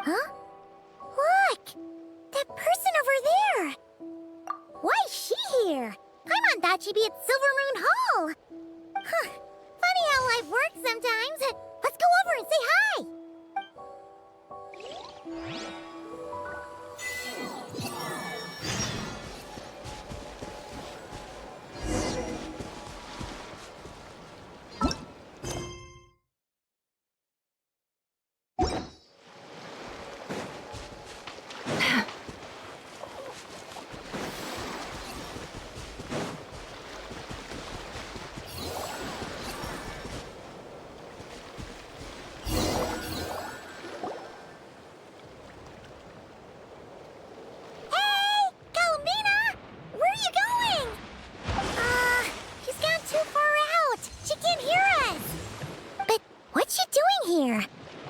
Huh? Look! That person over there! Why is she here? Paimon thought she'd be at Silvermoon Hall! Huh. Funny how life works sometimes. Let's go over and say hi!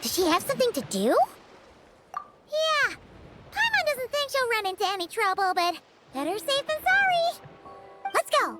Does she have something to do? Yeah. Paimon doesn't think she'll run into any trouble, but better safe than sorry. Let's go.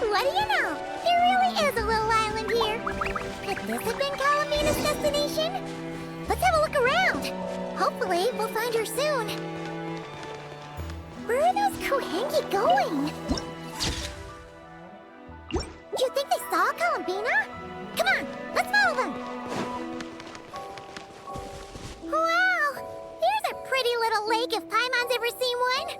What do you know? There really is a little island here. Could this have been Calamina's destination? Let's have a look around. Hopefully, we'll find her soon. Where are those Kuhengi going? Do you think they saw Calamina? Come on, let's follow them. Wow, there's a pretty little lake if Paimon's ever seen one.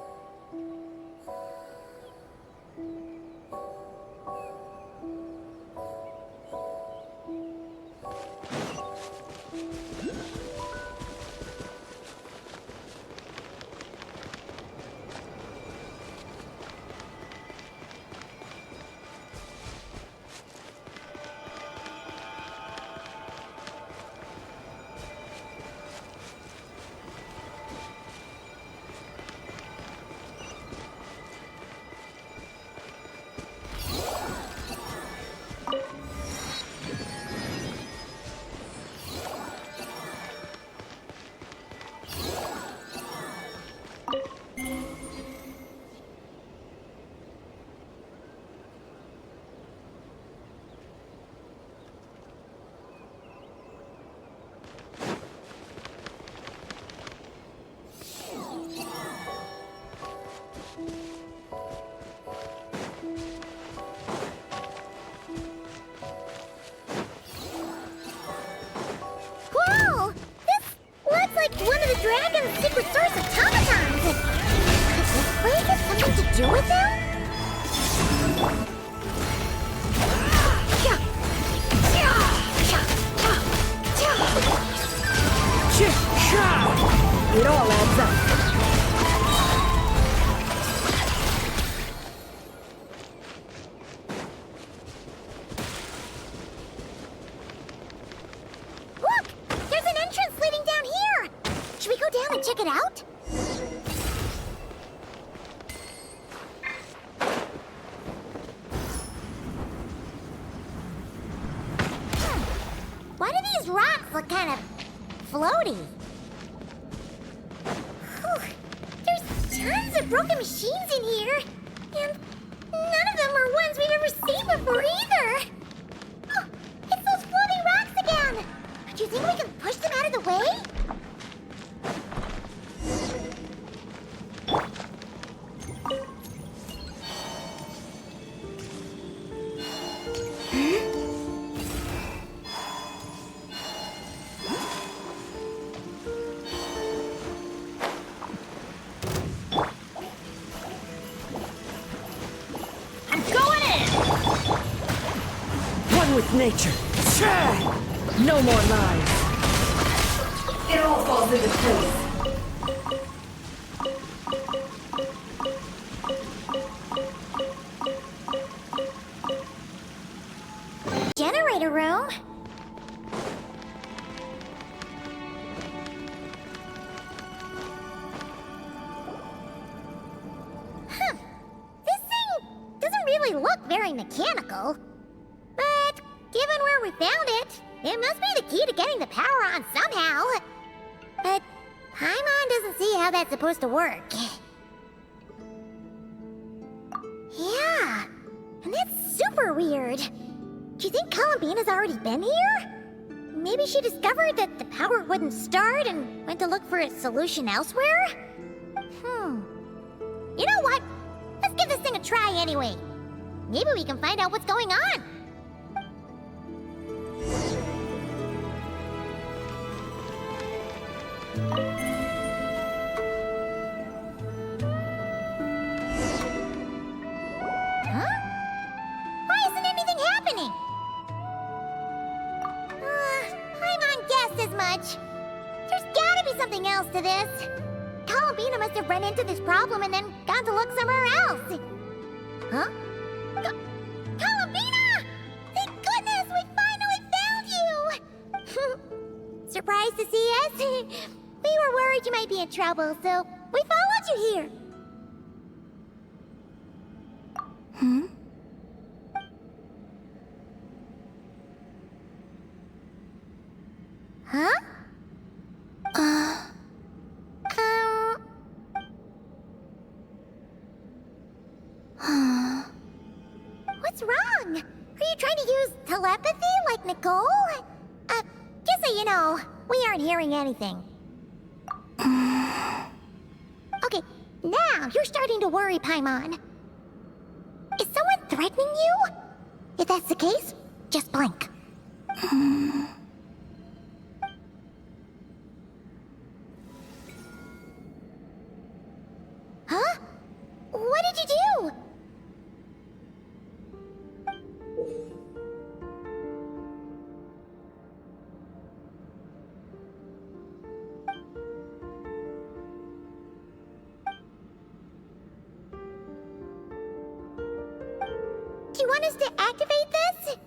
Dragon's secret source of automatons! Could this place have something to do with them? It all adds up. Check it out? Why do these rocks look kind of floaty? Whew. There's tons of broken machines in here. And none of them are ones we've ever seen before either. Oh, it's those floating rocks again. Do you think we can push them out of the way? one with nature. No more lies. It all falls into place. Generator room? Huh. This thing doesn't really look very mechanical. But given where we found it, it must be the key to getting the power on somehow. But Paimon doesn't see how that's supposed to work. Yeah, and that's super weird. Do you think Columbina's already been here? Maybe she discovered that the power wouldn't start and went to look for a solution elsewhere? You know what? Let's give this thing a try anyway. Maybe we can find out what's going on. Huh? Why isn't anything happening? Paimon guessed as much. There's gotta be something else to this. Columbina must have run into this problem and then gone to look somewhere else. Huh? Columbina! Thank goodness we finally found you! Surprised to see us? We were worried you might be in trouble, so we followed you here. Huh? What's wrong? Are you trying to use telepathy like Nicole? Just so you know, we aren't hearing anything. Okay, now you're starting to worry, Paimon. Is someone threatening you? If that's the case, just blink. Huh? What did you do? Do you want us to activate this?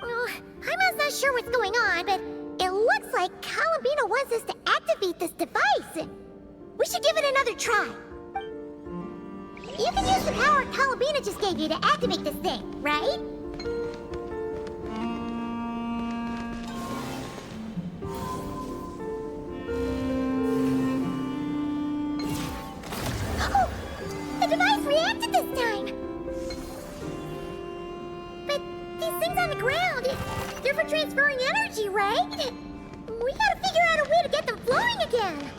I'm not sure what's going on, but it looks like Columbina wants us to activate this device. We should give it another try. You can use the power Columbina just gave you to activate this thing, right? Oh! The device reacted this time! But these things on the ground, they're for transferring energy, right? We gotta figure out a way to get them flowing again.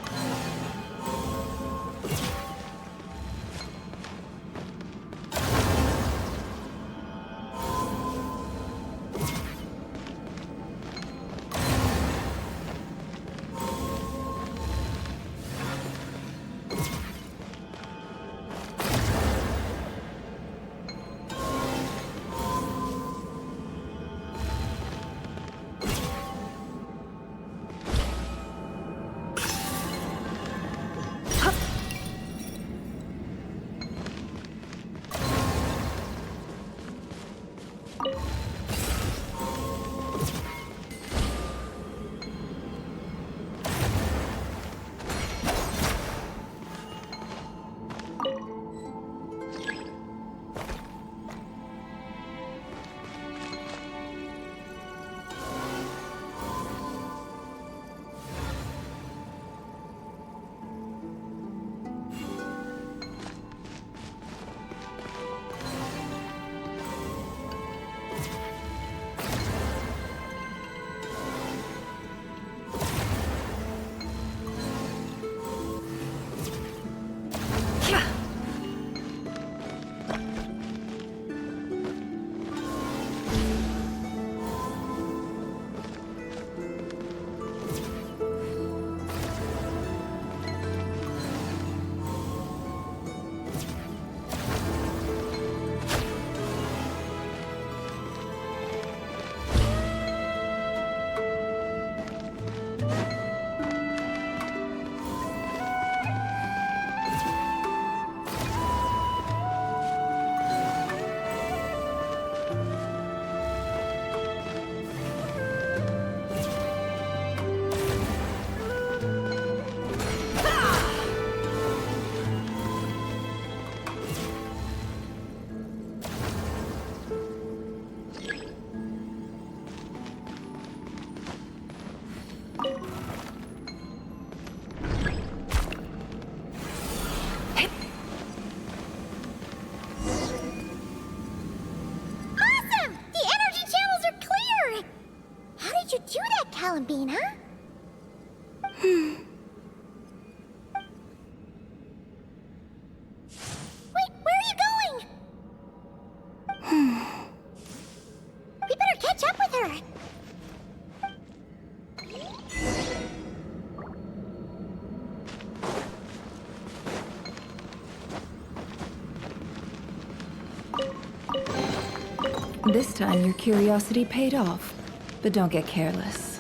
This time your curiosity paid off, but don't get careless.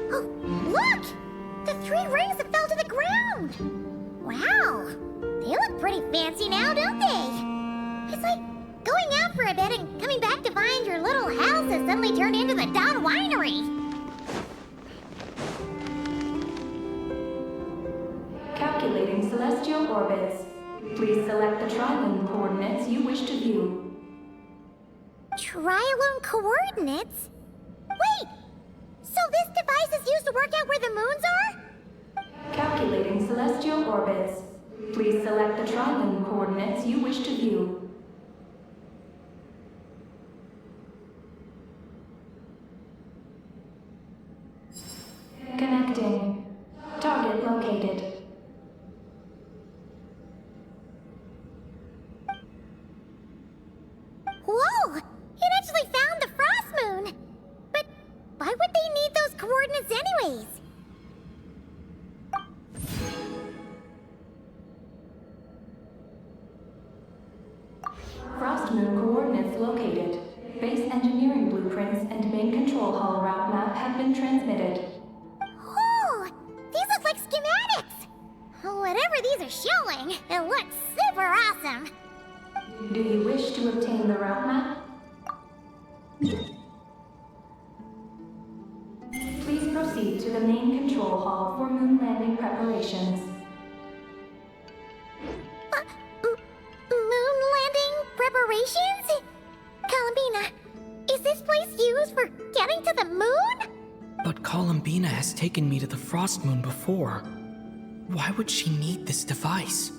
Look! The 3 rings that fell to the ground! Wow! They look pretty fancy now, don't they? It's like going out for a bit and coming back to find your little house has suddenly turned into the Dawn Winery. Calculating celestial orbits. Please select the trilane coordinates you wish to view. Trilone coordinates? Wait! So this device is used to work out where the moons are? Calculating celestial orbits. Please select the trilane coordinates you wish to view. Connecting. Target located. Whoa! It actually found the frost moon! But why would they need those coordinates anyways? Frost moon coordinates located. Base engineering blueprints and main control hall route map have been transmitted. Oh! These look like schematics! Whatever these are showing, it looks super awesome! Do you wish to obtain the route map? Please proceed to the main control hall for moon landing preparations. Moon landing preparations? Columbina, is this place used for getting to the moon? But Columbina has taken me to the Frost Moon before. Why would she need this device?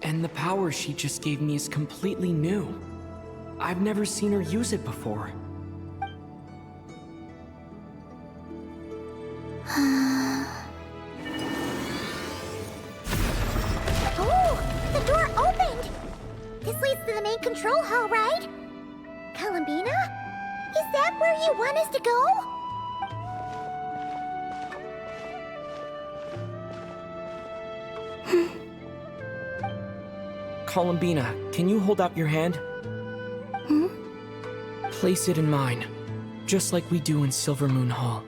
And the power she just gave me is completely new. I've never seen her use it before. Oh, the door opened! This leads to the main control hall, right? Columbina? Is that where you want us to go? Columbina, can you hold out your hand? Place it in mine, just like we do in Silver Moon Hall.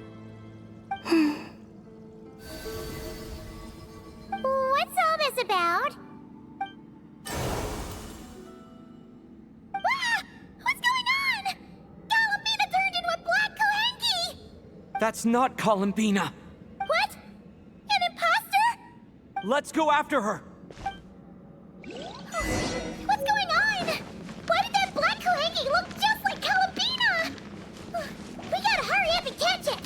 What's all this about? Ah! What's going on? Columbina turned into a black Kalanki! That's not Columbina! What? An imposter? Let's go after her! What's going on? Why did that black Kalanki look just like Columbina? We gotta hurry up and catch it!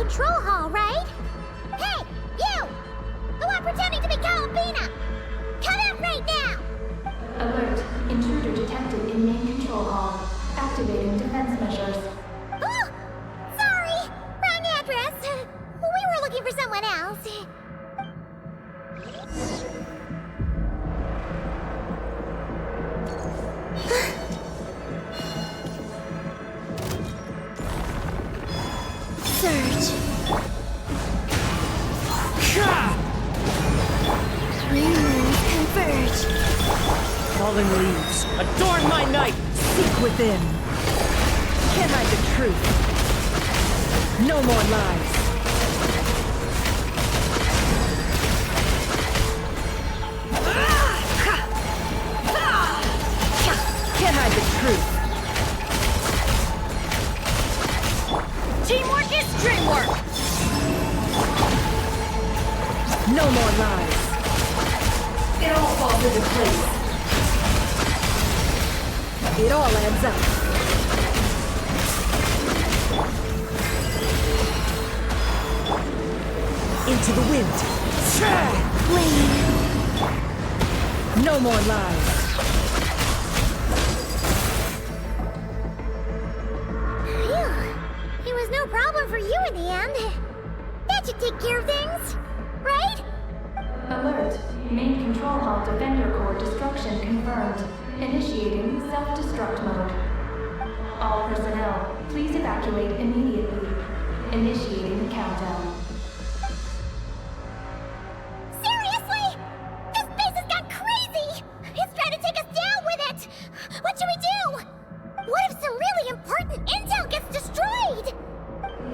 control hall, right? Hey, you! The one pretending to be Columbina! Come out right now! Alert. Intruder detected in main control hall. Activating defense measures. Oh! Sorry! Wrong address! We were looking for someone else. Surge. Three moons converge. Fallen leaves, adorn my night! Seek within. Can't hide the truth. No more lies. Can't hide the truth. Teamwork is dreamwork! No more lies. It all falls into place. It all adds up. Into the wind. Flame. No more lies. Phew. It was no problem for you in the end. That should take care of things, right? Alert. Main control hall defender core destruction confirmed. Initiating self-destruct mode. All personnel, please evacuate immediately. Initiating countdown. Seriously? This base has gone crazy! It's trying to take us down with it! What should we do? What if some really important intel gets destroyed?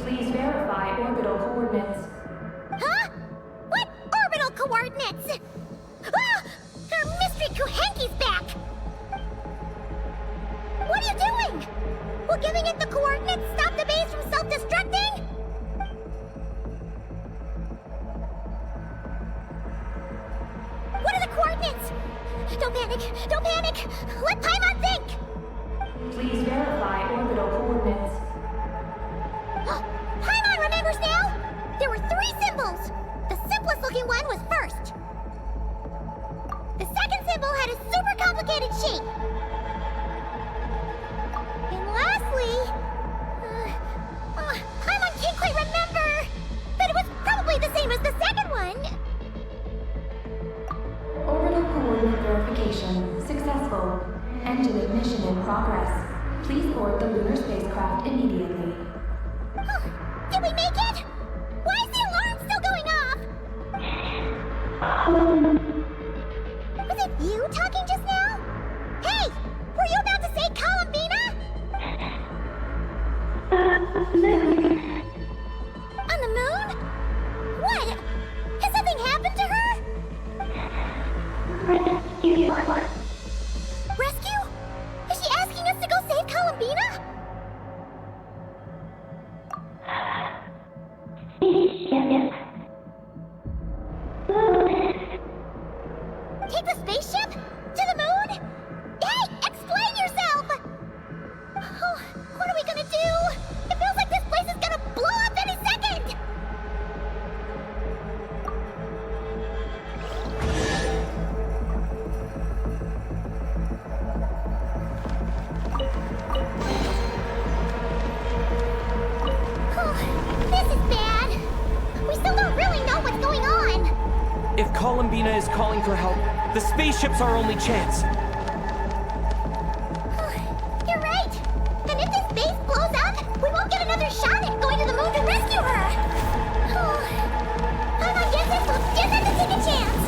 Please verify orbital coordinates. Huh? What orbital coordinates? Ah! Our mystery Kuhenki's back! What are you doing? Will giving it the coordinates stop the base from self-destructing? What are the coordinates? Don't panic! Don't panic! Let Paimon think! Please verify orbital coordinates. Paimon remembers now! There were 3 symbols! The simplest looking one was first. The second symbol had a super complicated shape. And lastly... Paimon can't quite remember! But it was probably the same as the second one! Orbital coordinate verification successful. Engine ignition in progress. Please board the lunar spacecraft immediately. Did we make it? Why is the alarm still going off? Was it you talking just now? Hey! Were you about to say Columbina? On the moon? What? Has something happened to her? Rescue? Is she asking us to go save Columbina? Take the spaceship? To the moon? Hey, explain yourself! Oh, what are we gonna do? It feels like this place is gonna blow up any second! Oh, this is bad. We still don't really know what's going on. If Columbina is calling for help, the spaceship's our only chance. You're right. And if this base blows up, we won't get another shot at going to the moon to rescue her. Oh, Paimon Genshin will just have to take a chance.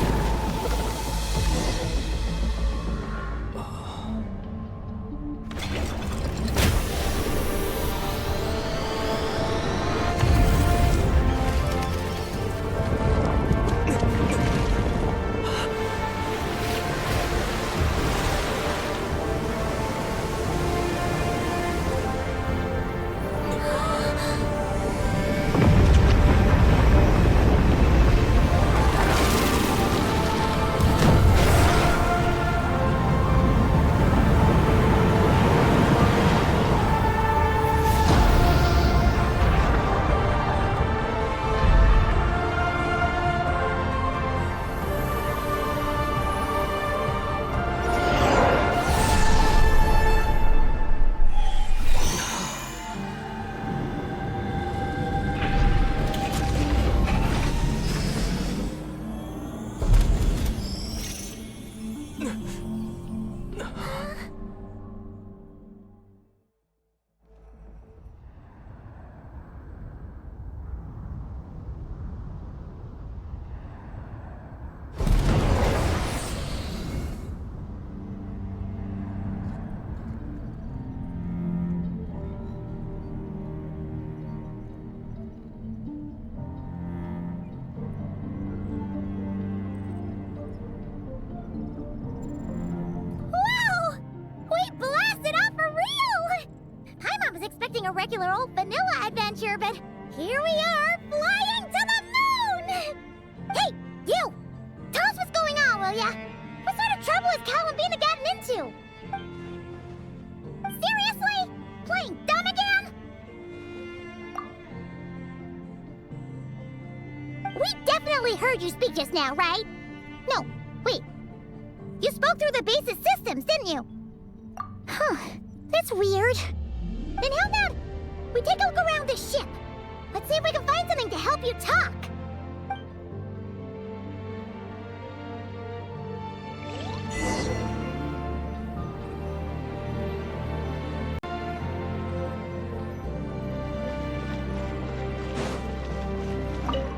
regular old vanilla adventure, but here we are, flying to the moon! Hey, you! Tell us what's going on, will ya? What sort of trouble is Columbina getting into? Seriously? Playing dumb again? We definitely heard you speak just now, right? No, wait. You spoke through the base's systems, didn't you? Huh, that's weird. Then how about we take a look around the ship? Let's see if we can find something to help you talk.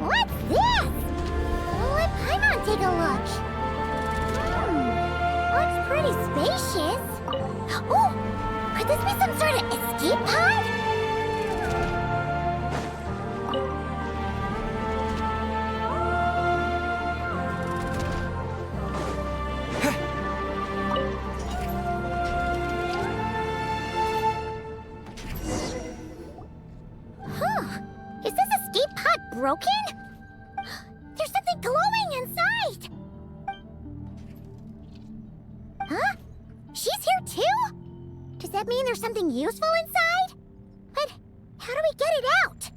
What's this? Let Paimon take a look. Looks pretty spacious. Oh, could this be some sort of escape pod? Huh. Is this escape pod broken? There's something glowing inside! Huh? She's here too? Does that mean there's something useful inside? But how do we get it out?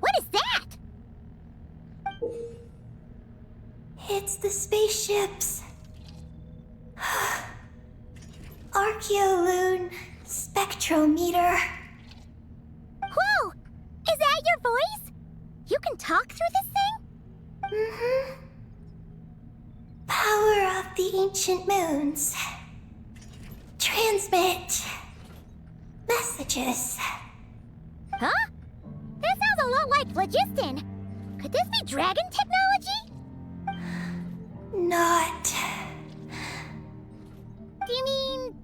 What is that? It's the spaceship's Archeoloon spectrometer. Whoa! Is that your voice? You can talk through this thing? Mm-hmm. Power of the ancient moons. Transmit messages. Huh? That sounds a lot like phlogiston. Could this be dragon technology? Not. Do you mean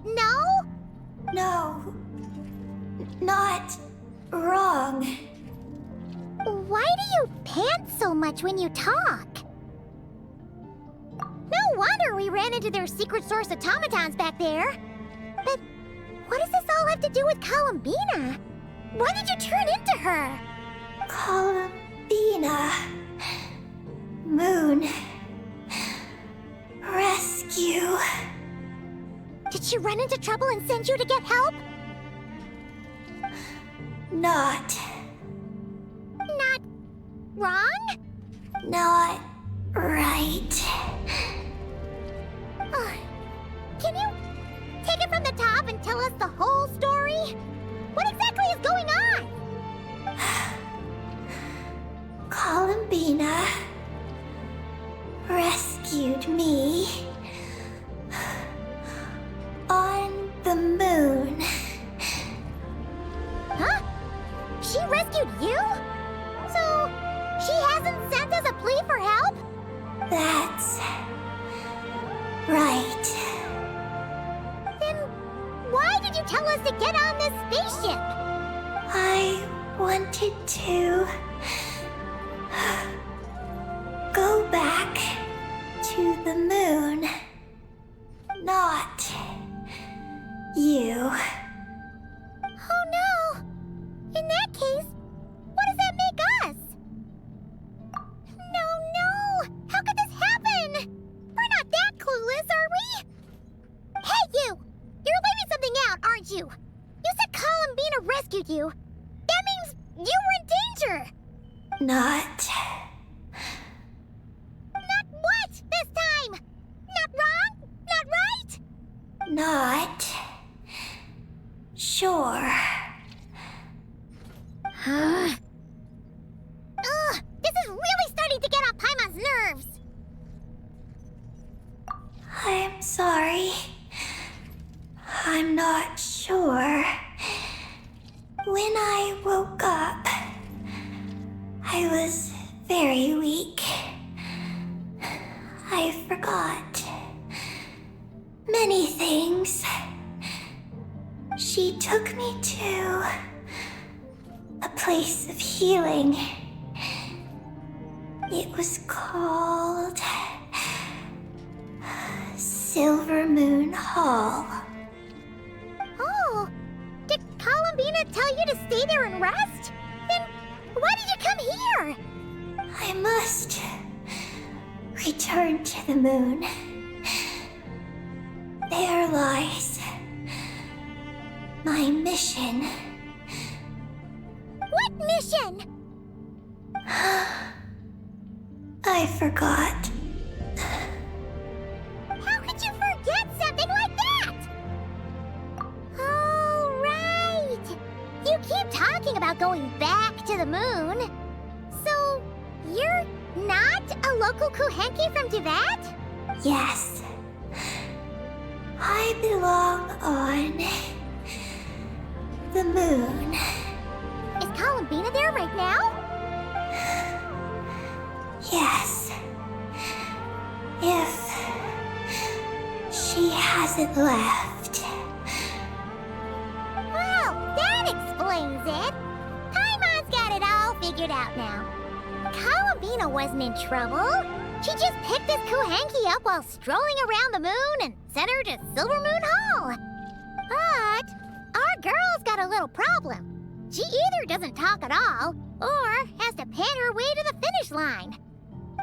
no? No. Not wrong. Why do you pant so much when you talk? No wonder we ran into their secret source automatons back there. But what does this all have to do with Columbina? Why did you turn into her? Columbina. Moon. Rescue. Did she run into trouble and send you to get help? Not. Not wrong? Not right. Can you take it from the top and tell us the whole story? What exactly is going on? Columbina rescued me on the moon. Huh? She rescued you? So, she hasn't sent us a plea for help? That's right. Then why did you tell us to get on this spaceship? I wanted to go back to the moon. Not you. Oh no! In that case, what does that make us? No! How could this happen? We're not that clueless, are we? Hey, you! You're leaving something out, aren't you? You said Columbina rescued you. That means you were in danger! Not. Not what this time? Not wrong? Not right? Not. Sure. Ugh, this is really starting to get on Paimon's nerves. I'm sorry. I'm not sure. When I woke up, I was very weak. I forgot many things. She took me to a place of healing. It was called Silver Moon Hall. Oh, did Columbina tell you to stay there and rest? Then why did you come here? I must return to the moon. There lies my mission. What mission? I forgot. How could you forget something like that? Oh, right. You keep talking about going back to the moon. So, you're not a local Kuhenki from Tibet? Yes. I belong on the moon. Is Columbina there right now? Yes. If she hasn't left. Well, that explains it. Paimon's got it all figured out now. Columbina wasn't in trouble. She just picked this Kuhenki up while strolling around the moon and sent her to Silver Moon Hall. But our girl's got a little problem. She either doesn't talk at all, or has to pan her way to the finish line.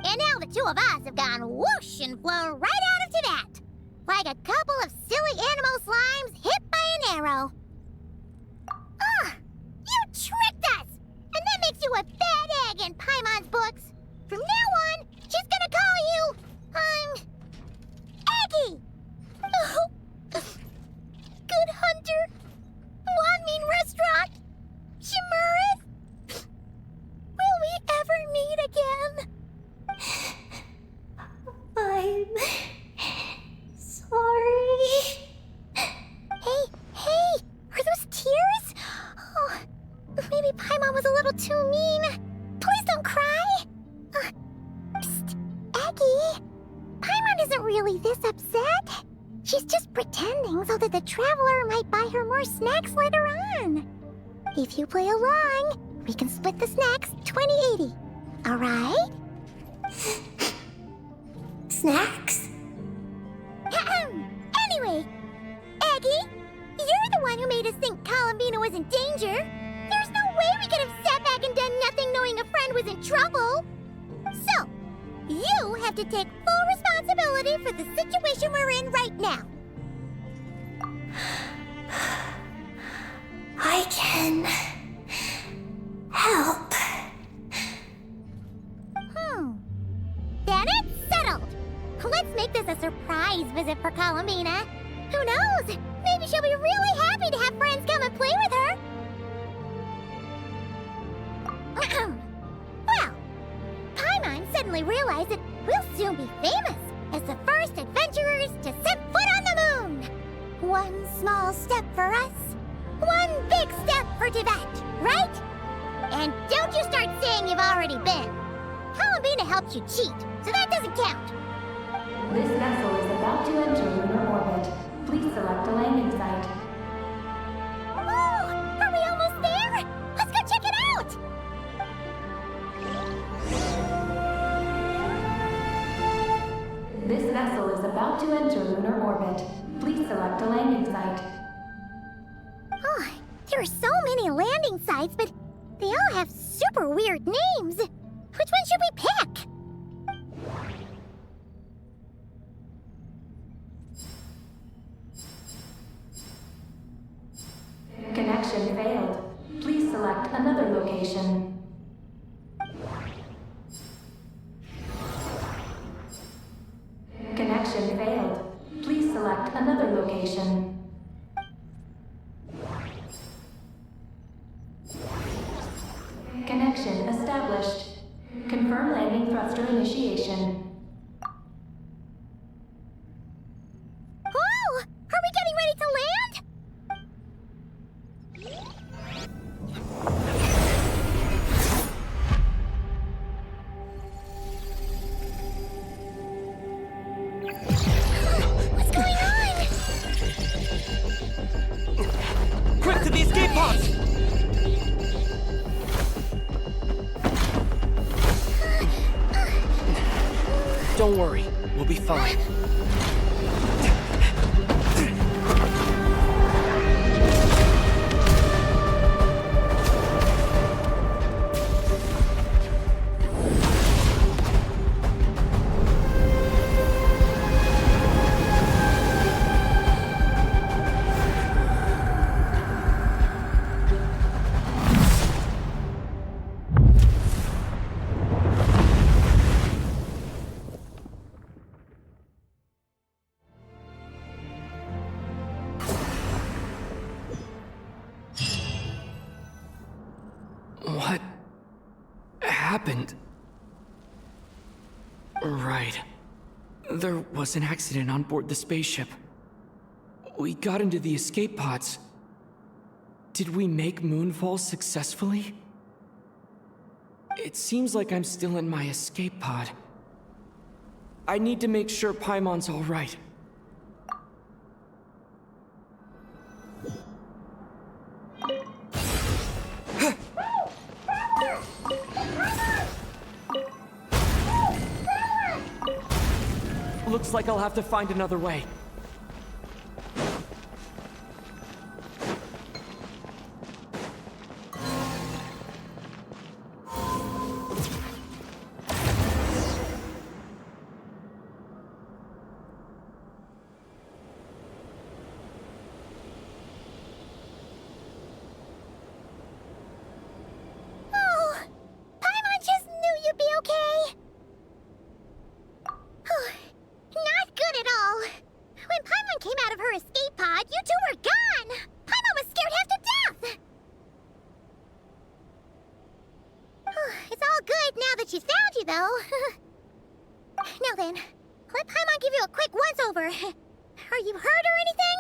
And now the two of us have gone whoosh and flown right out of Tibet, like a couple of silly animal slimes hit by an arrow. You tricked us! And that makes you a bad egg in Paimon's books. From now on, she's gonna call you, Eggie! Oh, Good Hunter, Wanmin Restaurant, Shimurith. Will we ever meet again? I'm sorry. Hey, are those tears? Oh, maybe Paimon was a little too mean. Please don't cry. Psst, Eggie. Paimon isn't really this upset. She's just pretending so that the traveler might buy her more snacks later on. If you play along, we can split the snacks 20-80. All right? Snacks? Anyway, Eggie, you're the one who made us think Columbina was in danger. There's no way we could have sat back and done nothing knowing a friend was in trouble. So, you have to take full responsibility for the situation we're in right now. I can help. Then it's settled. Let's make this a surprise visit for Columbina. Who knows? Maybe she'll be really happy to have friends come and play with her. Well, Paimon suddenly realized that we'll soon be famous as the first adventurers to set foot on the moon. One small step for us, one big step for Tibet, right? And don't you start saying you've already been. Columbina helped you cheat, so that doesn't count. This vessel is about to enter lunar orbit. Please select a landing site. Oh, are we almost there? Let's go check it out! This vessel is about to enter lunar orbit. Please select a landing site. Oh, there are so many landing sites, but they all have super weird names. Which one should we pick? Connection failed. Please select another location. Connection failed. Please select another location. Connection established. Confirm landing thruster initiation. Oh, are we getting ready to land? What's going on? Quick to the escape pods! Don't worry, we'll be fine. happened? Right. There was an accident on board the spaceship. We got into the escape pods. Did we make moonfall successfully? It seems like I'm still in my escape pod. I need to make sure Paimon's all right. Looks like I'll have to find another way. Oh, Paimon just knew you'd be okay. Not good at all. When Paimon came out of her escape pod, you two were gone. Paimon was scared half to death. It's all good now that she's found you, though. Now then, let Paimon give you a quick once-over. Are you hurt or anything?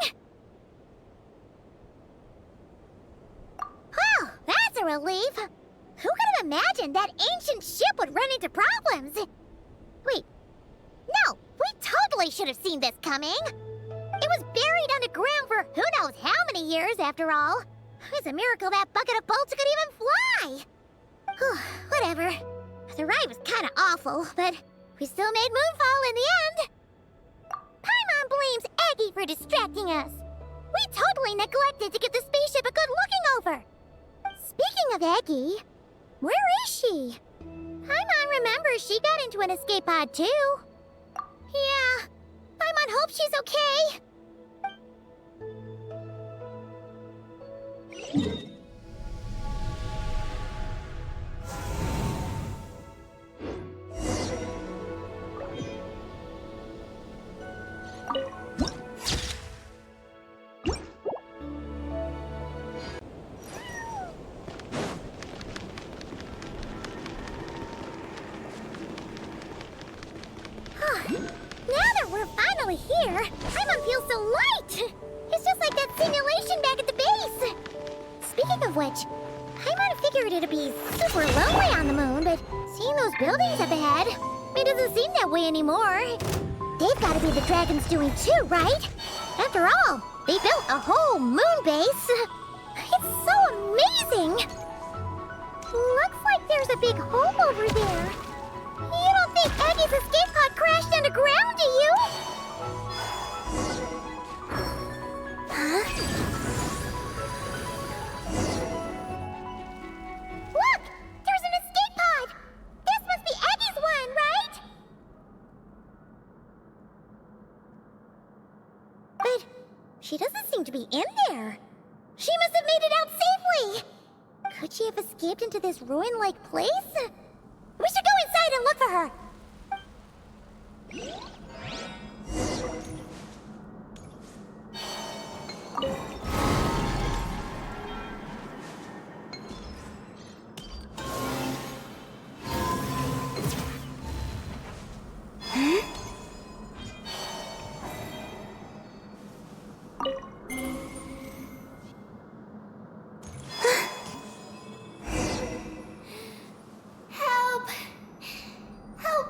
Well, that's a relief. Who could have imagined that ancient ship would run into problems? Wait, no, we totally should have seen this coming. It was buried underground for who knows how many years, after all. It's a miracle that bucket of bolts could even fly. Whatever. The ride was kind of awful, but we still made moonfall in the end. Paimon blames Aggie for distracting us. We totally neglected to give the spaceship a good looking over. Speaking of Aggie, where is she? Paimon remembers she got into an escape pod too. Yeah, Paimon hopes she's okay. Now that we're finally here, Paimon feels so light! It's just like that simulation back at the base! Speaking of which, Paimon figured it'd be super lonely on the moon, but seeing those buildings up ahead, it doesn't seem that way anymore. They've gotta be the dragon's doing too, right? After all, they built a whole moon base. It's so amazing! Looks like there's a big hole over there. You don't think Aggie's escape pod crashed underground, do you? Huh? Look! There's an escape pod! This must be Aggie's one, right? But she doesn't seem to be in there. She must have made it out safely! Could she have escaped into this ruin-like place? We should go inside and look for her! Help! Help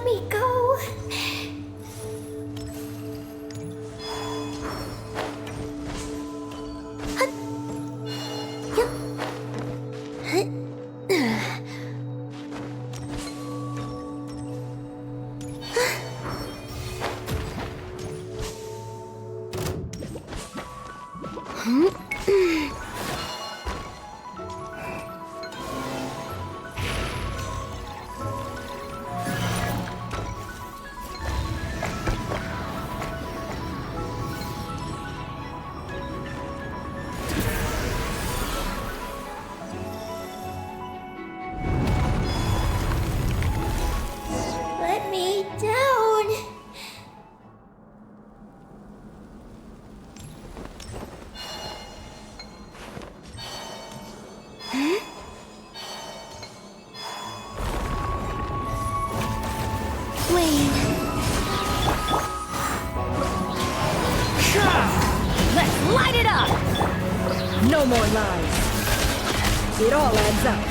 Let me go. Let me down. Wayne. Let's light it up! No more lies. It all adds up.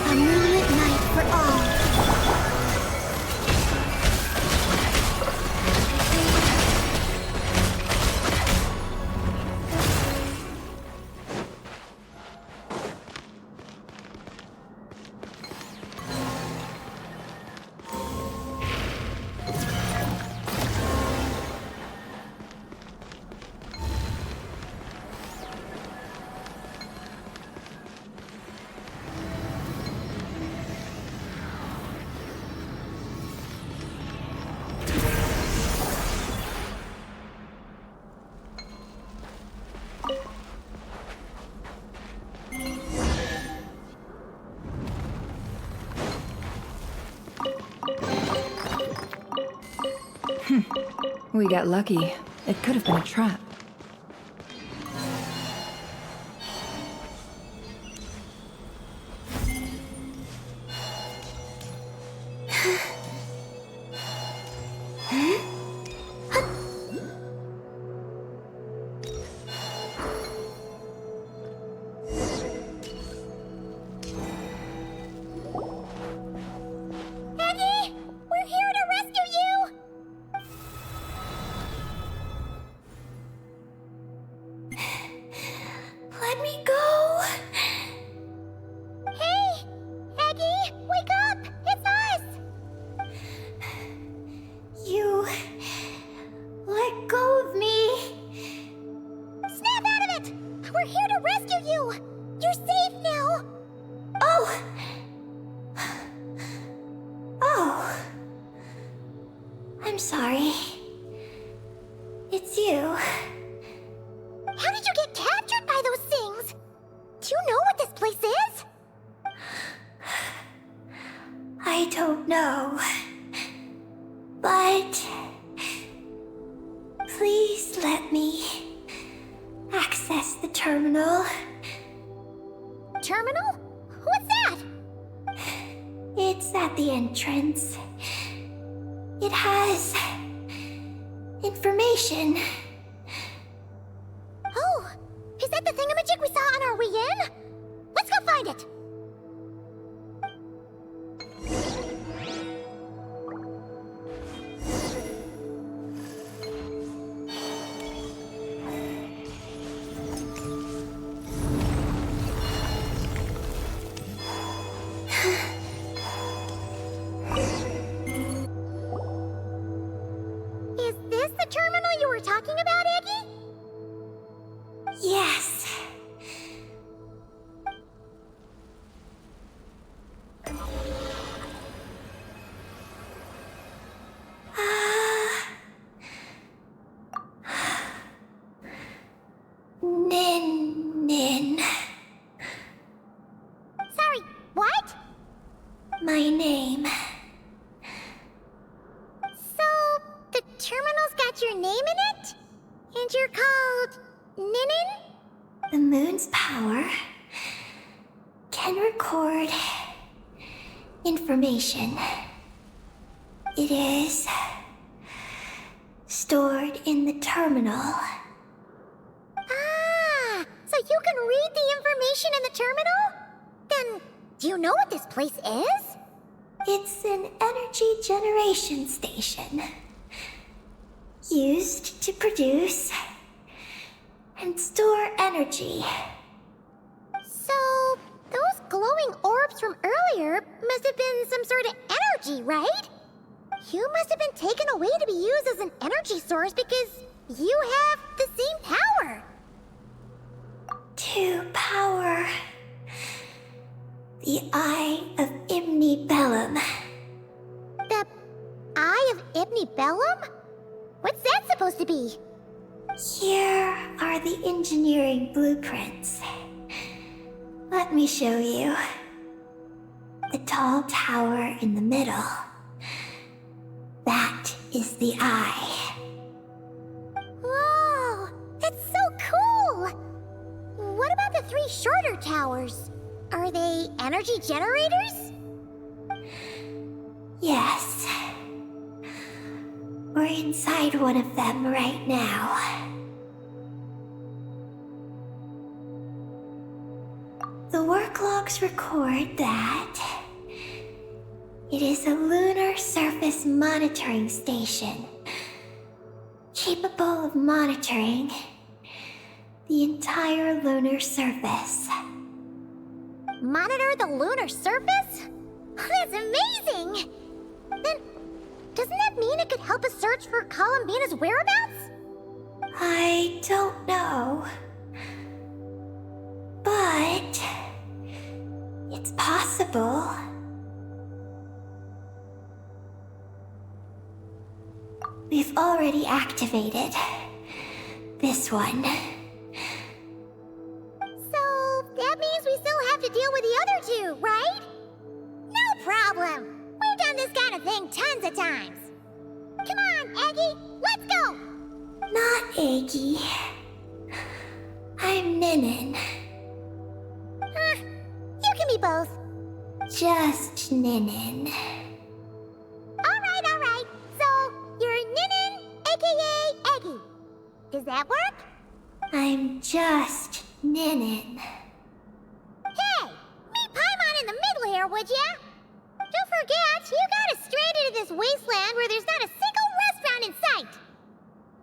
A moonlit night for all. We got lucky. It could have been a trap. Aggie, we're here to rescue you. Let me go. Hey, Aggie, wake up! It's us! You let go of me. Snap out of it! We're here to rescue you! You're safe now! Oh. Oh. I'm sorry. It's you. How did you get captured by those things? Do you know what this place is? I don't know. But please let me access the terminal. Terminal? What's that? It's at the entrance. It has information. Oh, is that the thingamajig we saw on our way in? Let's go find it! Is this the terminal you were talking about, Aggie? Yes. Nin. Sorry, what? My name. So, the terminal's got your name in it? And you're called Ninin? The moon's power can record information. It is stored in the terminal. Ah, so you can read the information station in the terminal? Then, do you know what this place is? It's an energy generation station. Used to produce and store energy. So, those glowing orbs from earlier must have been some sort of energy, right? You must have been taken away to be used as an energy source because you have the same power. To power the Eye of Imnibellum. The Eye of Ibnibellum? What's that supposed to be? Here are the engineering blueprints. Let me show you. The tall tower in the middle. That is the eye. Whoa, that's so cool! What about the 3 shorter towers? Are they energy generators? Yes. We're inside one of them right now. The work logs record that it is a lunar surface monitoring station, capable of monitoring the entire lunar surface. Monitor the lunar surface? That's amazing! Then, doesn't that mean it could help us search for Columbina's whereabouts? I don't know. But it's possible. We've already activated this one. So, that means we still have to deal with the other 2, right? No problem! We've done this kind of thing tons of times. Come on, Aggie, let's go! Not Aggie. I'm Ninin. You can be both. Just Ninin. Alright. So, you're Ninin, aka Aggie. Does that work? I'm just Ninin. Hey, meet Paimon in the middle here, would ya? Don't forget, you got us stranded in this wasteland where there's not a single restaurant in sight.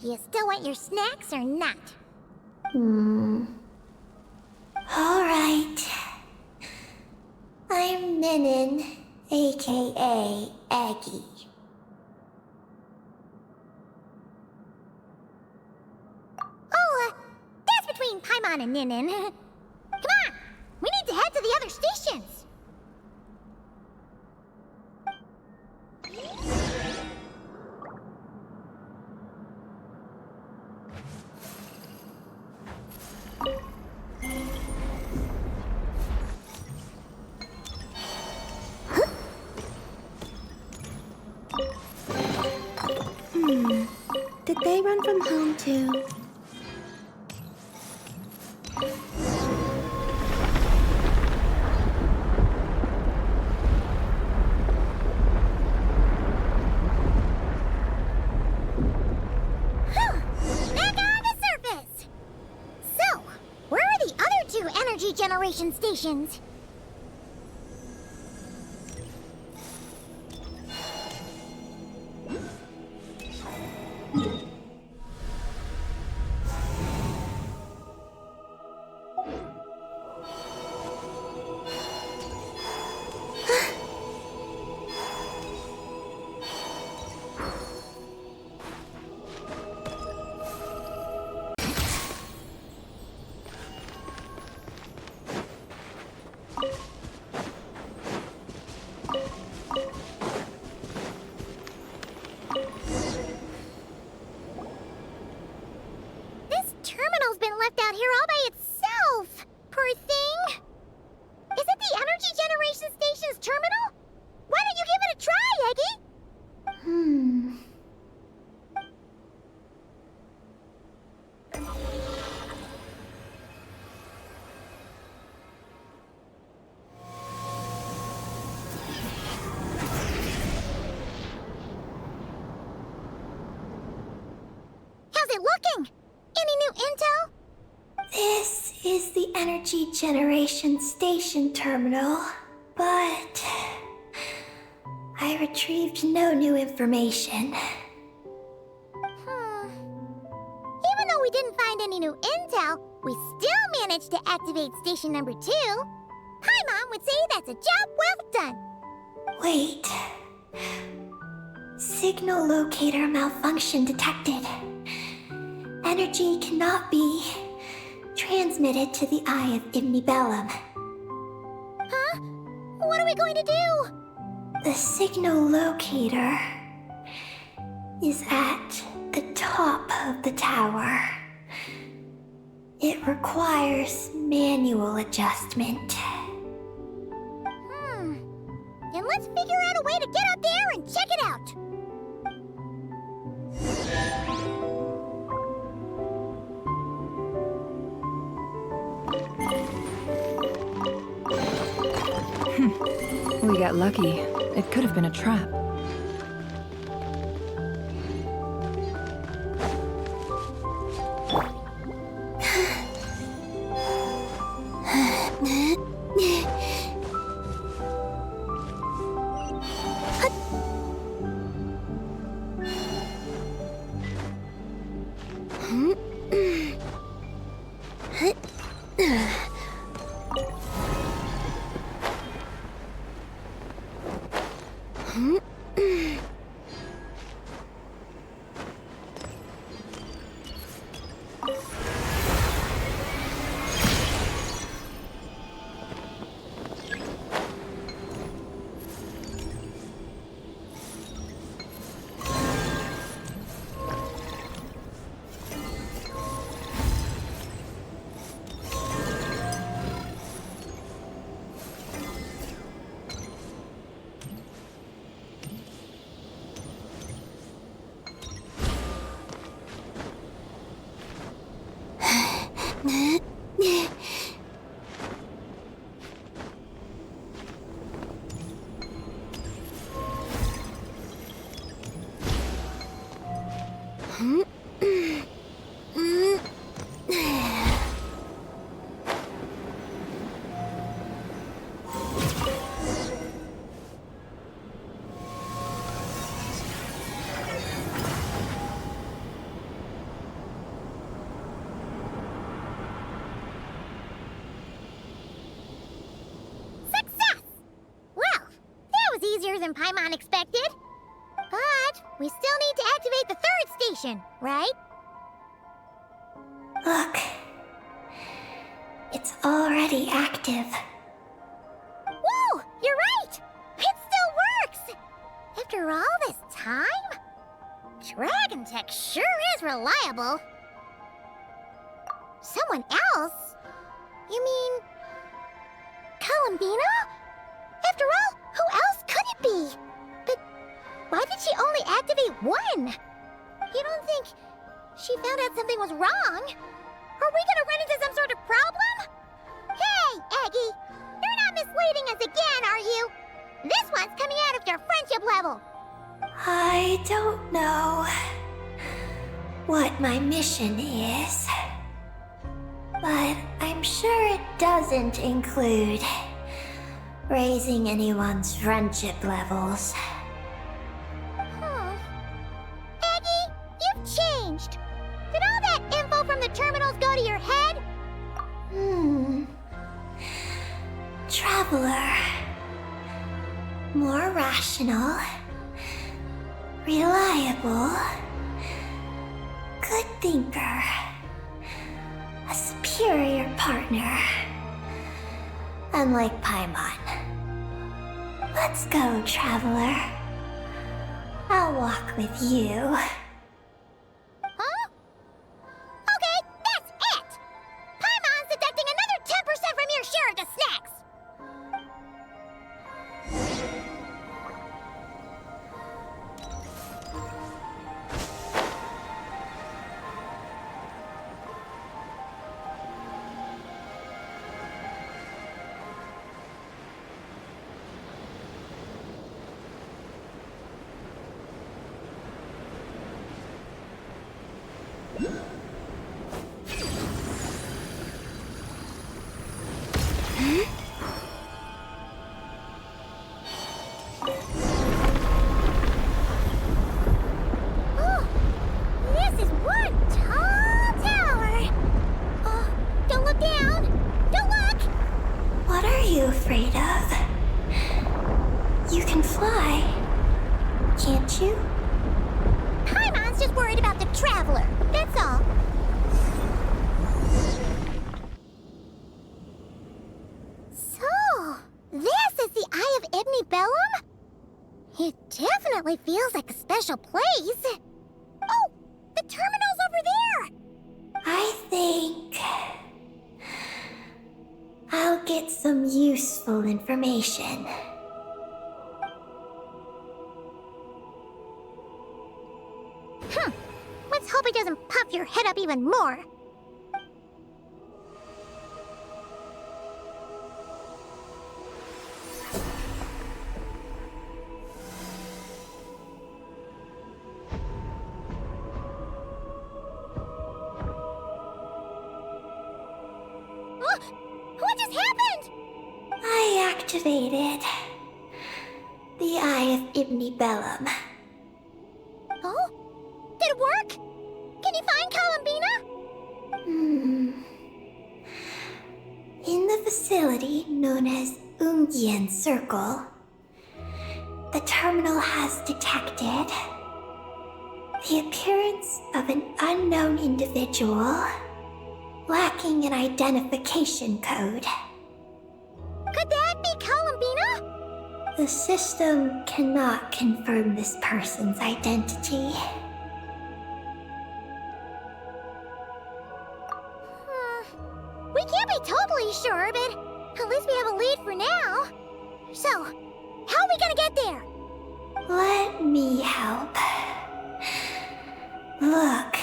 Do you still want your snacks or not? All right. I'm Ninin, aka Aggie. Oh, that's between Paimon and Ninin. Come on, we need to head to the other stations. Did they run from home too? Back on the surface! So, where are the other 2 energy generation stations? This terminal's been left out here all by itself. Poor thing. Is it the energy generation station's terminal? Why don't you give it a try, Eggie? How's it looking? Any new intel? This is the energy generation station terminal, but I retrieved no new information. Even though we didn't find any new intel, we still managed to activate station number 2. Paimon would say that's a job well done. Wait. Signal locator malfunction detected. Energy cannot be transmitted to the eye of Ibnibellum. Huh? What are we going to do? The signal locator is at the top of the tower. It requires manual adjustment. Then let's figure out a way to get up there and check it out. We got lucky. It could have been a trap. Success! Well, that was easier than Paimon expected. But we still need to activate the 3rd station, right? Look. It's already active. Whoa! You're right! It still works! After all this time? Dragon Tech sure is reliable. Someone else? You mean... Columbina? After all, who else could it be? But why did she only activate 1? You don't think she found out something was wrong? Are we gonna run into some sort of problem? Hey, Aggie! You're not misleading us again, are you? This one's coming out of your friendship level. I don't know what my mission is, but I'm sure it doesn't include raising anyone's friendship levels. Aggie, you've changed. Did all that info from the terminals go to your head? Traveler. More rational. Reliable. Good thinker. A superior partner. Unlike Paimon. Let's go, Traveler. I'll walk with you. Huh? Okay, that's it! Paimon's deducting another 10% from your share of the snacks! afraid of? You can fly, can't you? Paimon's just worried about the traveler, that's all. So, this is the Eye of Ibni Bellum? It definitely feels like a special place. Oh, the terminal's over there! I think I'll get some useful information. Let's hope it doesn't puff your head up even more. What just happened? I activated the Eye of Ibni Bellum. Oh? Did it work? Can you find Columbina? In the facility known as Ungian Circle, the terminal has detected the appearance of an unknown individual lacking an identification code. Could that be Columbina? The system cannot confirm this person's identity. We can't be totally sure, but at least we have a lead for now. So, how are we gonna get there? Let me help. Look.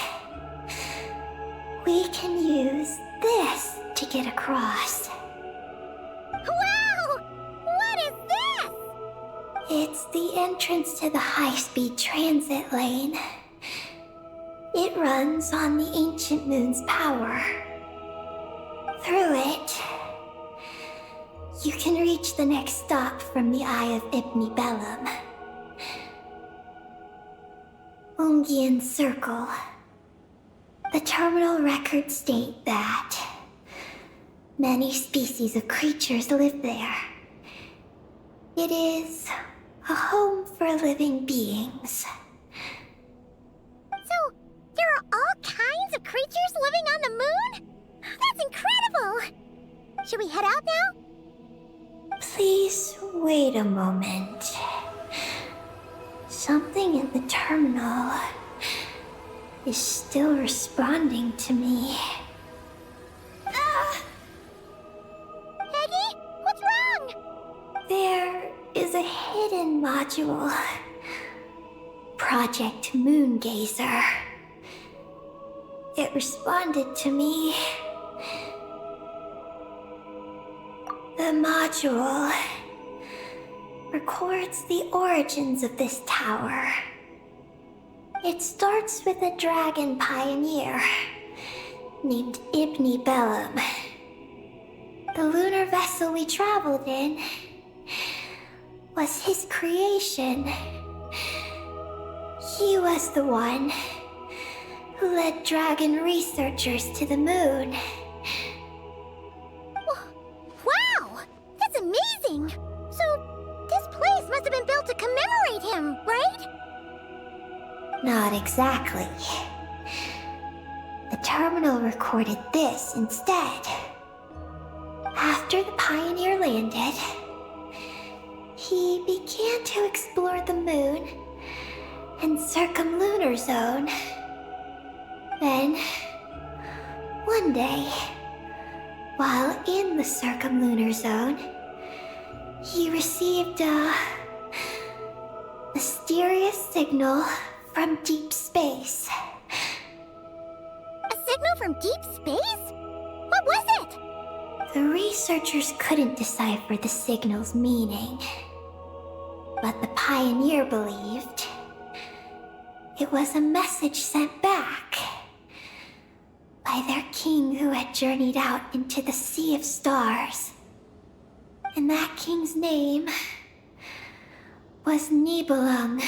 We can use this to get across. Wow! What is this? It's the entrance to the high-speed transit lane. It runs on the ancient moon's power. Through it, you can reach the next stop from the Eye of Ibni Bellum. Ungian Circle. The terminal records state that many species of creatures live there. It is a home for living beings. So, there are all kinds of creatures living on the moon? That's incredible! Should we head out now? Please wait a moment. Something in the terminal is still responding to me. Peggy, what's wrong? There is a hidden module. Project Moongazer. It responded to me. The module records the origins of this tower. It starts with a dragon pioneer named Ibni Bellum. The lunar vessel we traveled in was his creation. He was the one who led dragon researchers to the moon. Wow! That's amazing! So, this place must have been built to commemorate him, right? Not exactly. The terminal recorded this instead. After the pioneer landed, he began to explore the moon and circumlunar zone. Then, one day, while in the circumlunar zone, he received a mysterious signal from deep space. A signal from deep space? What was it? The researchers couldn't decipher the signal's meaning, but the pioneer believed it was a message sent back by their king who had journeyed out into the Sea of Stars. And that king's name was Nibelung.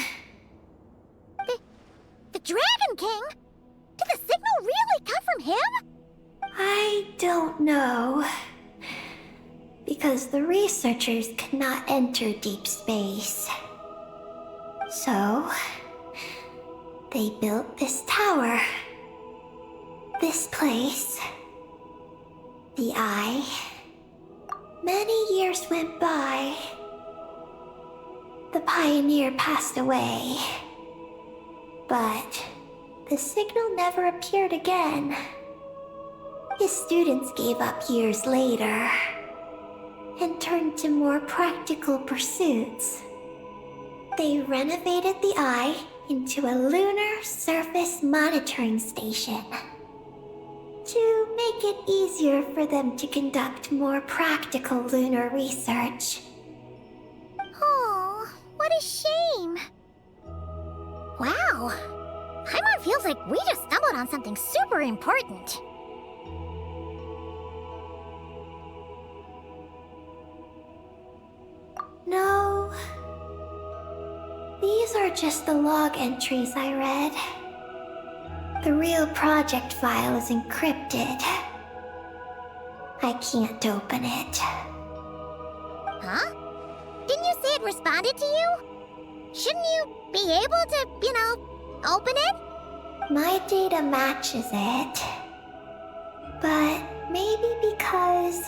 The Dragon King? Did the signal really come from him? I don't know. because the researchers could not enter deep space. So, they built this tower. This place. The Eye. Many years went by. The pioneer passed away. But the signal never appeared again. His students gave up years later and turned to more practical pursuits. They renovated the Eye into a lunar surface monitoring station to make it easier for them to conduct more practical lunar research. Oh, what a shame. Wow. Paimon feels like we just stumbled on something super important. No. These are just the log entries I read. The real project file is encrypted. I can't open it. Huh? Didn't you say it responded to you? Shouldn't you be able to, open it? My data matches it. But maybe because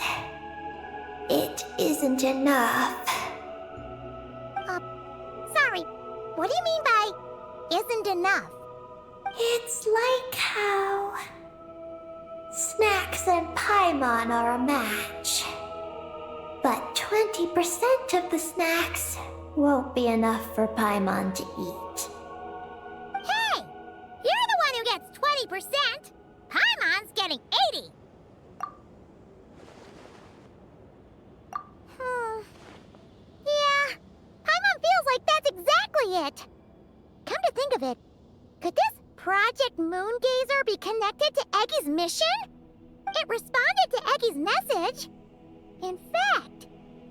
it isn't enough. Sorry, what do you mean by isn't enough? It's like how snacks and Paimon are a match. But 20% of the snacks won't be enough for Paimon to eat. Hey! You're the one who gets 20%! Paimon's getting 80! Yeah, Paimon feels like that's exactly it! Come to think of it, could this Project Moongazer be connected to Eggy's mission? It responded to Eggy's message. In fact,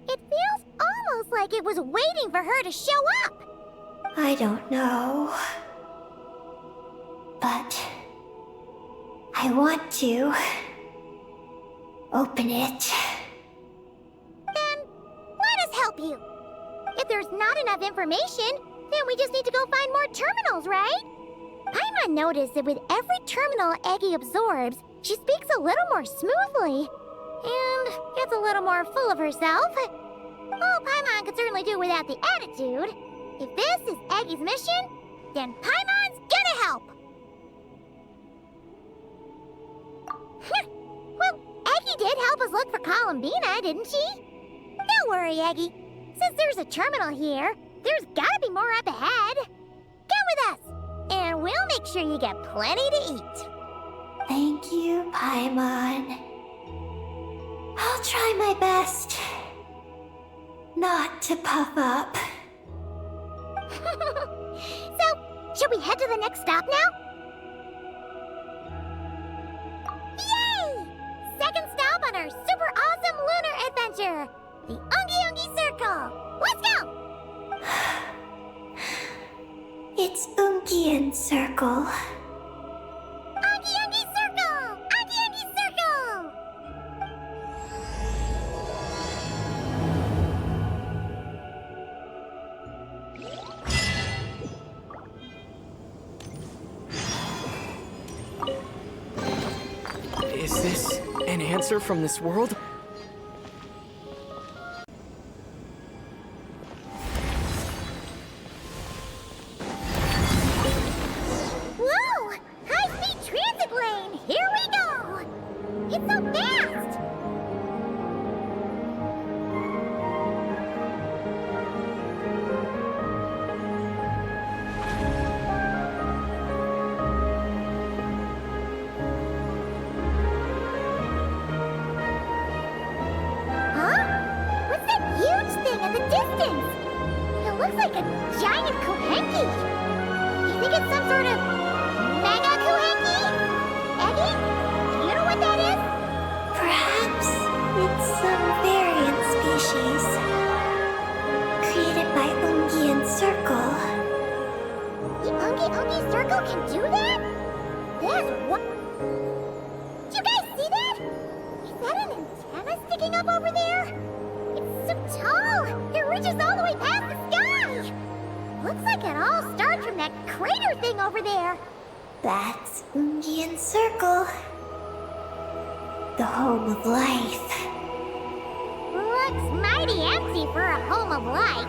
it feels almost like it was waiting for her to show up. I don't know. But I want to open it. Then let us help you. If there's not enough information, then we just need to go find more terminals, right? Paimon noticed that with every terminal Eggy absorbs, she speaks a little more smoothly. And gets a little more full of herself. Well, Paimon could certainly do without the attitude. If this is Eggy's mission, then Paimon's gonna help. Well, Eggy did help us look for Columbina, didn't she? Don't worry, Eggy. Since there's a terminal here, there's gotta be more up ahead. Come with us, and we'll make sure you get plenty to eat. Thank you, Paimon. I'll try my best not to puff up. So, should we head to the next stop now? Yay! Second stop on our super awesome lunar adventure, the Ungi Circle. Let's go! It's Ungian Circle. Ungi Circle! Ungi Circle! Is this an answer from this world? Whoa! High-speed transit lane! Here we go! It's so fast! Huh? What's that huge thing in the distance? It looks like a giant Kohenki. You think it's some sort of mega Kohenki? Eggy? Do you know what that is? Perhaps it's some variant species created by Ungian Circle. The Ungi Circle can do that? That's what? Did you guys see that? Is that an antenna sticking up over there? tall! It reaches all the way past the sky! Looks like it all starts from that crater thing over there. That's Ungian Circle. The home of life. Looks mighty empty for a home of life.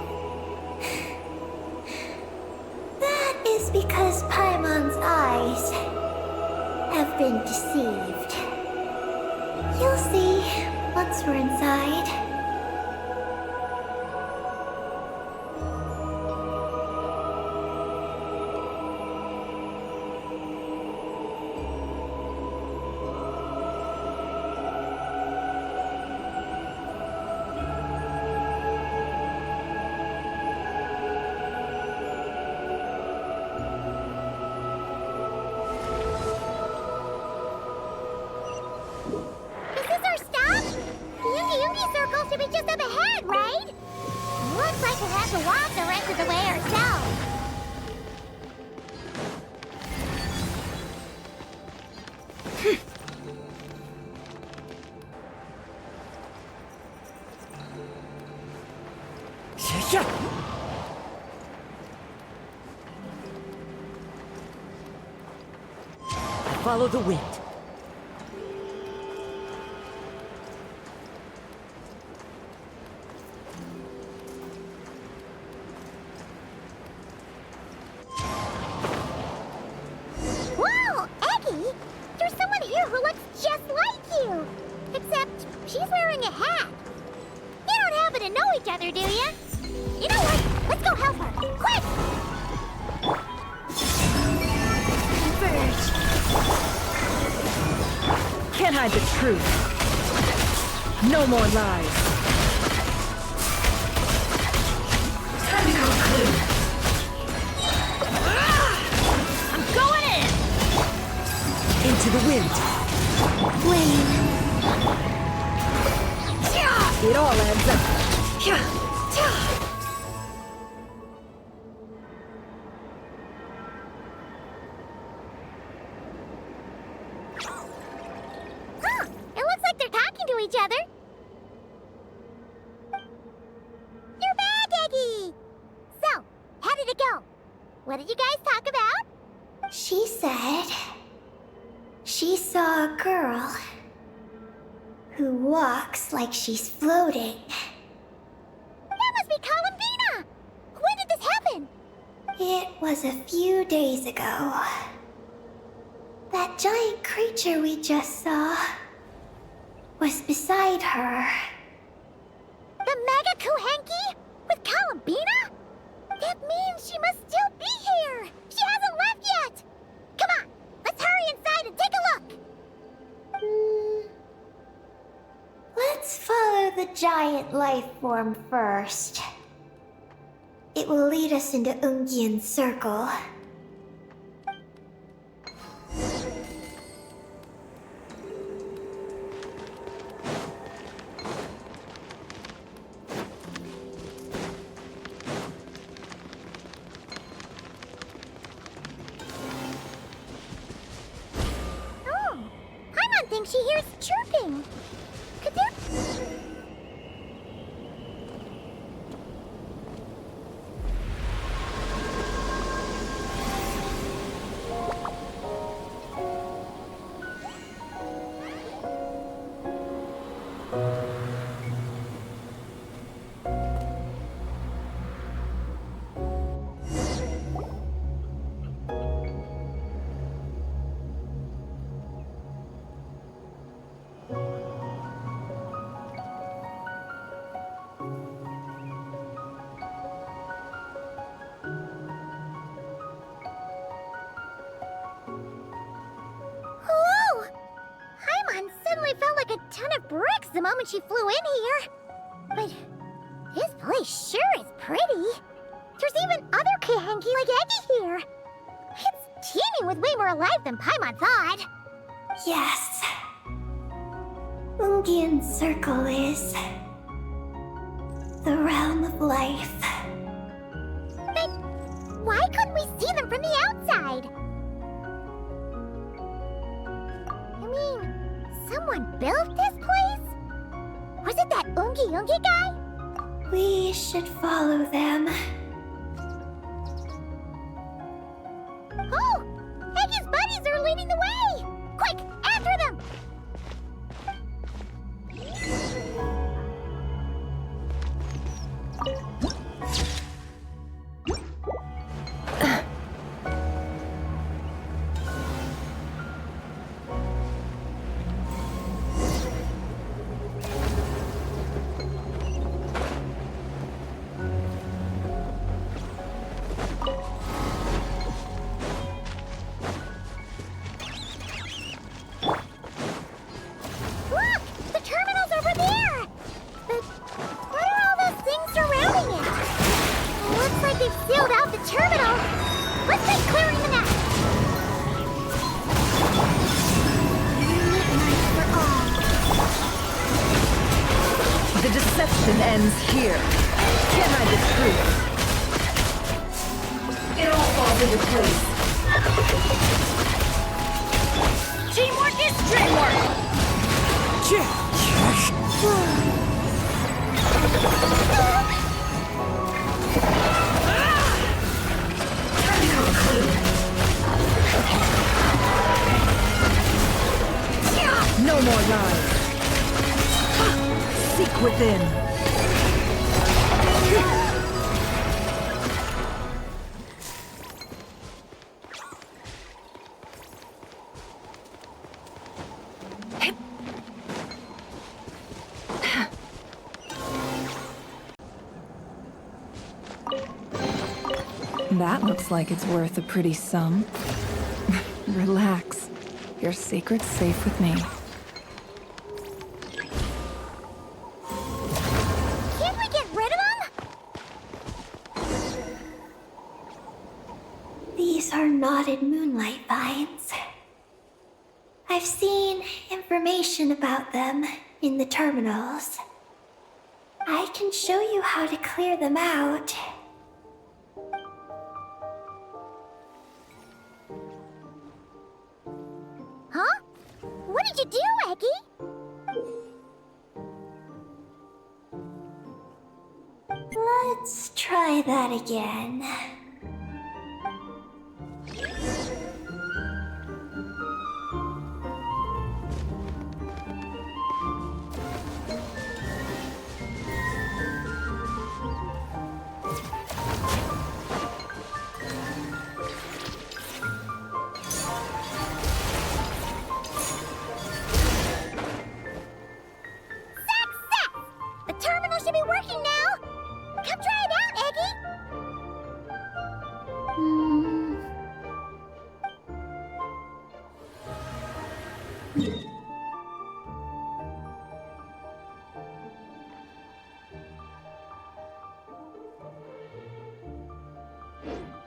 That is because Paimon's eyes have been deceived. You'll see once we're inside. Is this our stop? The Yungi Circle should be just up ahead, right? Looks like we'll have to walk the rest of the way ourselves. Follow the wind. Whoa, Eggy! There's someone here who looks just like you! Except she's wearing a hat. You don't happen to know each other, do you? You know what? Let's go help her. Quick! Converge. Can't hide the truth. No more lies. Time to go clean. I'm going in! Into the wind. Flame. It all adds up. Huh, it looks like they're talking to each other. You're back, Eggy! So, how did it go? What did you guys talk about? She said she saw a girl who walks like she's floating. That must be Columbina! When did this happen? It was a few days ago. That giant creature we just saw was beside her. The Mega Kuhenki? With Columbina? That means she must still be here! She hasn't left yet! Come on, let's hurry inside and take a look! Let's follow the giant life form first. It will lead us into Ungian Circle. Oh, Paimon thinks she hears chirping. Could there... Hello! Paimon suddenly felt like a ton of bricks the moment she flew in here. But this place sure is pretty. There's even other Kuhenki like Eggy here. It's teeming with way more life than Paimon thought. Yes. Ungian Circle is the realm of life. But why couldn't we see them from the outside? I mean, someone built this place? Was it that Ungi guy? We should follow them. Oh! Eggy's buddies are leading the way! Quick, after them! Look! The terminal's over there! But what are all those things surrounding it? Looks like they've sealed out the terminal! Let's try clearing the net! Midnight for all. The deception ends here. Can't hide the truth. It all falls into place. Teamwork is dreamwork! No more lies. Seek within. That looks like it's worth a pretty sum. Relax. Your secret's safe with me. Can't we get rid of them? These are knotted moonlight vines. I've seen information about them in the terminals. I can show you how to clear them out. Huh? What did you do, Eggy? Let's try that again. Success! The terminal should be working now! Come try it out, Eggy!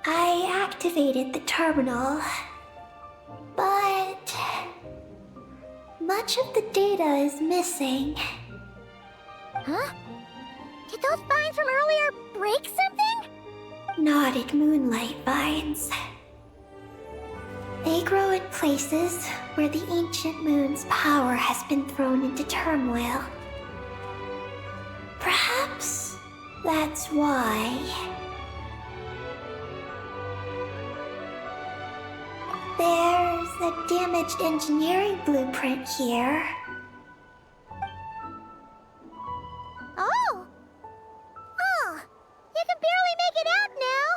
I activated the terminal, but much of the data is missing. Huh? Did those vines from earlier break something? Knotted moonlight vines. They grow in places where the ancient moon's power has been thrown into turmoil. Perhaps that's why. There's a damaged engineering blueprint here. Oh! Oh! You can barely make it out now!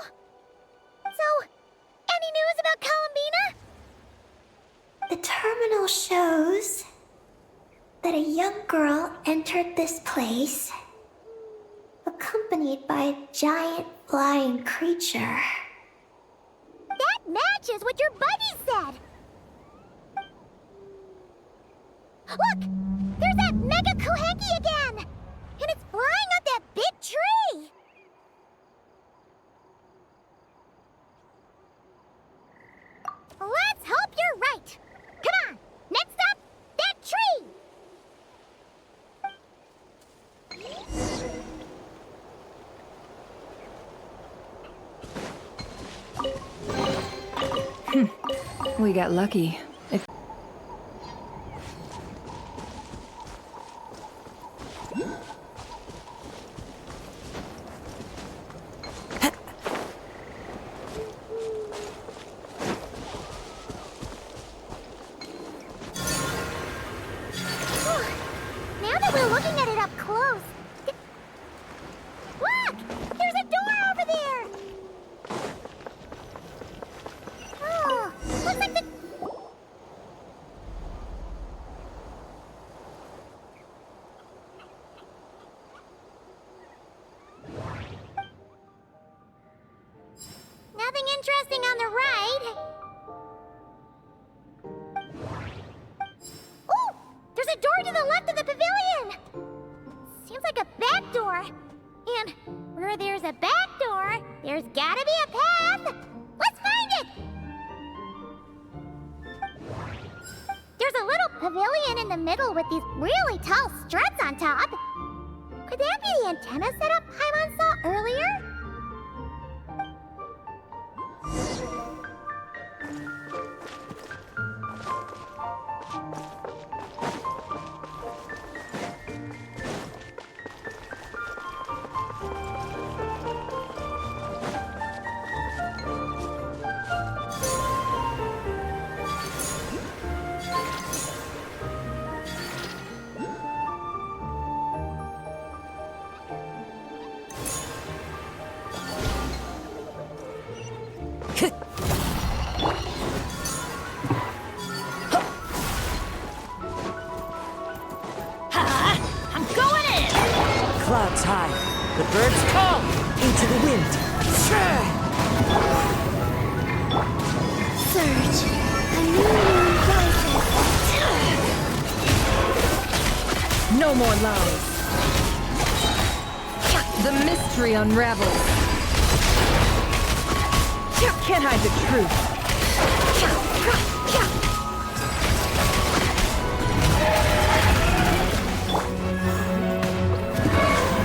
So, any news about Columbina? The terminal shows that a young girl entered this place, accompanied by a giant flying creature. That matches what your buddy said! Look! There's that Mega Kohenki again! And it's flying up that big tree! Let's hope you're right! Come on! Next up, that tree! We got lucky. interesting on the right. Ooh! There's a door to the left of the pavilion! Seems like a back door. And where there's a back door, there's gotta be a path! Let's find it! There's a little pavilion in the middle with these really tall struts on top. Could that be the antenna setup Paimon saw earlier? Clouds high, the birds call into the wind. Surge, a new moon rises. No more lies. The mystery unravels. Can't hide the truth.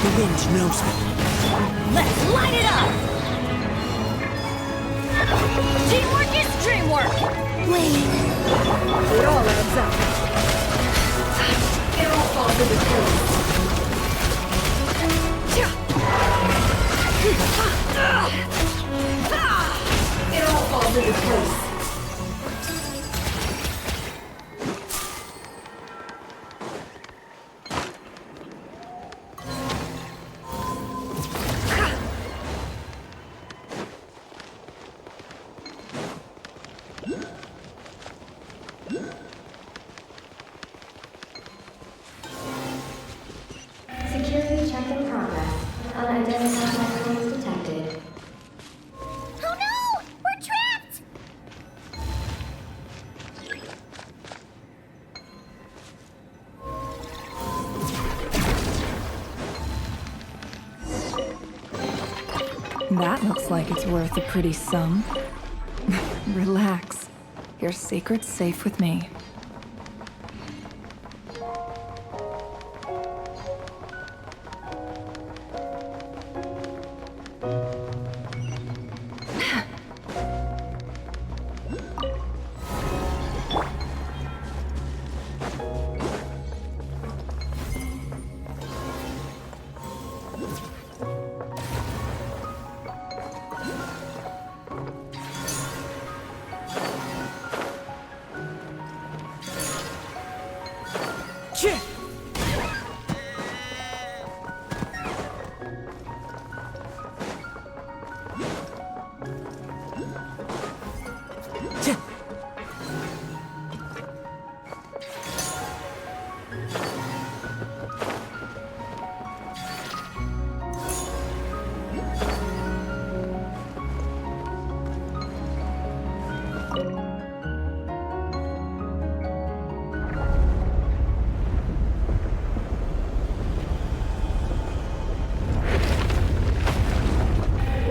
The wind knows me. Let's light it up! Teamwork is dreamwork! Wait, It all adds up. It all falls into place. It all falls into place. Security check in progress. Unidentified microphones detected. oh no! We're trapped! That looks like it's worth a pretty sum. Relax. Your secret's safe with me.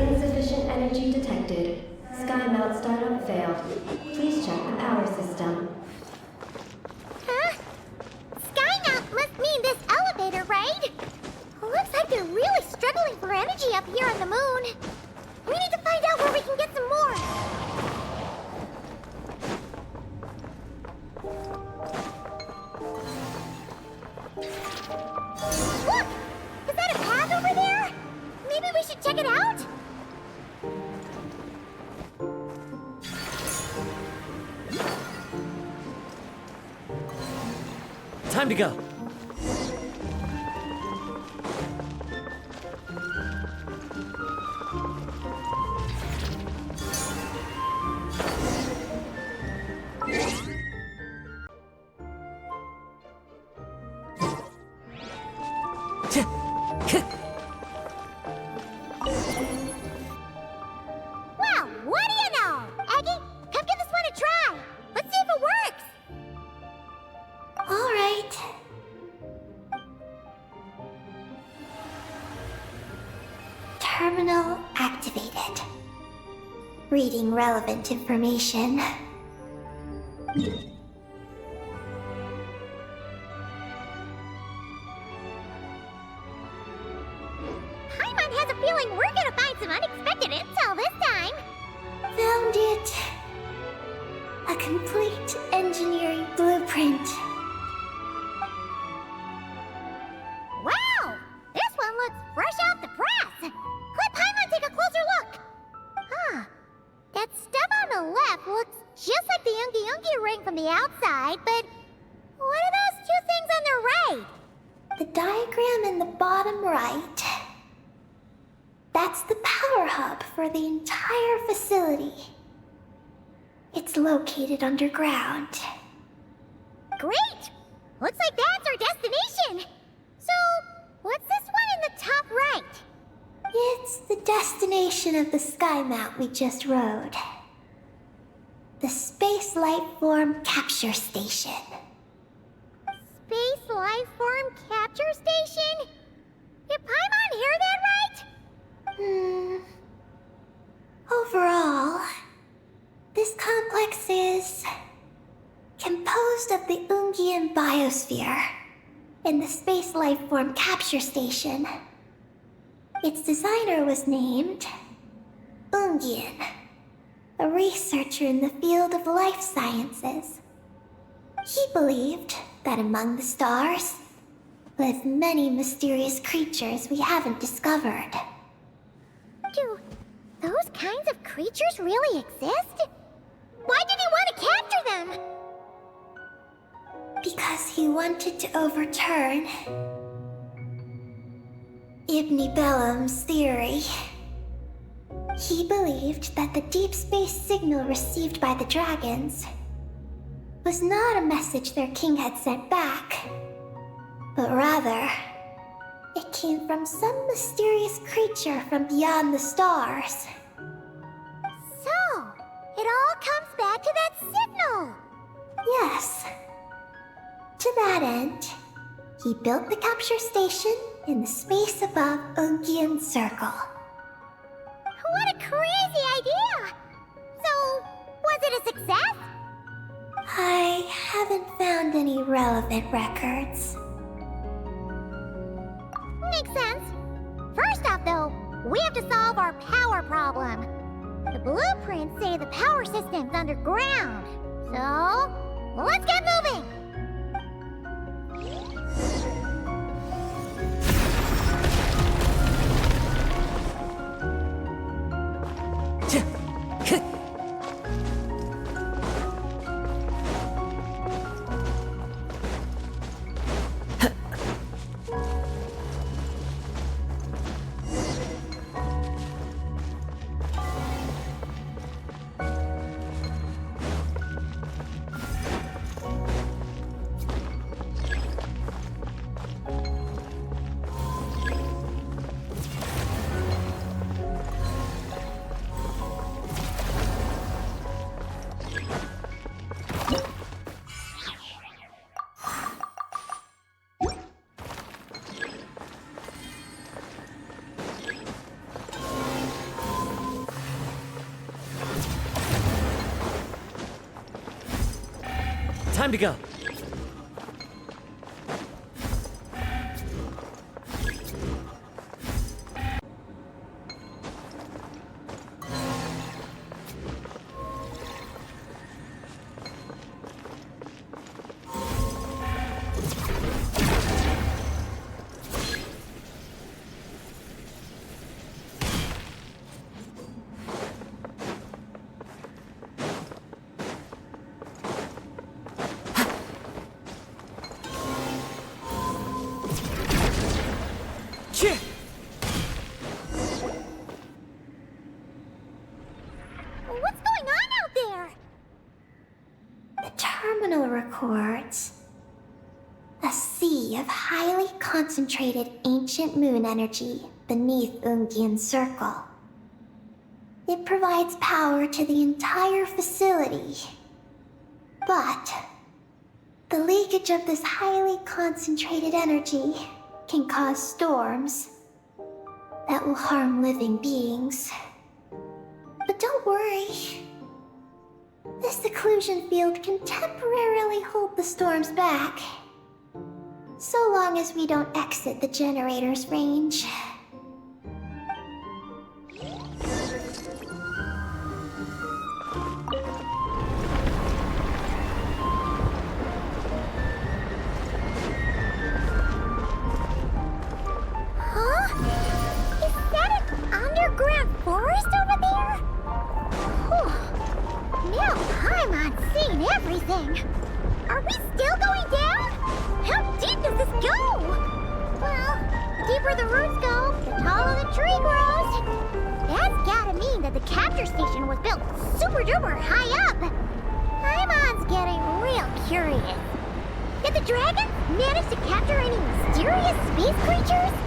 Insufficient energy detected. Sky melt startup failed. Please check the power system. Huh? Skynet must mean this elevator, right? Looks like they're really struggling for energy up here on the moon. We need to find out where we can get some more. Look! Is that a path over there? Maybe we should check it out? Time to go. Well, what do you Terminal activated. Reading relevant information. Paimon has a feeling we're gonna find some unexpected intel this time. Found it. A complete engineering blueprint. Wow! This one looks fresh off the press! Let Paimon take a closer look! Huh. That stub on the left looks just like the Ungi ring from the outside, but what are those two things on the right? The diagram in the bottom right. That's the power hub for the entire facility. It's located underground. Great! Looks like that's our destination! So, what's this one in the top right? It's the destination of the sky mount we just rode. The Space Life Form Capture Station. Space Life Form Capture Station? Did Paimon hear that right? Overall, this complex is composed of the Ungian biosphere and the Space Life Form Capture Station. Its designer was named Ungian, a researcher in the field of life sciences. He believed that among the stars live many mysterious creatures we haven't discovered. Do those kinds of creatures really exist? Why did he want to capture them? Because he wanted to overturn Ibn Bellum's theory. He believed that the deep space signal received by the dragons was not a message their king had sent back, but rather, it came from some mysterious creature from beyond the stars. So, it all comes back to that signal! Yes. To that end, he built the capture station in the space above Ungian Circle. What a crazy idea! So, was it a success? I haven't found any relevant records. Makes sense. First off, though, we have to solve our power problem. The blueprints say the power system's underground. So, let's get moving! Time to go. What's going on out there? The terminal records a sea of highly concentrated ancient moon energy beneath Ungian Circle. It provides power to the entire facility. But the leakage of this highly concentrated energy can cause storms that will harm living beings. But don't worry. This seclusion field can temporarily hold the storms back. So long as we don't exit the generator's range. Huh? Is that an underground forest over there? Whew. Now Paimon's seen everything. Are we still going down? How deep does this go? Well, the deeper the roots go, the taller the tree grows. That's gotta mean that the capture station was built super duper high up. Paimon's getting real curious. Did the dragon manage to capture any mysterious space creatures?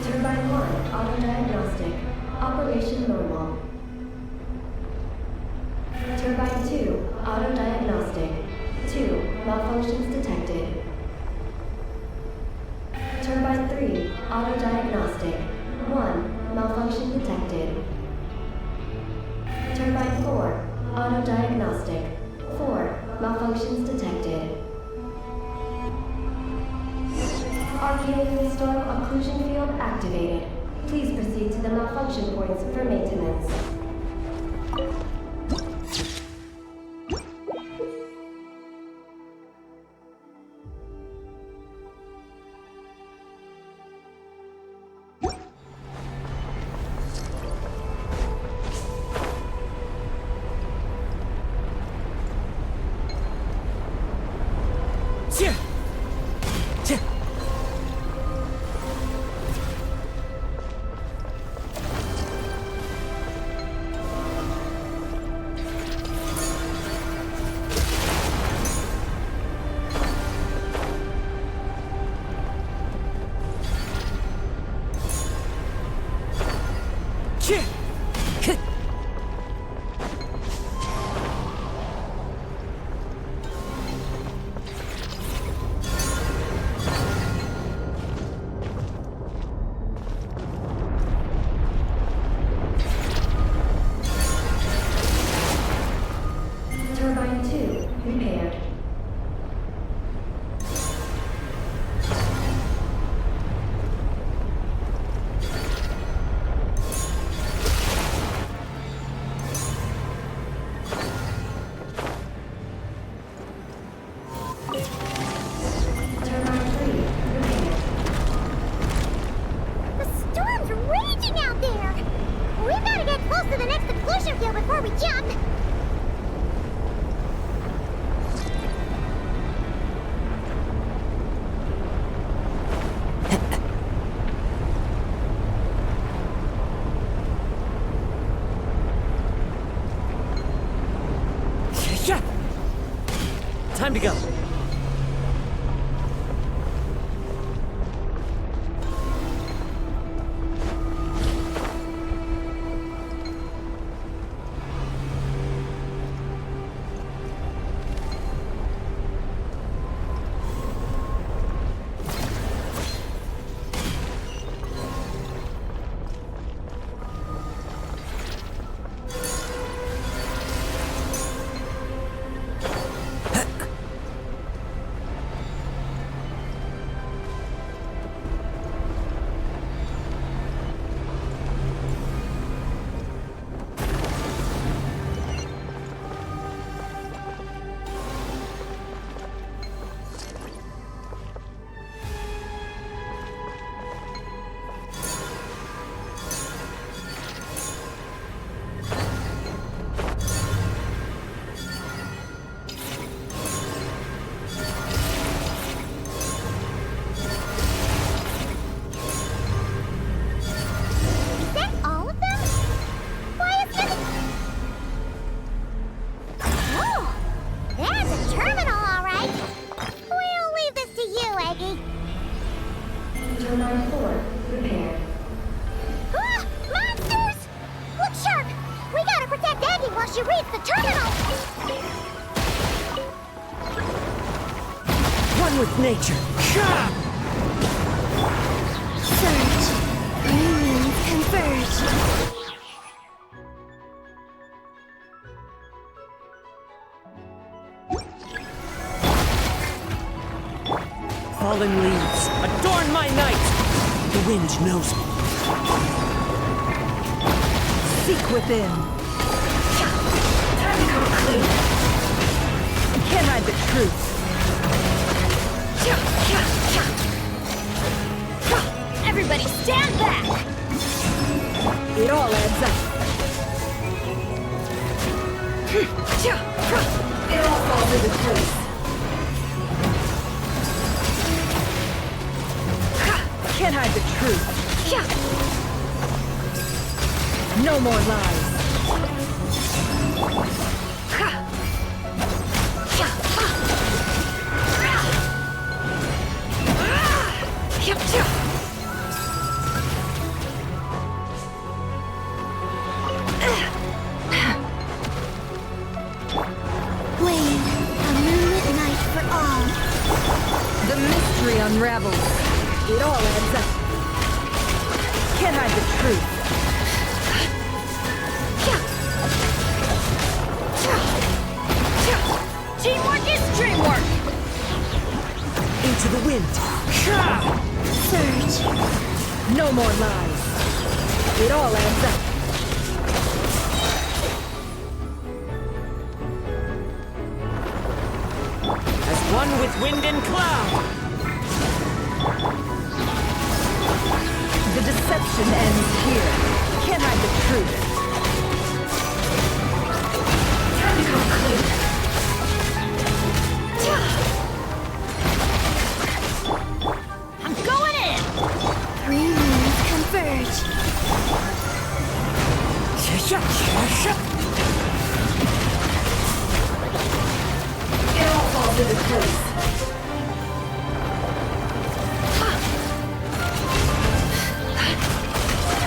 Turbine 1, auto-diagnostic. Operation normal. Turbine 2, auto-diagnostic. 2, malfunctions detected. Turbine 3, auto-diagnostic. 1, malfunction detected. Turbine 4, auto-diagnostic. 4, malfunctions detected. Arcane storm occlusion field activated. Please proceed to the malfunction points for maintenance. Turbine 2, repaired. Turbine 3, repaired. The storm's raging out there! We've gotta get close to the next exclusion field before we jump! Time to go. while she reads the terminal! One with nature. Surge. Unions converge. Fallen leaves, adorn my night! The wind knows me. Seek within. Time to come clean. Can't hide the truth. Everybody stand back! It all adds up. It all falls into place. Can't hide the truth. No more lies. Wayne, a moonlit night for all. The mystery unravels. It all adds up. Can't hide the truth. Teamwork is dreamwork! Into the wind. Surge. No more lies. It all adds up. As one with wind and cloud. The deception ends here. Can't hide the truth. Time to come clean. I'm going in! Three moons converge. It all falls into place.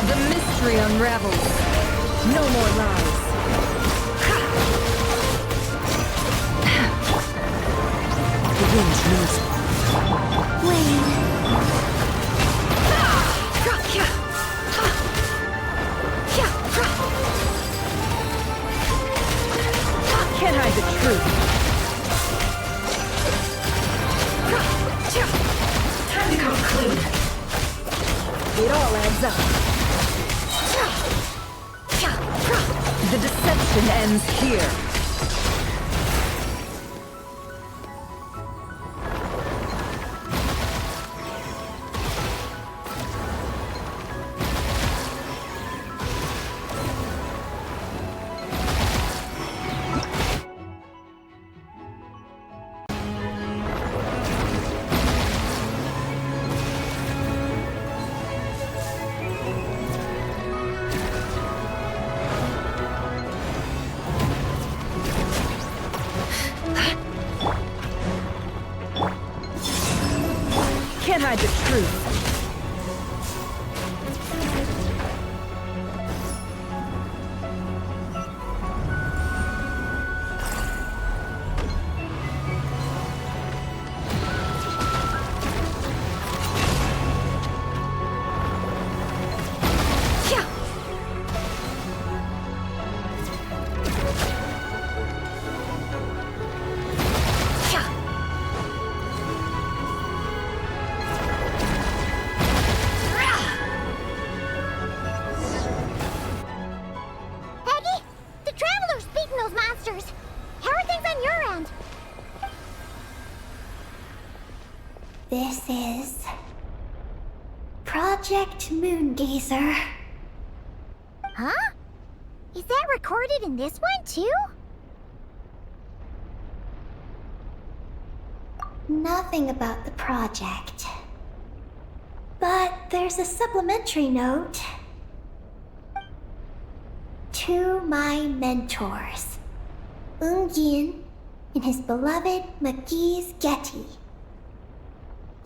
The mystery unravels. No more lies. The wind knows me. Wayne. Can't hide the truth. Time to come clean. It all adds up. The deception ends here. Can't hide the truth. Peggy, the Traveler's beaten those monsters. How are things on your end? This is Project Moongazer. Huh? Is that recorded in this one, too? Nothing about the project. But there's a supplementary note. To my mentors, Yin and his beloved McGee's Getty.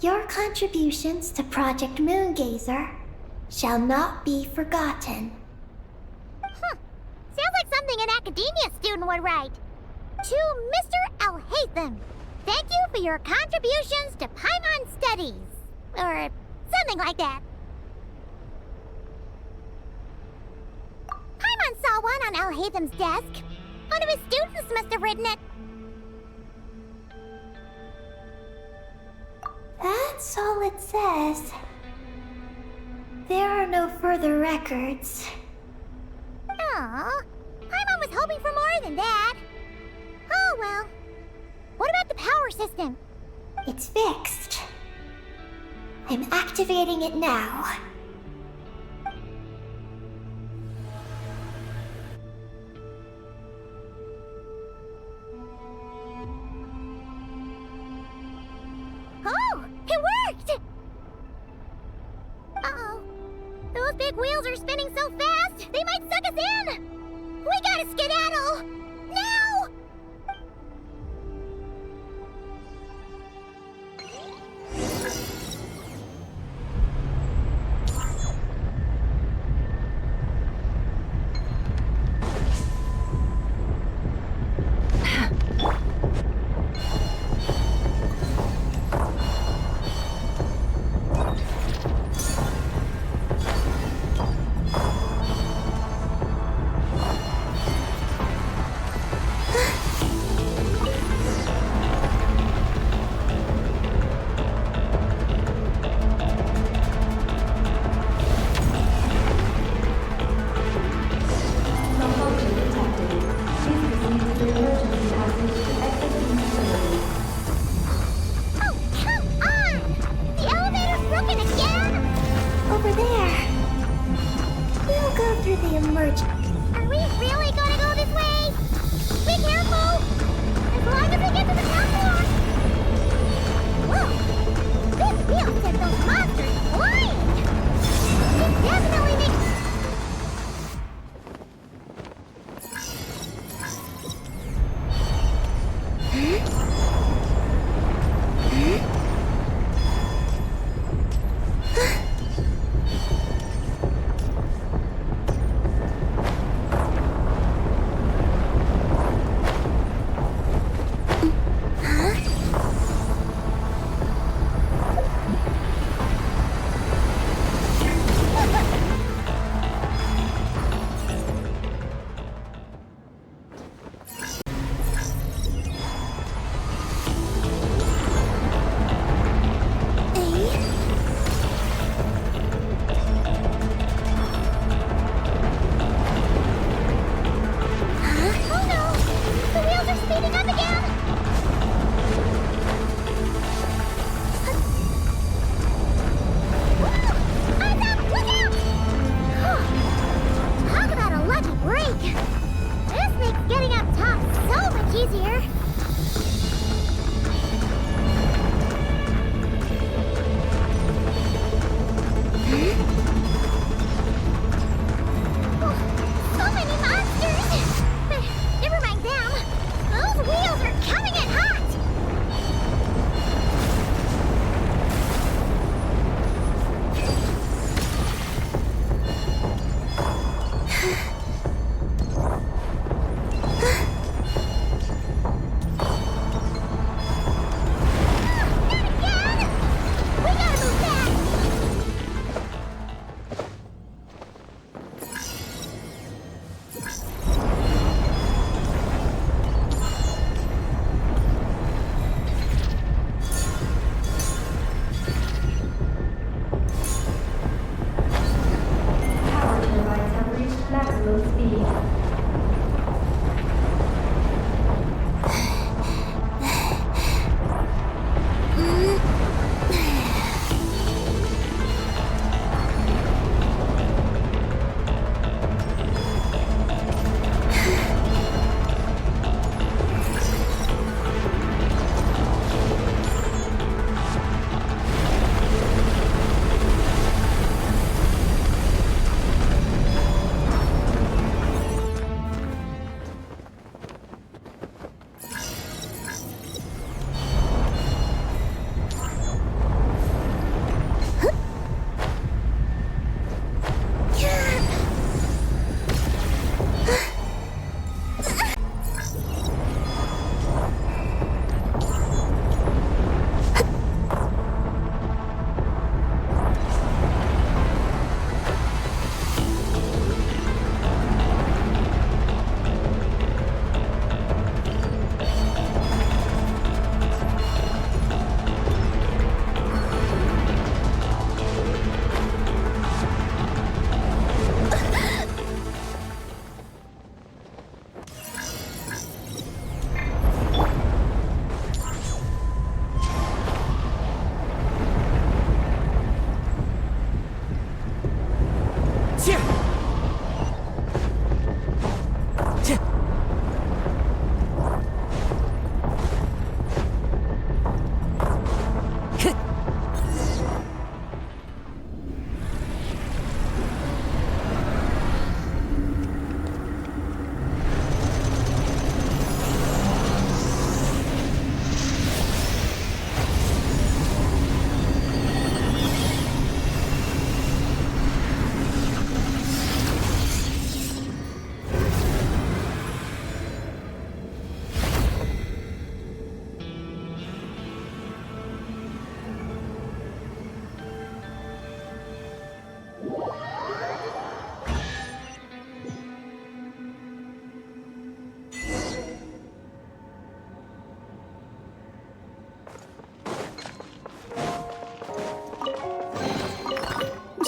Your contributions to Project Moongazer shall not be forgotten. Sounds like something something an academia student would write. To Mr. Alhaitham, thank you for your contributions to Paimon studies. Or something like that. Paimon saw one on Alhaitham's desk. One of his students must have written it. That's all it says. There are no further records. Aw, Paimon was hoping for more than that. Oh well. What about the power system? It's fixed. I'm activating it now. Oh, it worked! Uh-oh. Those big wheels are spinning so fast, they might suck us in! We gotta skedaddle! Now! Malfunction detected. Please proceed to the emergency passage to exit the facility. Oh, come on! The elevator's broken again? Over there. We'll go through the emergency. Are we really gonna go this way? Be careful! As long as we get to the top floor! Whoa! This wheel sent those monsters flying! It definitely makes... Oh no! The wheels are speeding up again! Whoa! Eyes up! Look out! Whew. Talk about a lucky break! This makes getting up top so much easier! Oh, so many monsters! But never mind them. Those wheels are coming in hot!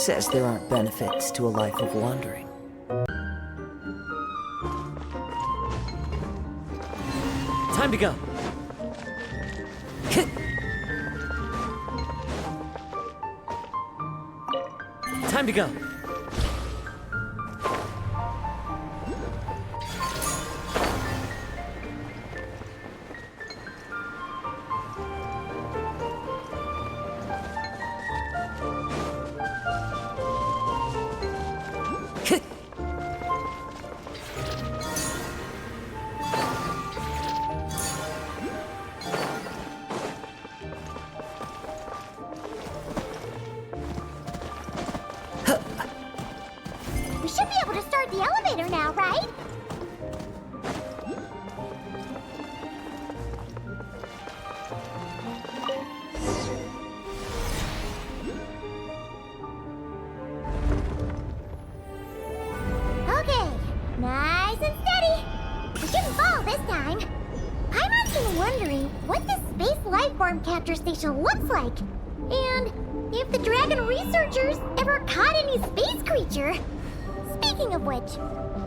says there aren't benefits to a life of wandering? Time to go. Time to go. We should be able to start the elevator now, right? Okay, nice and steady. We shouldn't fall this time. Paimon's been wondering what this space life form capture station looks like. And if the dragon researchers ever caught any space creature. Speaking of which,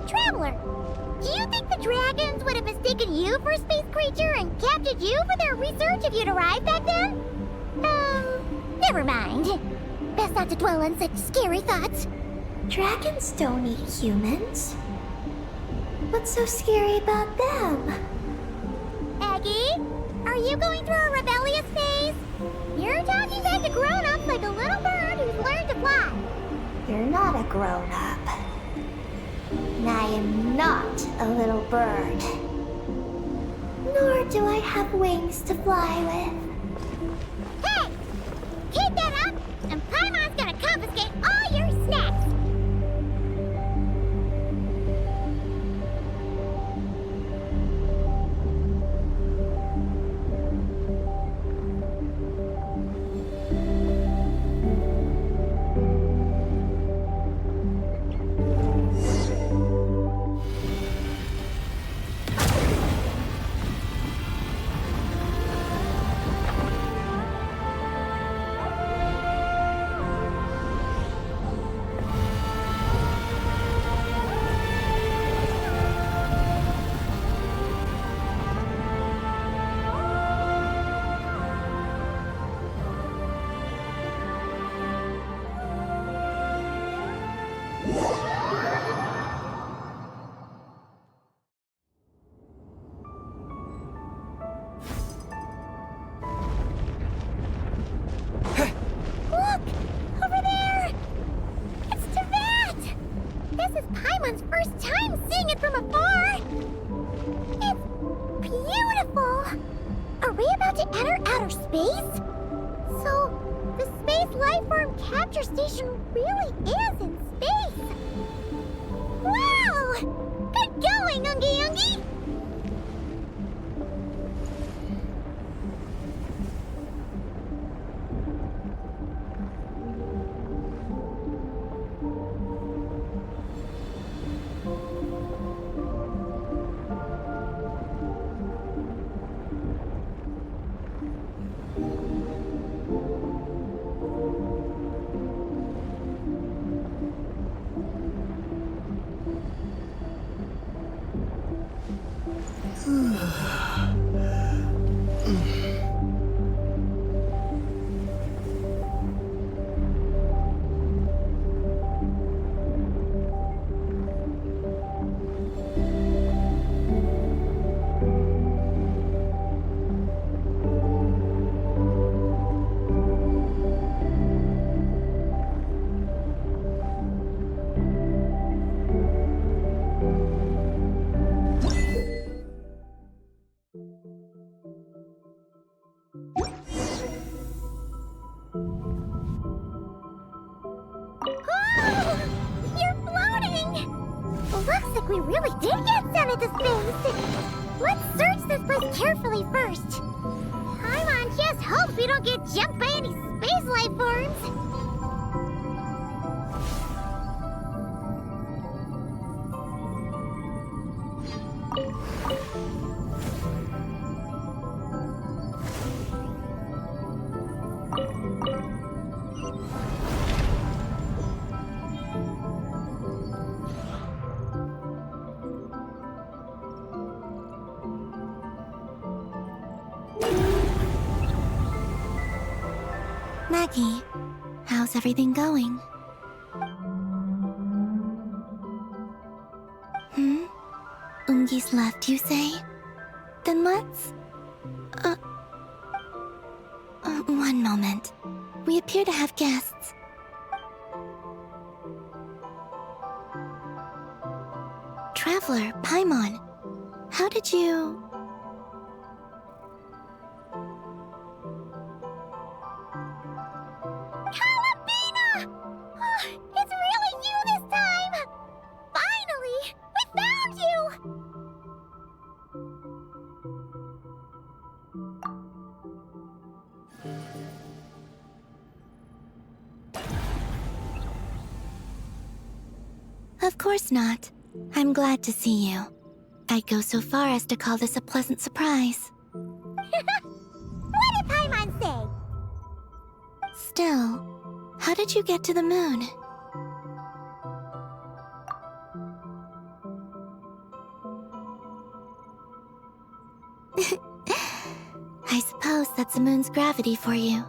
Traveler, do you think the dragons would have mistaken you for a space creature and captured you for their research if you'd arrived back then? Never mind. Best not to dwell on such scary thoughts. Dragons don't eat humans. What's so scary about them? Aggie, are you going through a rebellious phase? You're talking back to grown-ups like a little bird who's learned to fly. You're not a grown-up. And I am not a little bird. Nor do I have wings to fly with. Hey! Keep that up, and Paimon's gonna confiscate all your snacks! Look! Over there! It's Teyvat! This is Paimon's first time seeing it from afar! It's beautiful! Are we about to enter outer space? So, the space lifeform capture station really is in space! Wow! Good going, Ungi Ungi! Looks like we really did get sent into space! Let's search this place carefully first. Paimon just hopes we don't get jumped by any space life forms. Maggie, how's everything going? Ungi's left, you say? Then let's... one moment. We appear to have guests. Traveler, Paimon, how did you... Carabina! Oh, it's really you this time! Finally! We found you! Of course not. I'm glad to see you. I'd go so far as to call this a pleasant surprise. What did Paimon say? Still, how did you get to the moon? I suppose that's the moon's gravity for you.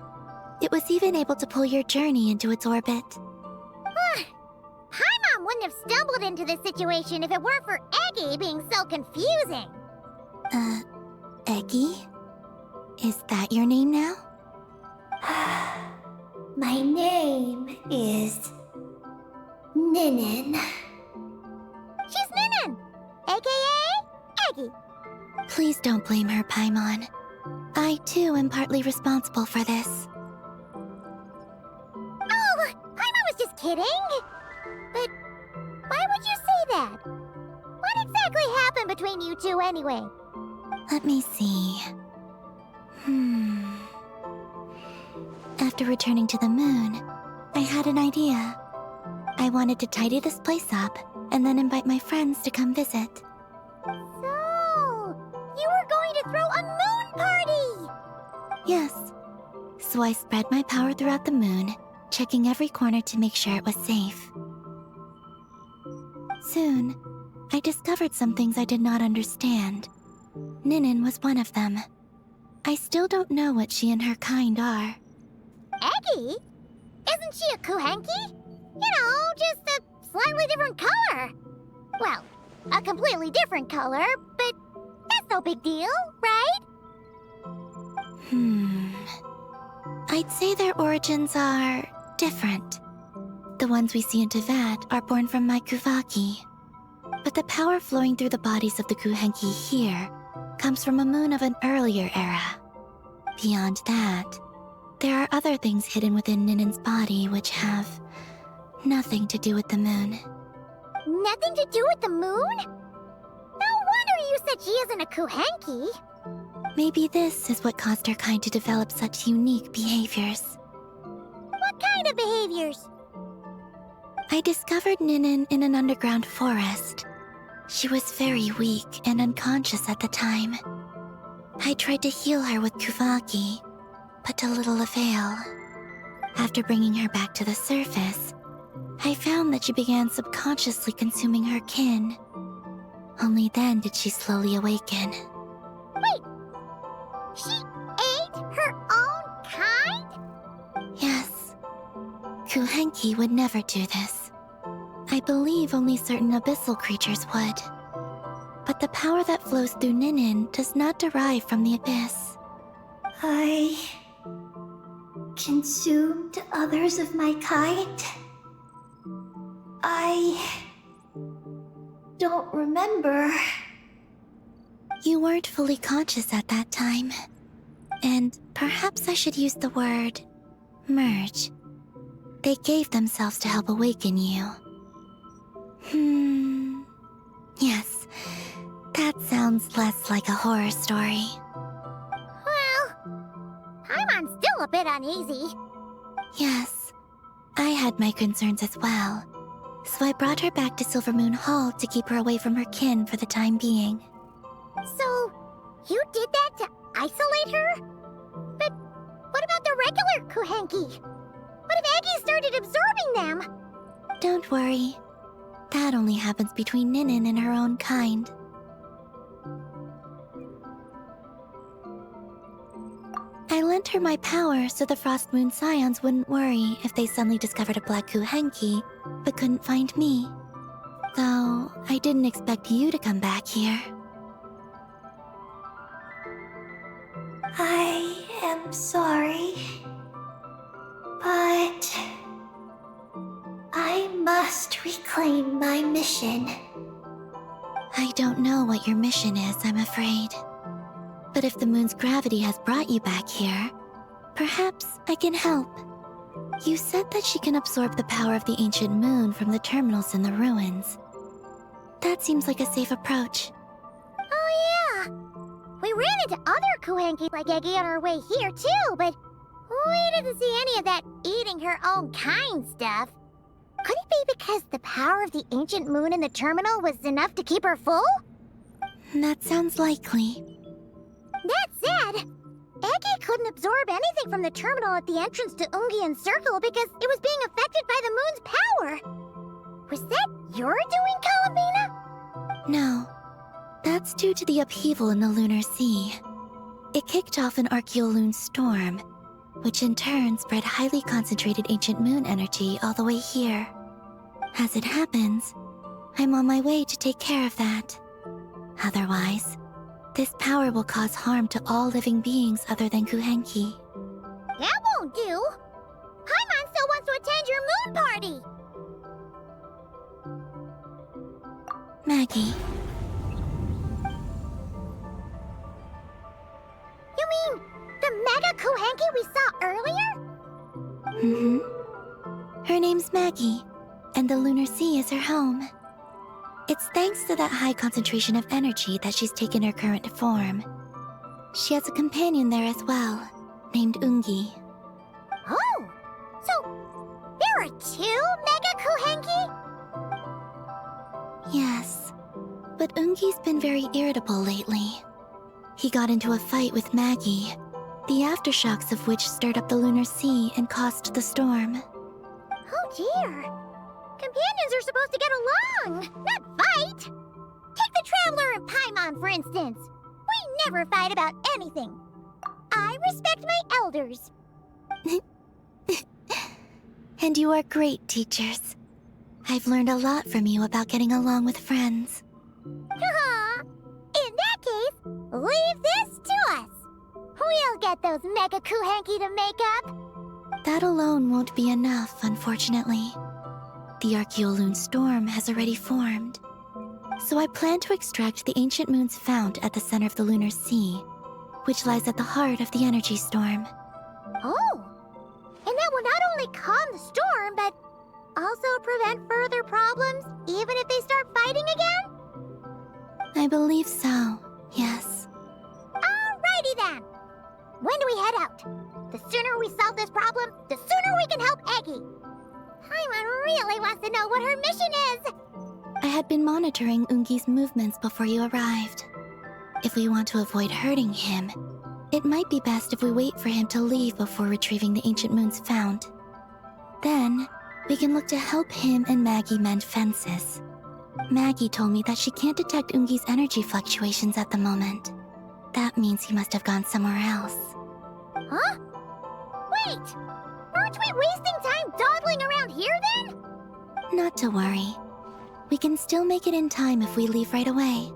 It was even able to pull your journey into its orbit. Paimon wouldn't have stumbled into this situation if it weren't for Eggy being so confusing. Eggy? Is that your name now? My name is Ninin. She's Ninin, aka Eggy. Please don't blame her, Paimon. I, too, am partly responsible for this. Oh, Paimon was just kidding. But why would you say that? What exactly happened between you two anyway? Let me see. After returning to the moon, I had an idea. I wanted to tidy this place up and then invite my friends to come visit. So, you were going to throw a moon party! Yes. So I spread my power throughout the moon, checking every corner to make sure it was safe. Soon, I discovered some things I did not understand. Ninin was one of them. I still don't know what she and her kind are. Eggy? Isn't she a Kuhenki? You know, just a slightly different color. Well, a completely different color, but that's no big deal, right? I'd say their origins are different. The ones we see in Tevat are born from my Kuvaki. But the power flowing through the bodies of the Kuhenki here comes from a moon of an earlier era. Beyond that, there are other things hidden within Ninin's body which have nothing to do with the moon. Nothing to do with the moon? No wonder you said she isn't a Kuhenki. Maybe this is what caused her kind to develop such unique behaviors. What kind of behaviors? I discovered Ninin in an underground forest. She was very weak and unconscious at the time. I tried to heal her with Kuvaki, but to little avail. After bringing her back to the surface, I found that she began subconsciously consuming her kin. Only then did she slowly awaken. Wait, she ate her own kind? Yes. Kuhenki would never do this. I believe only certain abyssal creatures would. But the power that flows through Ninin does not derive from the abyss. I consumed others of my kind. I don't remember. You weren't fully conscious at that time. And perhaps I should use the word merge. They gave themselves to help awaken you. Yes, that sounds less like a horror story. Well, Paimon's still a bit uneasy. Yes, I had my concerns as well. So I brought her back to Silvermoon Hall to keep her away from her kin for the time being. So, you did that to isolate her? But what about the regular Kuhenki? What if Eggy started absorbing them? Don't worry. That only happens between Ninin and her own kind. I lent her my power so the Frost Moon Scions wouldn't worry if they suddenly discovered a Black Kuhenki, but couldn't find me. Though, I didn't expect you to come back here. I am sorry, but I must reclaim my mission. I don't know what your mission is, I'm afraid. But if the moon's gravity has brought you back here, perhaps I can help. You said that she can absorb the power of the ancient moon from the terminals in the ruins. That seems like a safe approach. Oh yeah! We ran into other Kuhenki like Eggy on our way here too, but we didn't see any of that eating her own kind stuff. Could it be because the power of the ancient moon in the terminal was enough to keep her full? That sounds likely. That said, Eggy couldn't absorb anything from the terminal at the entrance to Ungian Circle because it was being affected by the moon's power. Was that your doing, Columbina? No. That's due to the upheaval in the Lunar Sea. It kicked off an Archeoloon storm, which in turn spread highly concentrated ancient moon energy all the way here. As it happens, I'm on my way to take care of that. Otherwise, this power will cause harm to all living beings other than Kuhenki. That won't do! Paimon still wants to attend your moon party! Maggie. You mean the Mega Kuhenki we saw earlier? Mm-hmm. Her name's Maggie, and the Lunar Sea is her home. It's thanks to that high concentration of energy that she's taken her current form. She has a companion there as well, named Ungi. Oh! So, there are 2 Mega Kuhenki? Yes, but Ungi's been very irritable lately. He got into a fight with Maggie, the aftershocks of which stirred up the Lunar Sea and caused the storm. Oh dear! Companions are supposed to get along, not fight! Take the Traveler and Paimon, for instance. We never fight about anything. I respect my elders. And you are great teachers. I've learned a lot from you about getting along with friends. Aw, in that case, leave this to us. We'll get those Mega Kuhenki to make up. That alone won't be enough, unfortunately. The Archeoloon storm has already formed. So I plan to extract the ancient moon's fount at the center of the Lunar Sea, which lies at the heart of the energy storm. Oh! And that will not only calm the storm, but also prevent further problems, even if they start fighting again? I believe so, yes. Alrighty then! When do we head out? The sooner we solve this problem, the sooner we can help Eggy. Paimon really wants to know what her mission is! I had been monitoring Ungi's movements before you arrived. If we want to avoid hurting him, it might be best if we wait for him to leave before retrieving the ancient moon's fount. Then, we can look to help him and Maggie mend fences. Maggie told me that she can't detect Ungi's energy fluctuations at the moment. That means he must have gone somewhere else. Huh? Wait! Aren't we wasting time dawdling around here then? Not to worry. We can still make it in time if we leave right away.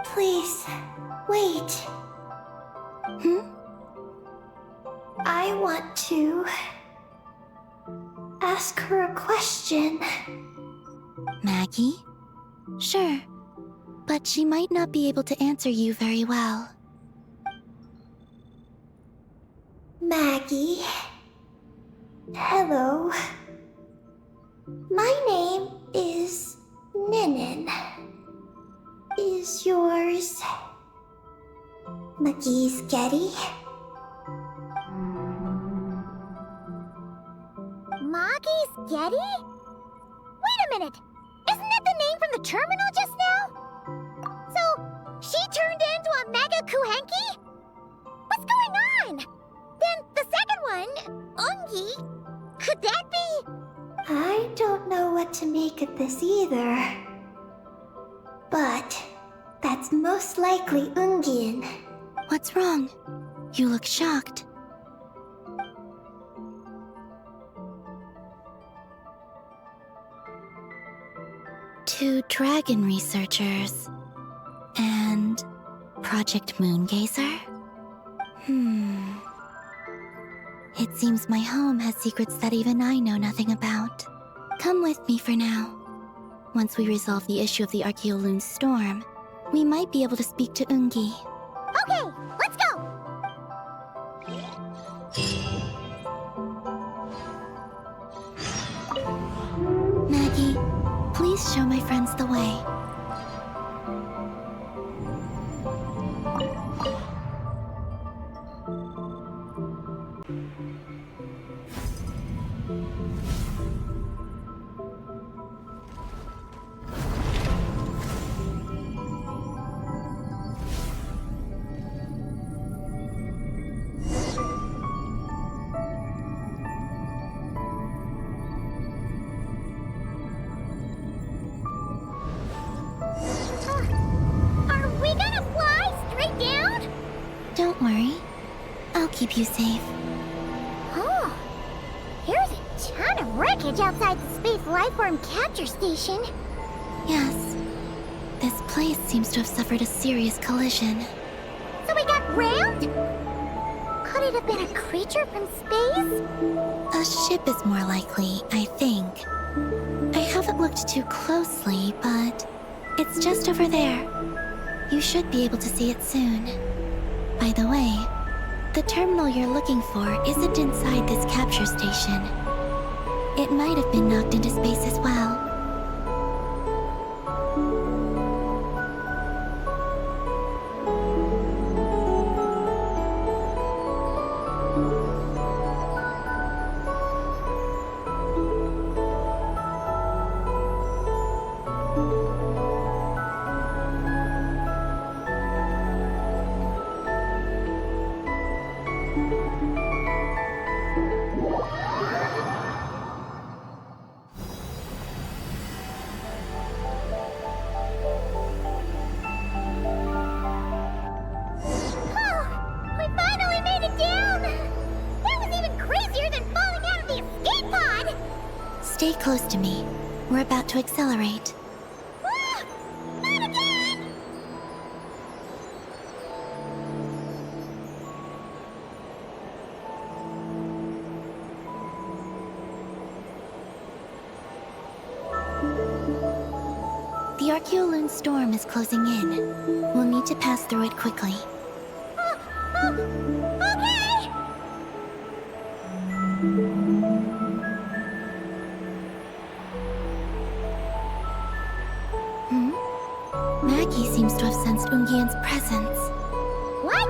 Please, wait. Hmm? I want to ask her a question. Maggie? Sure, but she might not be able to answer you very well. Maggie. Hello. My name is Ninin. Is yours McGee's Getty? Maggie's Getty? Wait a minute! Isn't that the name from the terminal just now? So, she turned into a Mega Kuhenki? What's going on? Then the second one, Ungi, could that be? I don't know what to make of this either. But that's most likely Ungian. What's wrong? You look shocked. Dragon researchers. And Project Moongazer? It seems my home has secrets that even I know nothing about. Come with me for now. Once we resolve the issue of the Archaeoloon storm, we might be able to speak to Ungi. Okay, let's go! Maggie, please show my friends the way. Are we gonna fly straight down? Don't worry. I'll keep you safe. Oh, here's a ton of wreckage outside the Space Lifeform Capture Station. Yes. This place seems to have suffered a serious collision. So we got rammed? Could it have been a creature from space? A ship is more likely, I think. I haven't looked too closely, but it's just over there. You should be able to see it soon. By the way, the terminal you're looking for isn't inside this capture station. It might have been knocked into space as well. Stay close to me. We're about to accelerate. Ah! Not again! The Archaeoloon storm is closing in. We'll need to pass through it quickly. Okay! Maggie seems to have sensed Ungian's presence. What?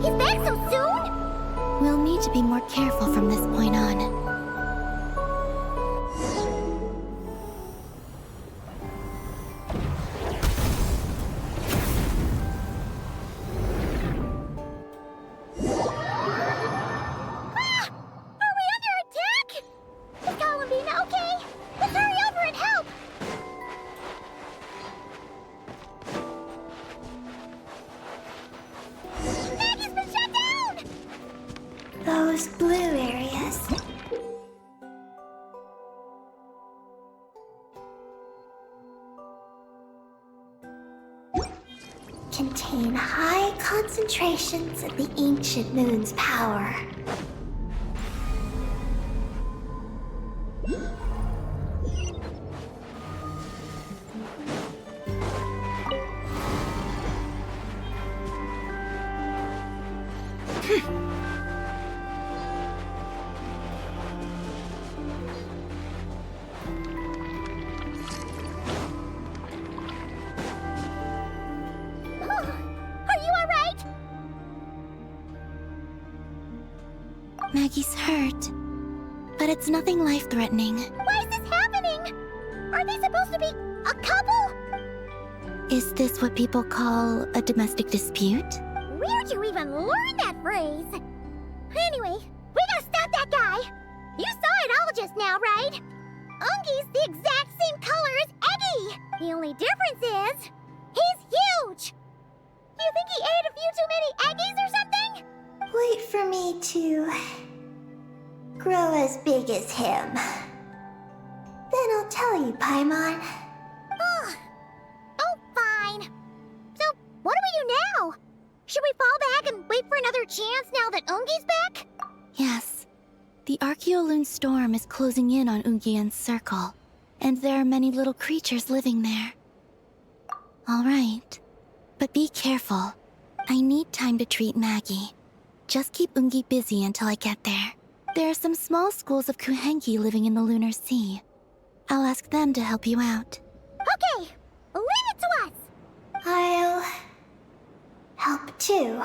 He's back so soon? We'll need to be more careful from this point on. Ah! Are we under attack? Is Columbine okay? Let's hurry over and help! Maggie's been shut down! Those blue areas. Contain high concentrations of the ancient moon's power. Are you alright? Maggie's hurt, but it's nothing life-threatening. Why is this happening? Are they supposed to be a couple? Is this what people call a domestic dispute? Where'd you even learn that phrase? Anyway, we gotta stop that guy. You saw it all just now, right? Ungi's the exact same color as Eggy. The only difference is, he's huge. You think he ate a few too many Eggies or something? Wait for me to grow as big as him. Then I'll tell you, Paimon. Ugh. chance now that Ungi's back? Yes. The Archeoloon storm is closing in on Ungian's circle, and there are many little creatures living there. All right. But be careful. I need time to treat Maggie. Just keep Ungi busy until I get there. There are some small schools of Kuhenki living in the Lunar Sea. I'll ask them to help you out. Okay, leave it to us! I'll help too.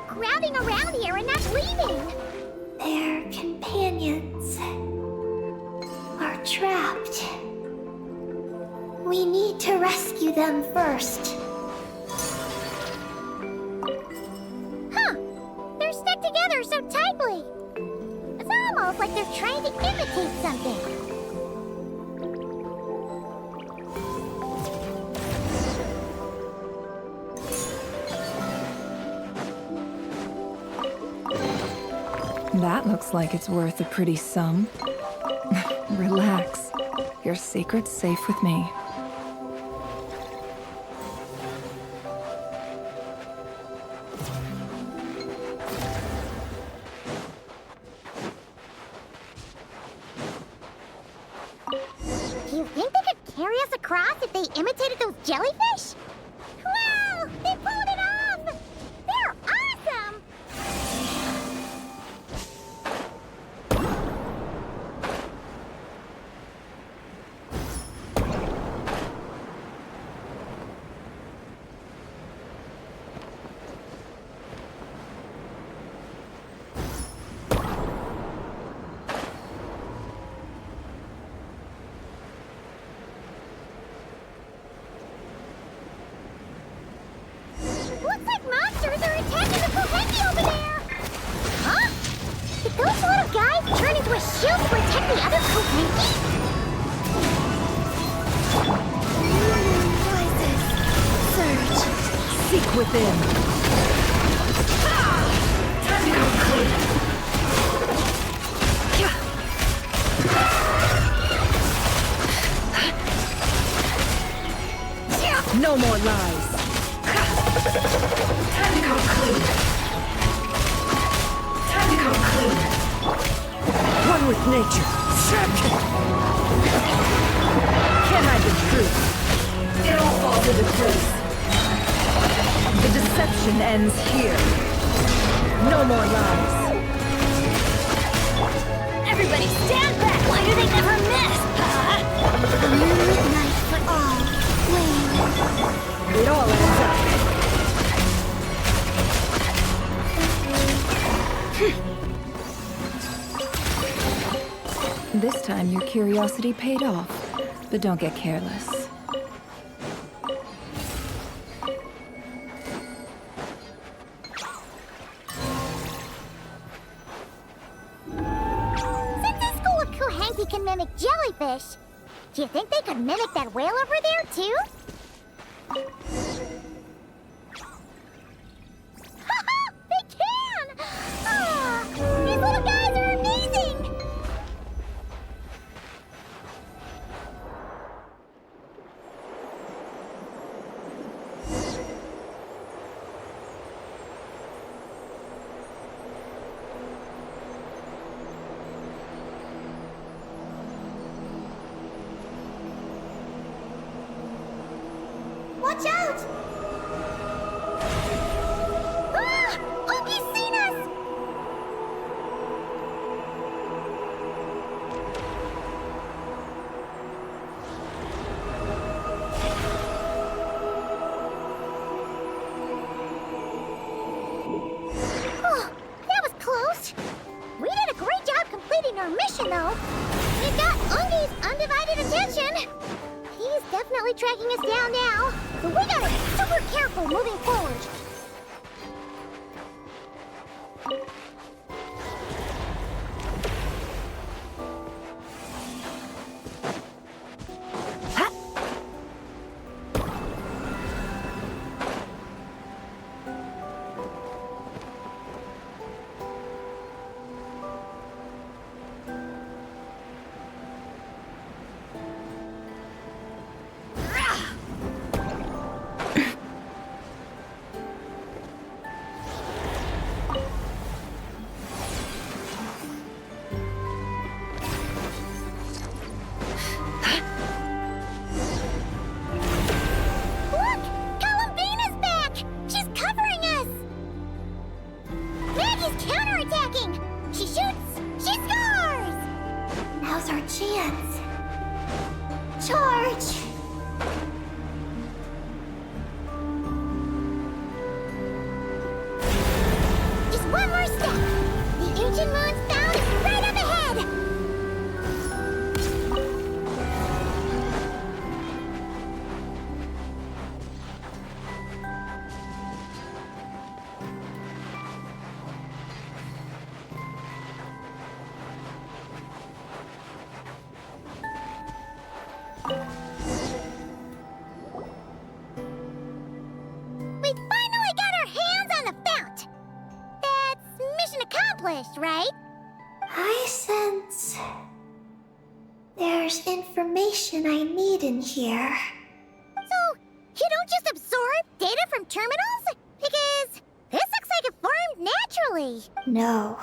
Crowding around here and not leaving! Their companions are trapped. We need to rescue them first. Huh! They're stuck together so tightly! It's almost like they're trying to imitate something. That looks like it's worth a pretty sum. Relax. Your secret's safe with me. Do you think they could carry us across if they imitated those jellyfish? Wow! They pulled it off! They're awesome! Looks like monsters are attacking the Kuhenki over there! Huh? Did those little guys turn into a shield to protect the other Kuhenki? Rises. Surge. Seek within. Time to go clean. No more lies. Time to go clean. Time to go clean. One with nature. Can I the truth? It all falls into place. The deception ends here. No more lies. Everybody stand back! Why do they never miss? A moonlit night for all. Flame. It all adds up. This time your curiosity paid off, but don't get careless. Since this school of Kuhenki can mimic jellyfish, do you think they could mimic that whale over there, too? Watch out! Ah! Oogie's seen us! Oh, that was close. We did a great job completing our mission, though. We've got Oogie's undivided attention. He's definitely tracking us down now, so we gotta be super careful moving forward. Chance. Charge! Just one more step. The ancient moon's bound is right up ahead. We finally got our hands on the fount. That's mission accomplished, right? I sense there's information I need in here. So, you don't just absorb data from terminals? Because this looks like it formed naturally. No,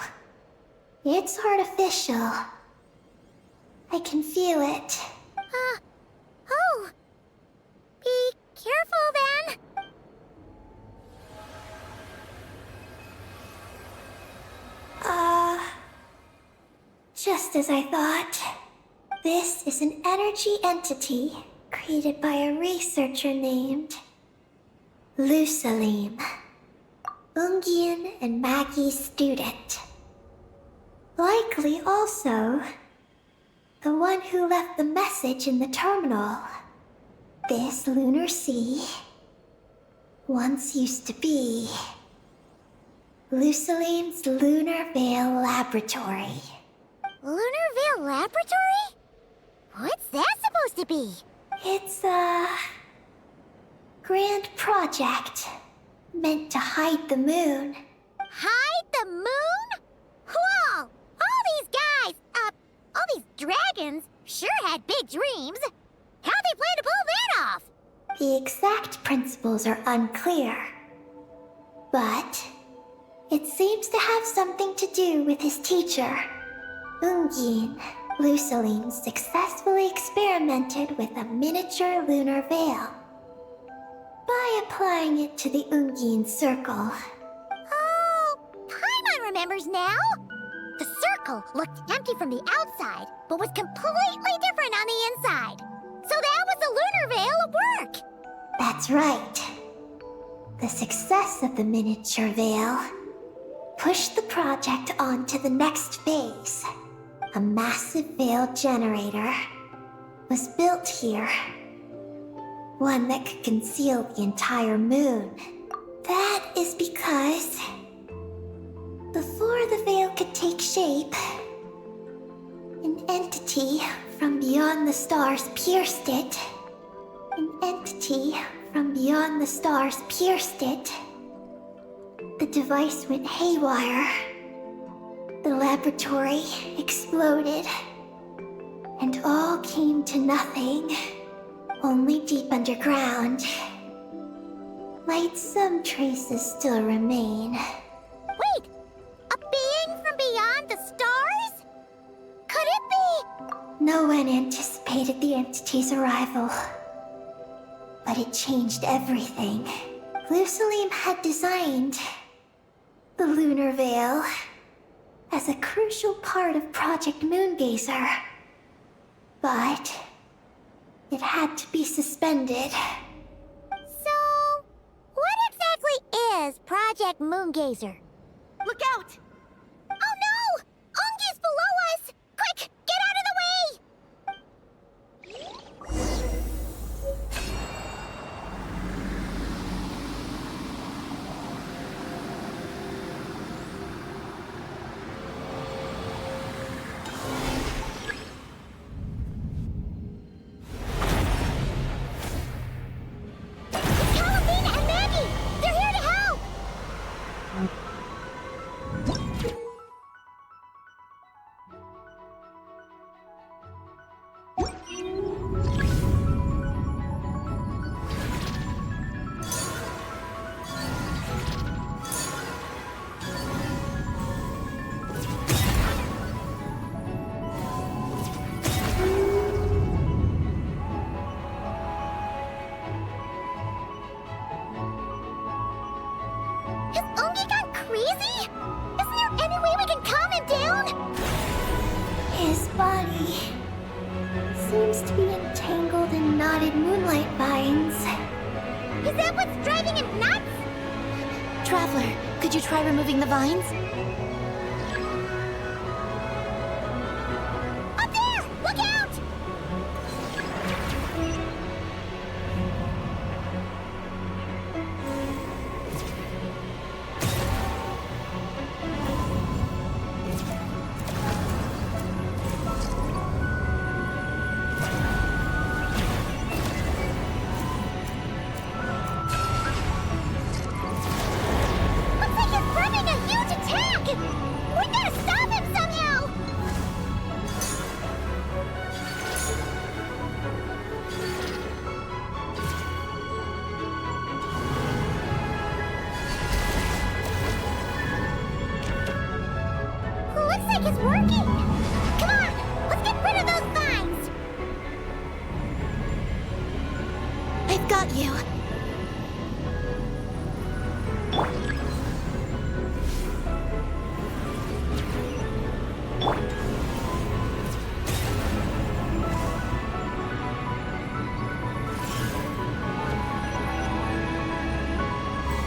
it's artificial. I can feel it. Oh. Be careful then. Just as I thought. This is an energy entity created by a researcher named Lusalim. Ungian and Maggie's student. Likely also the one who left the message in the terminal. This lunar sea once used to be Lusalim's Lunar Veil Laboratory. Lunar Veil Laboratory? What's that supposed to be? It's a grand project meant to hide the moon. Hide the moon? Whoa! All these guys, all these dragons sure had big dreams. How'd they plan to pull that off? The exact principles are unclear, but it seems to have something to do with his teacher. Ungian, Lusalim successfully experimented with a miniature lunar veil by applying it to the Ungian circle. Oh, Paimon remembers now. The circle looked empty from the outside, but was completely different on the inside. So that was the lunar veil at work. That's right. The success of the miniature veil pushed the project on to the next phase. A massive veil generator was built here. One that could conceal the entire moon. That is because before the veil could take shape, an entity from beyond the stars pierced it. An entity from beyond the stars pierced it. The device went haywire. The laboratory exploded. And all came to nothing. Only deep underground. Might some traces still remain. Wait, a being from beyond the stars? Could it be? No one anticipated the entity's arrival. but it changed everything. Lucilim had designed the Lunar Veil as a crucial part of Project Moongazer. But it had to be suspended. So, what exactly is Project Moongazer? Look out! Oh no! Ungi's below us! Quick, get out of the way! Calamina and Mandy! They're here to help! Has Ungi gone crazy? Isn't there any way we can calm him down? His body seems to be entangled in knotted moonlight vines. Is that what's driving him nuts? Traveler, could you try removing the vines? Up there! Look out! Looks like he's planning a huge attack! We gotta stop him somehow! Looks like it's working! Come on, let's get rid of those vines! I've got you.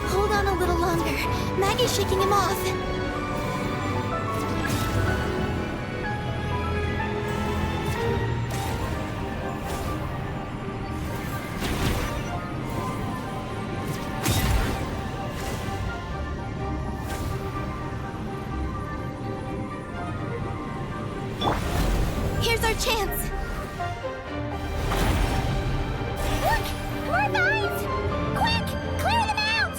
Hold on a little longer. Maggie's shaking him off. Here's our chance. Look! More vines! Quick! Clear them out!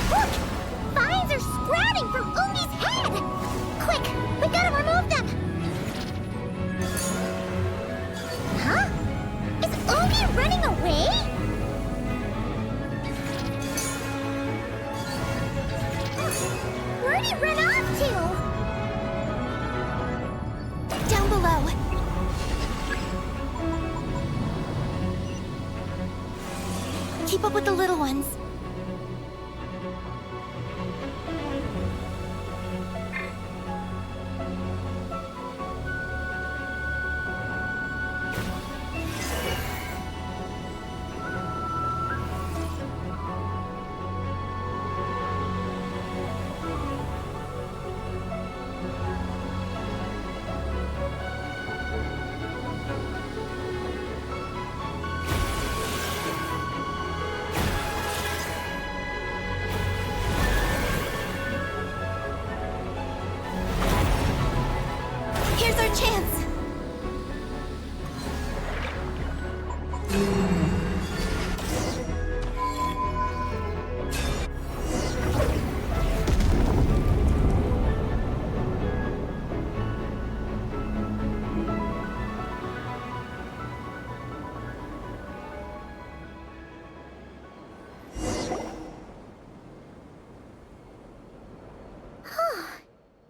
Look! Vines are sprouting from Ungi's head! Quick! We gotta remove them! Huh? Is Ungi running away? Where'd he run off to? Down below. Keep up with the little ones. another chance!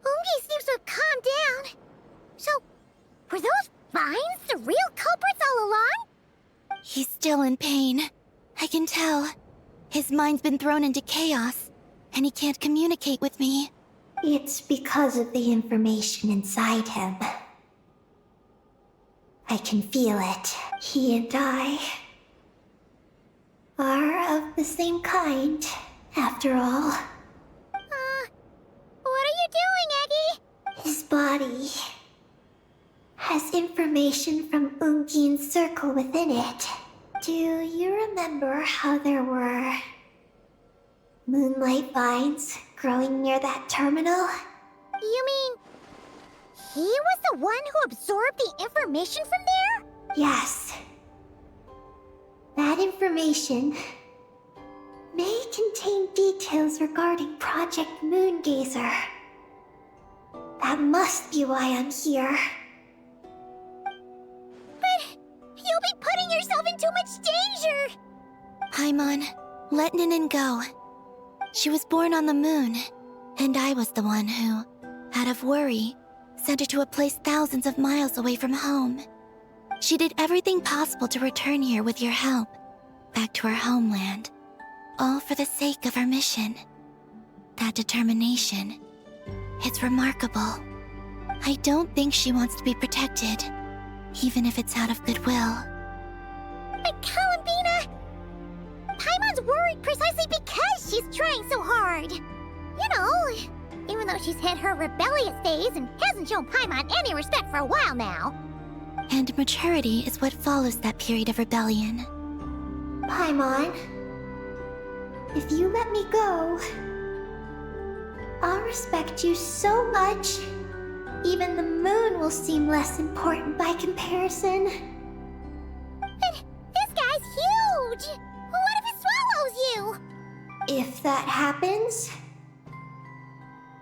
Ungi seems to have calmed down. So, were those vines the real culprits all along? He's still in pain. I can tell. His mind's been thrown into chaos, and he can't communicate with me. It's because of the information inside him. I can feel it. He and I are of the same kind, after all. What are you doing, Eggy? His body has information from Ungian's circle within it. Do you remember how there were moonlight vines growing near that terminal? You mean he was the one who absorbed the information from there? Yes. That information may contain details regarding Project Moongazer. That must be why I'm here. But you'll be putting yourself in too much danger! Paimon, let Ninin go. She was born on the moon, and I was the one who, out of worry, sent her to a place thousands of miles away from home. She did everything possible to return here with your help, back to her homeland, all for the sake of our mission. That determination, it's remarkable. I don't think she wants to be protected, even if it's out of goodwill. But Columbina! Paimon's worried precisely because she's trying so hard. You know, even though she's hit her rebellious phase and hasn't shown Paimon any respect for a while now. And maturity is what follows that period of rebellion. Paimon, if you let me go, I'll respect you so much, even the moon will seem less important by comparison. But this guy's huge! What if he swallows you? If that happens,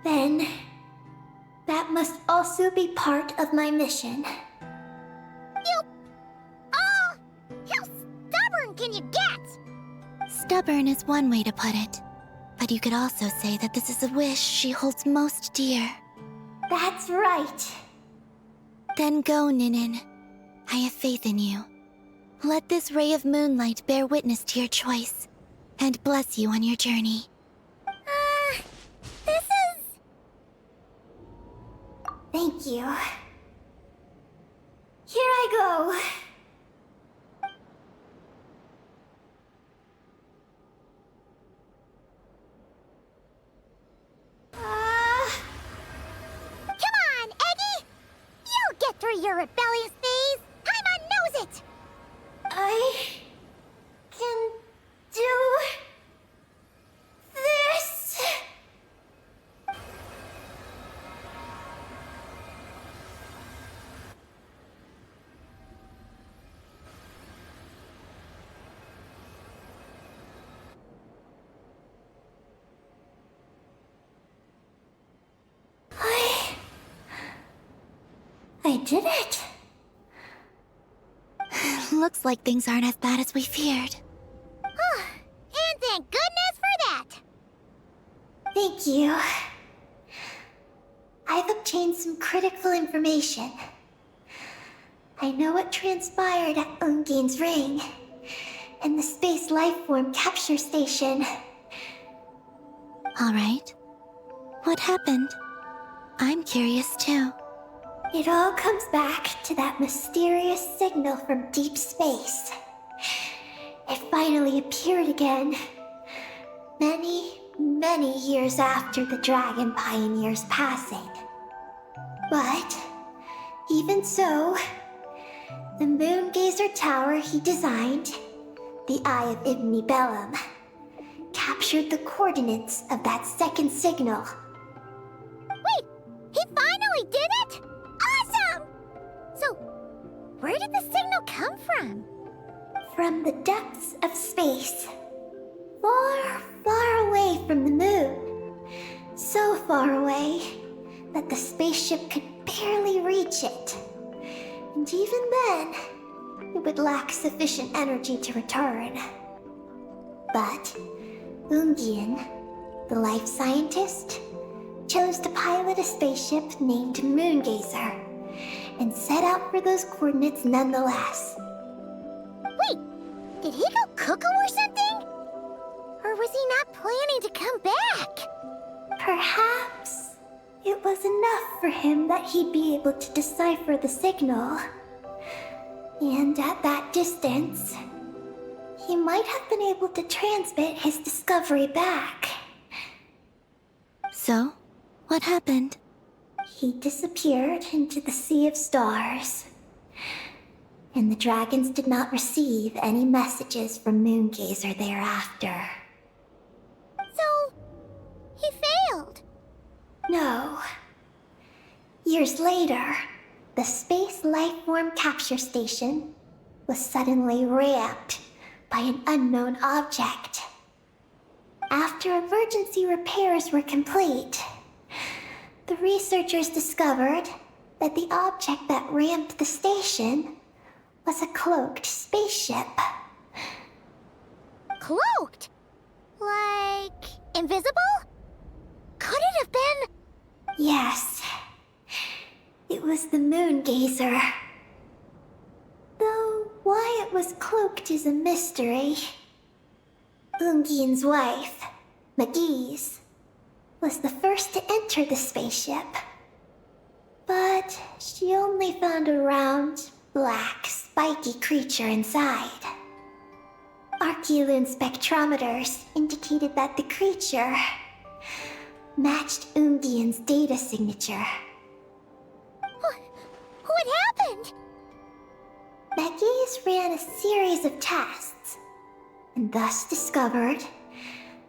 then that must also be part of my mission. How stubborn can you get? Stubborn is one way to put it, but you could also say that this is a wish she holds most dear. That's right. Then go, Ninin. I have faith in you. Let this ray of moonlight bear witness to your choice, and bless you on your journey. This is... Thank you. Here I go. Come on, Eggy! You'll get through your rebellious phase! Paimon knows it! I can do this. I did it. Looks like things aren't as bad as we feared. And thank goodness for that! Thank you. I've obtained some critical information. I know what transpired at Ungain's ring and the space lifeform capture station. All right. What happened? I'm curious too. It all comes back to that mysterious signal from deep space. It finally appeared again. Many years after the Dragon Pioneer's passing. But, even so, the Moongazer Tower he designed, the Eye of Ibn Bellum, captured the coordinates of that second signal. Wait, he finally did it? Awesome! from? From the depths of space. Far, far away from the moon. So far away that the spaceship could barely reach it. And even then, it would lack sufficient energy to return. But Ungian, the life scientist, chose to pilot a spaceship named Moongazer and set out for those coordinates nonetheless. Wait, did he go cuckoo or something? Or was he not planning to come back? Perhaps it was enough for him that he'd be able to decipher the signal. And at that distance, he might have been able to transmit his discovery back. So, what happened? He disappeared into the sea of stars. And the dragons did not receive any messages from Moongazer thereafter. So, he failed. No. Years later, the Space Lifeform Capture Station was suddenly ramped by an unknown object. After emergency repairs were complete, the researchers discovered that the object that ramped the station was a cloaked spaceship. Cloaked? Like, invisible? Could it have been? Yes. It was the Moongazer. Though why it was cloaked is a mystery. Ungian's wife, McGee's, was the first to enter the spaceship. But she only found a round, black, spiky creature inside. Archeoloon spectrometers indicated that the creature matched Ungian's data signature. What happened? McGee's ran a series of tests, and thus discovered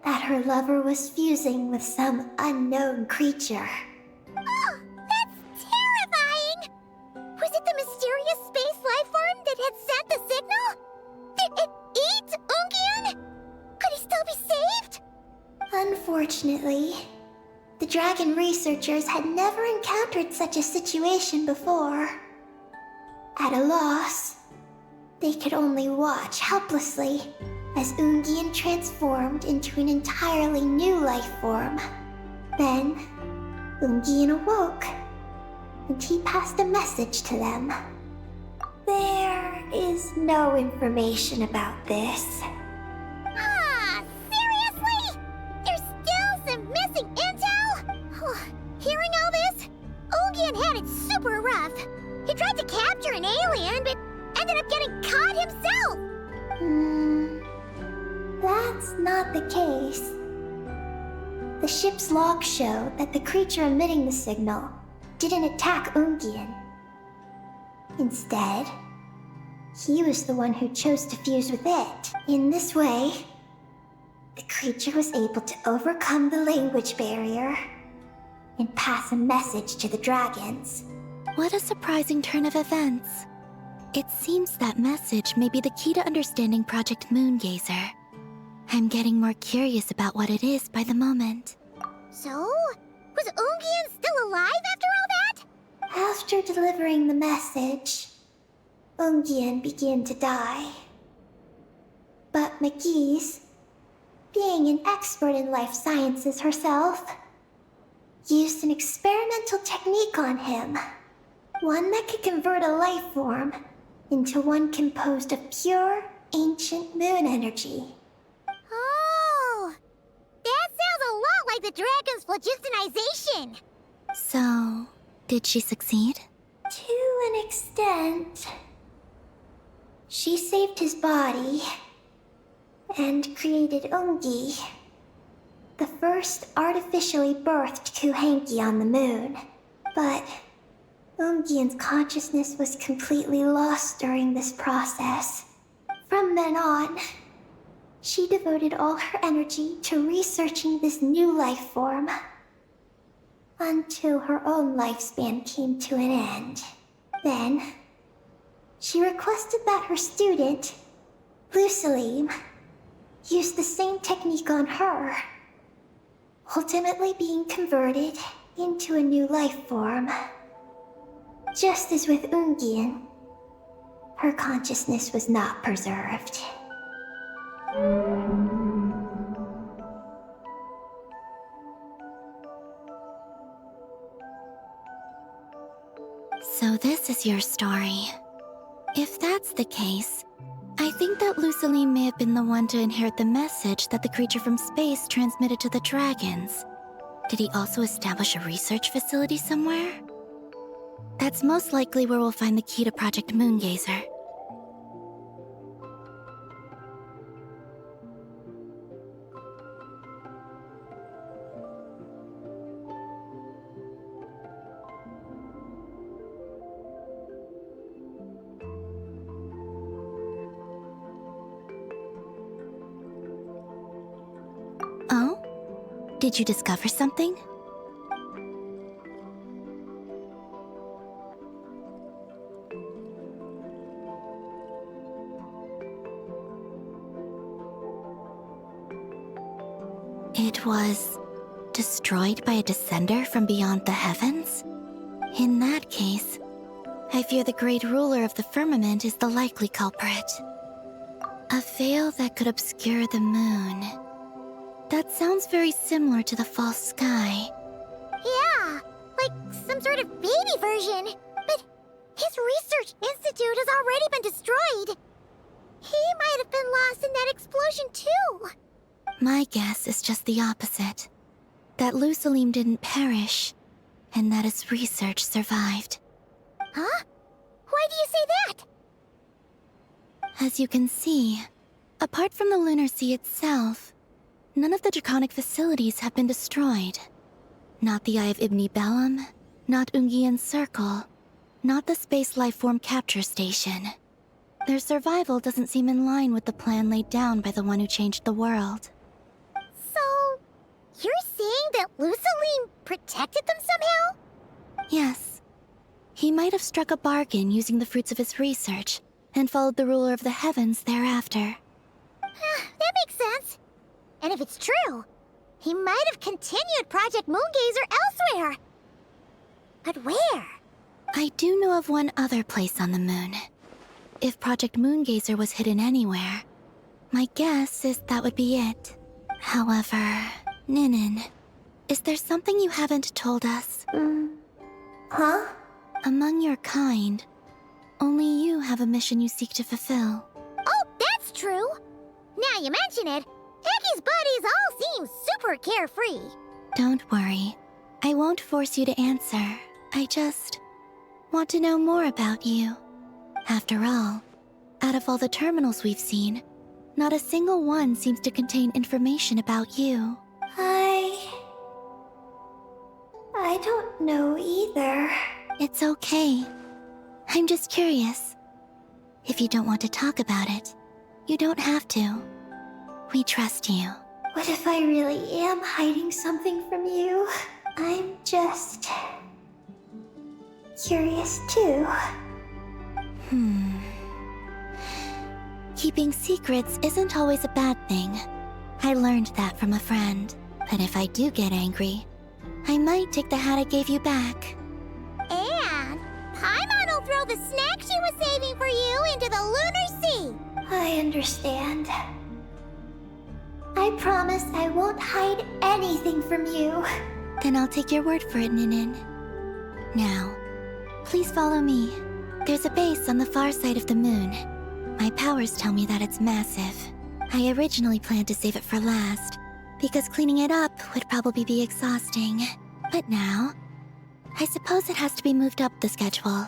that her lover was fusing with some unknown creature. Oh, that's terrifying! Was it the mysterious space life form that had sent the signal? Did it eat Ungian? Could he still be saved? Unfortunately, the dragon researchers had never encountered such a situation before. At a loss, they could only watch helplessly as Ungian transformed into an entirely new life form. Then, Ungian awoke, and he passed a message to them. There is no information about this. Ah, seriously? There's still some missing intel? Hearing all this, Ungian had it super rough. He tried to capture an alien, but ended up getting caught himself. That's not the case. The ship's logs show that the creature emitting the signal didn't attack Ungian. Instead, he was the one who chose to fuse with it. In this way, the creature was able to overcome the language barrier and pass a message to the dragons. What a surprising turn of events. It seems that message may be the key to understanding Project Moongazer. I'm getting more curious about what it is by the moment. So, was Ungian still alive after all that? After delivering the message, Ungian began to die. But McGee's, being an expert in life sciences herself, used an experimental technique on him. One that could convert a life form into one composed of pure, ancient moon energy. Oh, that sounds a lot like the dragon's phlogistonization. So, did she succeed? To an extent. She saved his body and created Ungi, the first artificially birthed Kuhanki on the moon. But Ungian's consciousness was completely lost during this process. From then on, she devoted all her energy to researching this new life form, until her own lifespan came to an end. Then, She requested that her student, Lusalim, use the same technique on her, ultimately being converted into a new life form. Just as with Ungian, her consciousness was not preserved. So this is your story. If that's the case, I think that Lusaline may have been the one to inherit the message that the creature from space transmitted to the dragons. Did he also establish a research facility somewhere? That's most likely where we'll find the key to Project Moongazer. Oh? Did you discover something? It was destroyed by a descender from beyond the heavens? In that case, I fear the great ruler of the firmament is the likely culprit. A veil that could obscure the moon. That sounds very similar to the false sky. Yeah, like some sort of baby version. But his research institute has already been destroyed. He might have been lost in that explosion too. My guess is just the opposite. That Lusalim didn't perish, and that his research survived. Huh? Why do you say that? As you can see, apart from the Lunar Sea itself, none of the draconic facilities have been destroyed. Not the Eye of Ibni Bellum, not Ungian's Circle, not the Space Lifeform Capture Station. Their survival doesn't seem in line with the plan laid down by the one who changed the world. So, you're saying that Lusaline protected them somehow? Yes. He might have struck a bargain using the fruits of his research, and followed the ruler of the heavens thereafter. That makes sense. And if it's true, he might have continued Project Moongazer elsewhere. But where? I do know of one other place on the moon. If Project Moongazer was hidden anywhere, my guess is that would be it. However, Ninin, is there something you haven't told us? Huh? Among your kind, only you have a mission you seek to fulfill. Oh, that's true! Now you mention it, Ecky's buddies all seem super carefree. Don't worry. I won't force you to answer. I just want to know more about you. After all, out of all the terminals we've seen, not a single one seems to contain information about you. I don't know either. It's okay. I'm just curious. If you don't want to talk about it, you don't have to. We trust you. What if I really am hiding something from you? I'm just curious too. Keeping secrets isn't always a bad thing. I learned that from a friend. But if I do get angry, I might take the hat I gave you back. And Paimon will throw the snack she was saving for you into the Lunar Sea. I understand. I promise I won't hide anything from you. Then I'll take your word for it, Ninin. Now, please follow me. There's a base on the far side of the moon. My powers tell me that it's massive. I originally planned to save it for last, because cleaning it up would probably be exhausting. But now, I suppose it has to be moved up the schedule.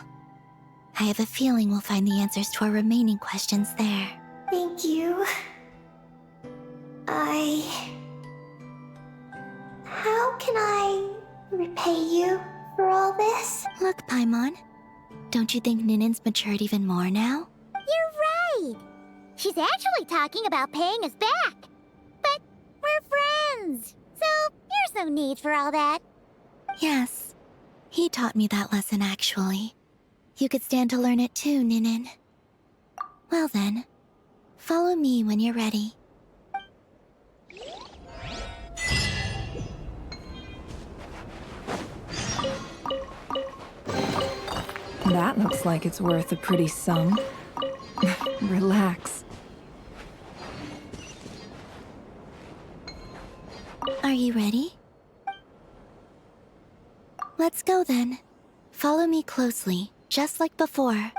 I have a feeling we'll find the answers to our remaining questions there. Thank you. How can I repay you for all this? Look, Paimon. Don't you think Ninin's matured even more now? You're right. She's actually talking about paying us back. But we're friends, so there's no need for all that. Yes. He taught me that lesson, actually. You could stand to learn it too, Ninin. Well then, follow me when you're ready. That looks like it's worth a pretty sum. Relax. Are you ready? Let's go then. Follow me closely, just like before.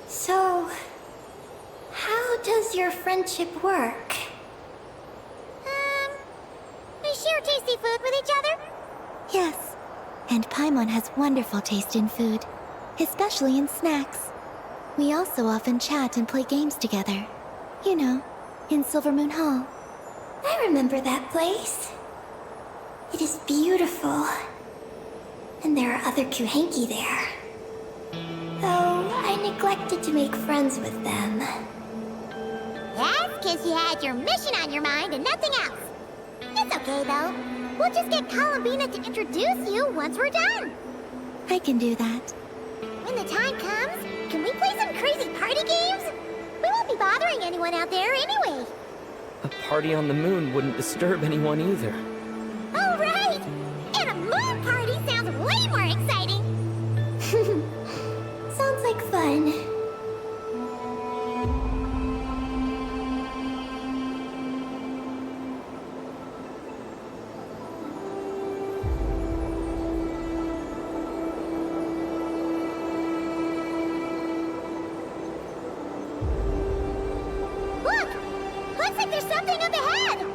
So, how does your friendship work? We share tasty food with each other? Yes, and Paimon has wonderful taste in food, especially in snacks. We also often chat and play games together. You know, in Silvermoon Hall. I remember that place. It is beautiful. And there are other Kuhenki there. Though I neglected to make friends with them. That's because you had your mission on your mind and nothing else. It's okay, though. We'll just get Columbina to introduce you once we're done. I can do that. When the time comes, can we play some crazy party games? We won't be bothering anyone out there anyway. A party on the moon wouldn't disturb anyone either. Oh, right! And a moon party sounds way more exciting! Sounds like fun. Look! Looks like there's something up ahead!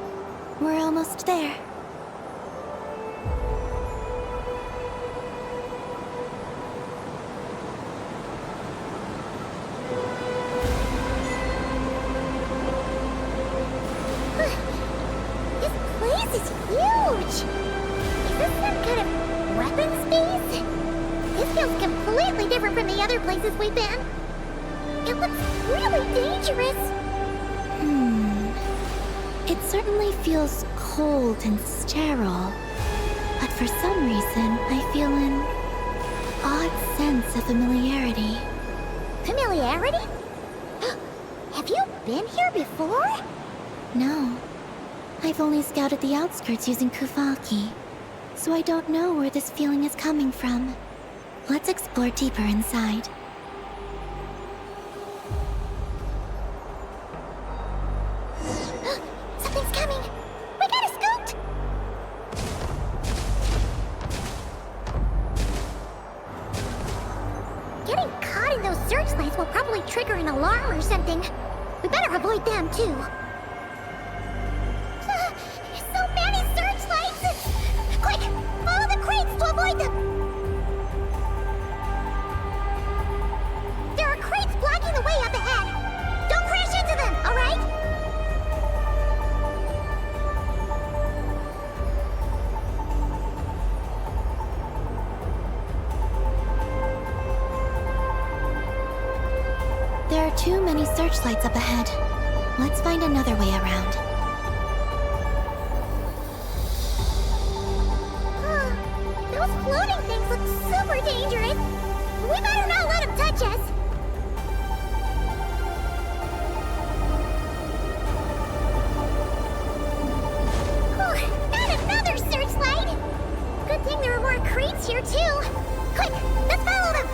We're almost there. This place is huge! Is this some kind of weapon space? This feels completely different from the other places we've been. It looks really dangerous. It certainly feels cold and sterile. But for some reason, I feel an odd sense of familiarity. Familiarity? Have you been here before? No. I've only scouted the outskirts using Kufaki, so I don't know where this feeling is coming from. Let's explore deeper inside. Something's coming! We gotta scoot! Getting caught in those searchlights will probably trigger an alarm or something. We better avoid them, too. So many searchlights! Quick! Follow the crates to avoid them! There are crates blocking the way up ahead! Don't crash into them, alright? There are too many searchlights up ahead. Let's find another way around. Those floating things look super dangerous. We better not let them touch us. And another searchlight. Good thing there are more crates here too. Quick, let's follow them.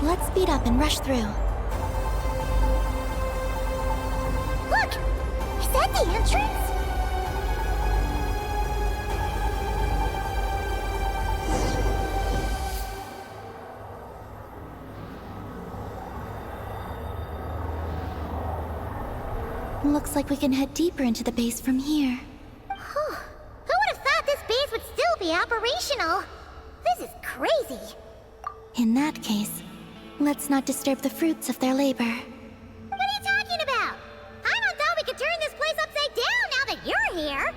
Let's speed up and rush through. Look! Is that the entrance? Looks like we can head deeper into the base from here. Whew. Who would have thought this base would still be operational? This is crazy. In that case, let's not disturb the fruits of their labor. What are you talking about? I thought we could turn this place upside down now that you're here.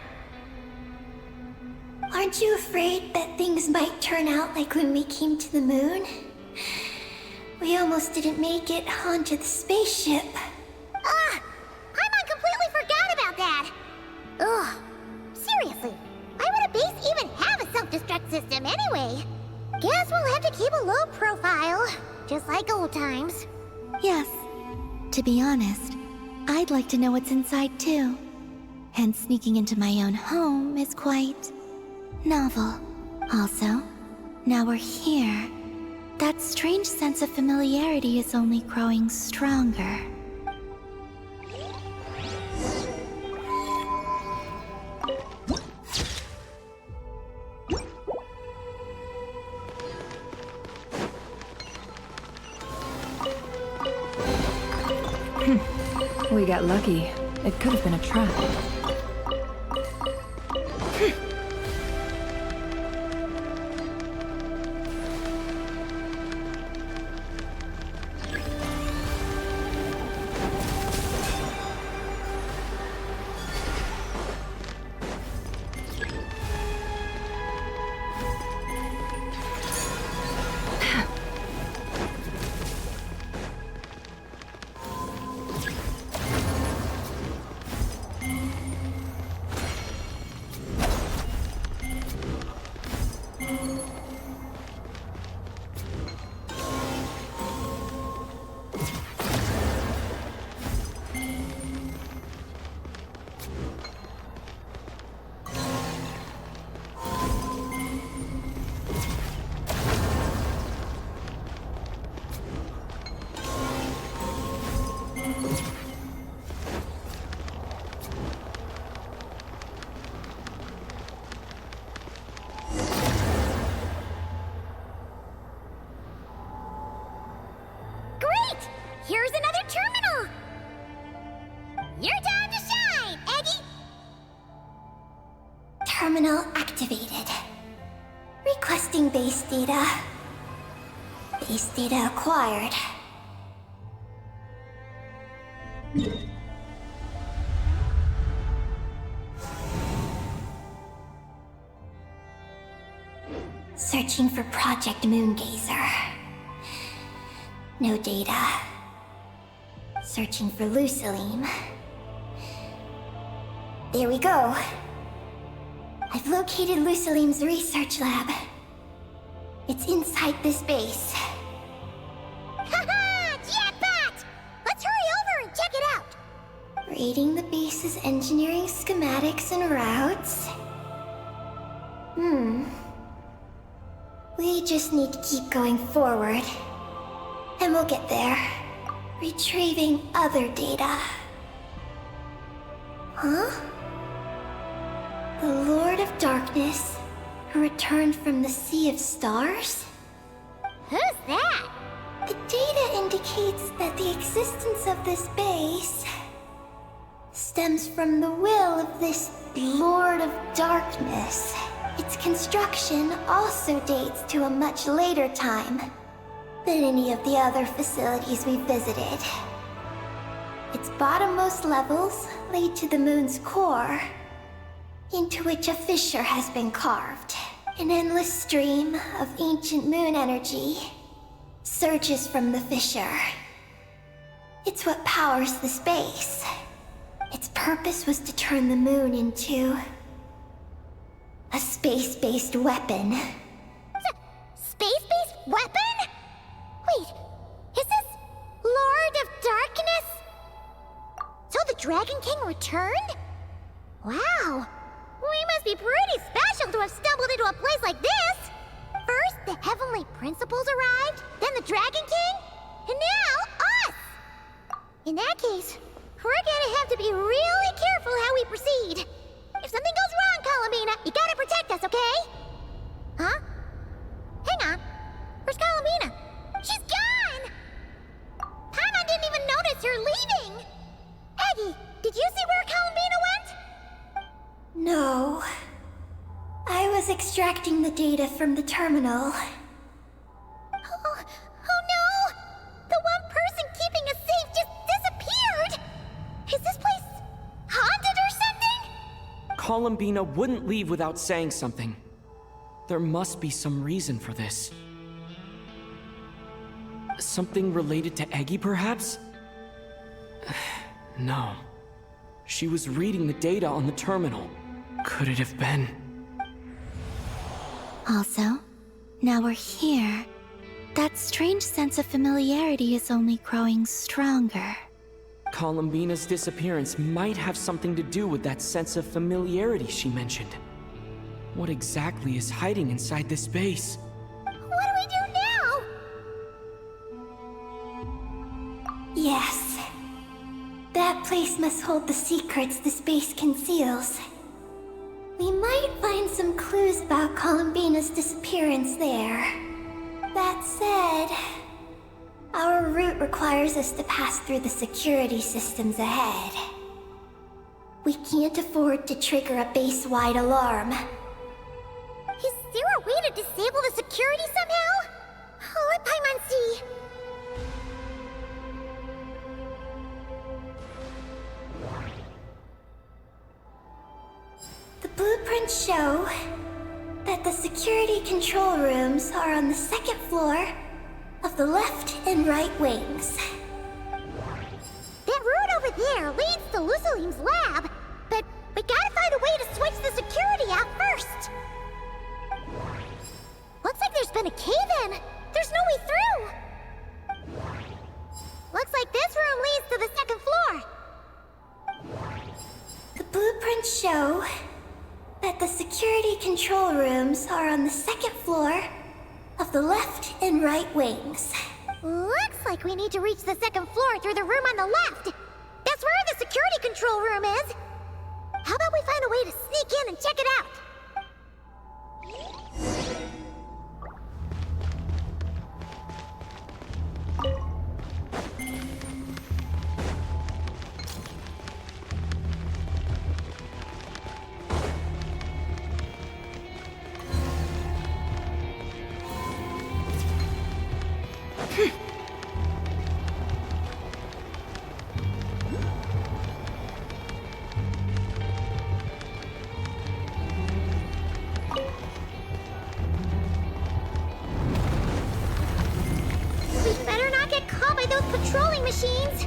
Aren't you afraid that things might turn out like when we came to the moon? We almost didn't make it onto the spaceship. I completely forgot about that. Ugh. Seriously, why would a base even have a self-destruct system anyway? Guess we'll have to keep a low profile, just like old times. Yes. To be honest, I'd like to know what's inside too. And sneaking into my own home is quite novel. Also, now we're here. That strange sense of familiarity is only growing stronger. We got lucky. It could have been a trap. Here's another terminal! Your time to shine, Eggy! Terminal activated. Requesting base data. Base data acquired. Searching for Project Moongazer. No data. Searching for Lucilim. There we go. I've located Lucilim's research lab. It's inside this base. Haha! Jackpot! Let's hurry over and check it out! Reading the base's engineering schematics and routes. We just need to keep going forward. And we'll get there. Retrieving other data. Huh? The Lord of Darkness, who returned from the Sea of Stars? Who's that? The data indicates that the existence of this base stems from the will of this Lord of Darkness. Its construction also dates to a much later time than any of the other facilities we visited. Its bottommost levels lead to the moon's core, into which a fissure has been carved. An endless stream of ancient moon energy surges from the fissure. It's what powers the space. Its purpose was to turn the moon into a space-based weapon. Space-based weapon? Wait, is this Lord of Darkness? So the Dragon King returned? Wow, we must be pretty special to have stumbled into a place like this. First, the Heavenly Principles arrived, then the Dragon King, and now us! In that case, we're gonna have to be really careful how we proceed. If something goes wrong, Colomina, you gotta protect us, okay? Huh? Hang on. Where's Colomina? She's gone! Paimon didn't even notice her leaving! Eggy, did you No. I was extracting the data from the terminal. Oh no! The one person keeping us safe just disappeared! Is this place haunted or something? Columbina wouldn't leave without saying something. There must be some reason for this. Something related to Eggy, perhaps? No. She was reading the data on the terminal. Could it have been? Also, now we're here. That strange sense of familiarity is only growing stronger. Columbina's disappearance might have something to do with that sense of familiarity she mentioned. What exactly is hiding inside this base? What do we do now? Yes. That place must hold the secrets the space conceals. We might find some clues about Columbina's disappearance there. That said, our route requires us to pass through the security systems ahead. We can't afford to trigger a base-wide alarm. Is there a way to disable the security somehow? Oh, let Paimon see. The blueprints show that the security control rooms are on the second floor of the left and right wings. That route over there leads to Lucilim's lab, but we gotta find a way to switch the security out first. Looks like there's been a cave-in. There's no way through. Looks like this room leads to the second floor. The blueprints show that the security control rooms are on the second floor of the left and right wings. Looks like we need to reach the second floor through the room on the left. That's where the security control room is. How about we find a way to sneak in and check it out? We better not get caught by those patrolling machines.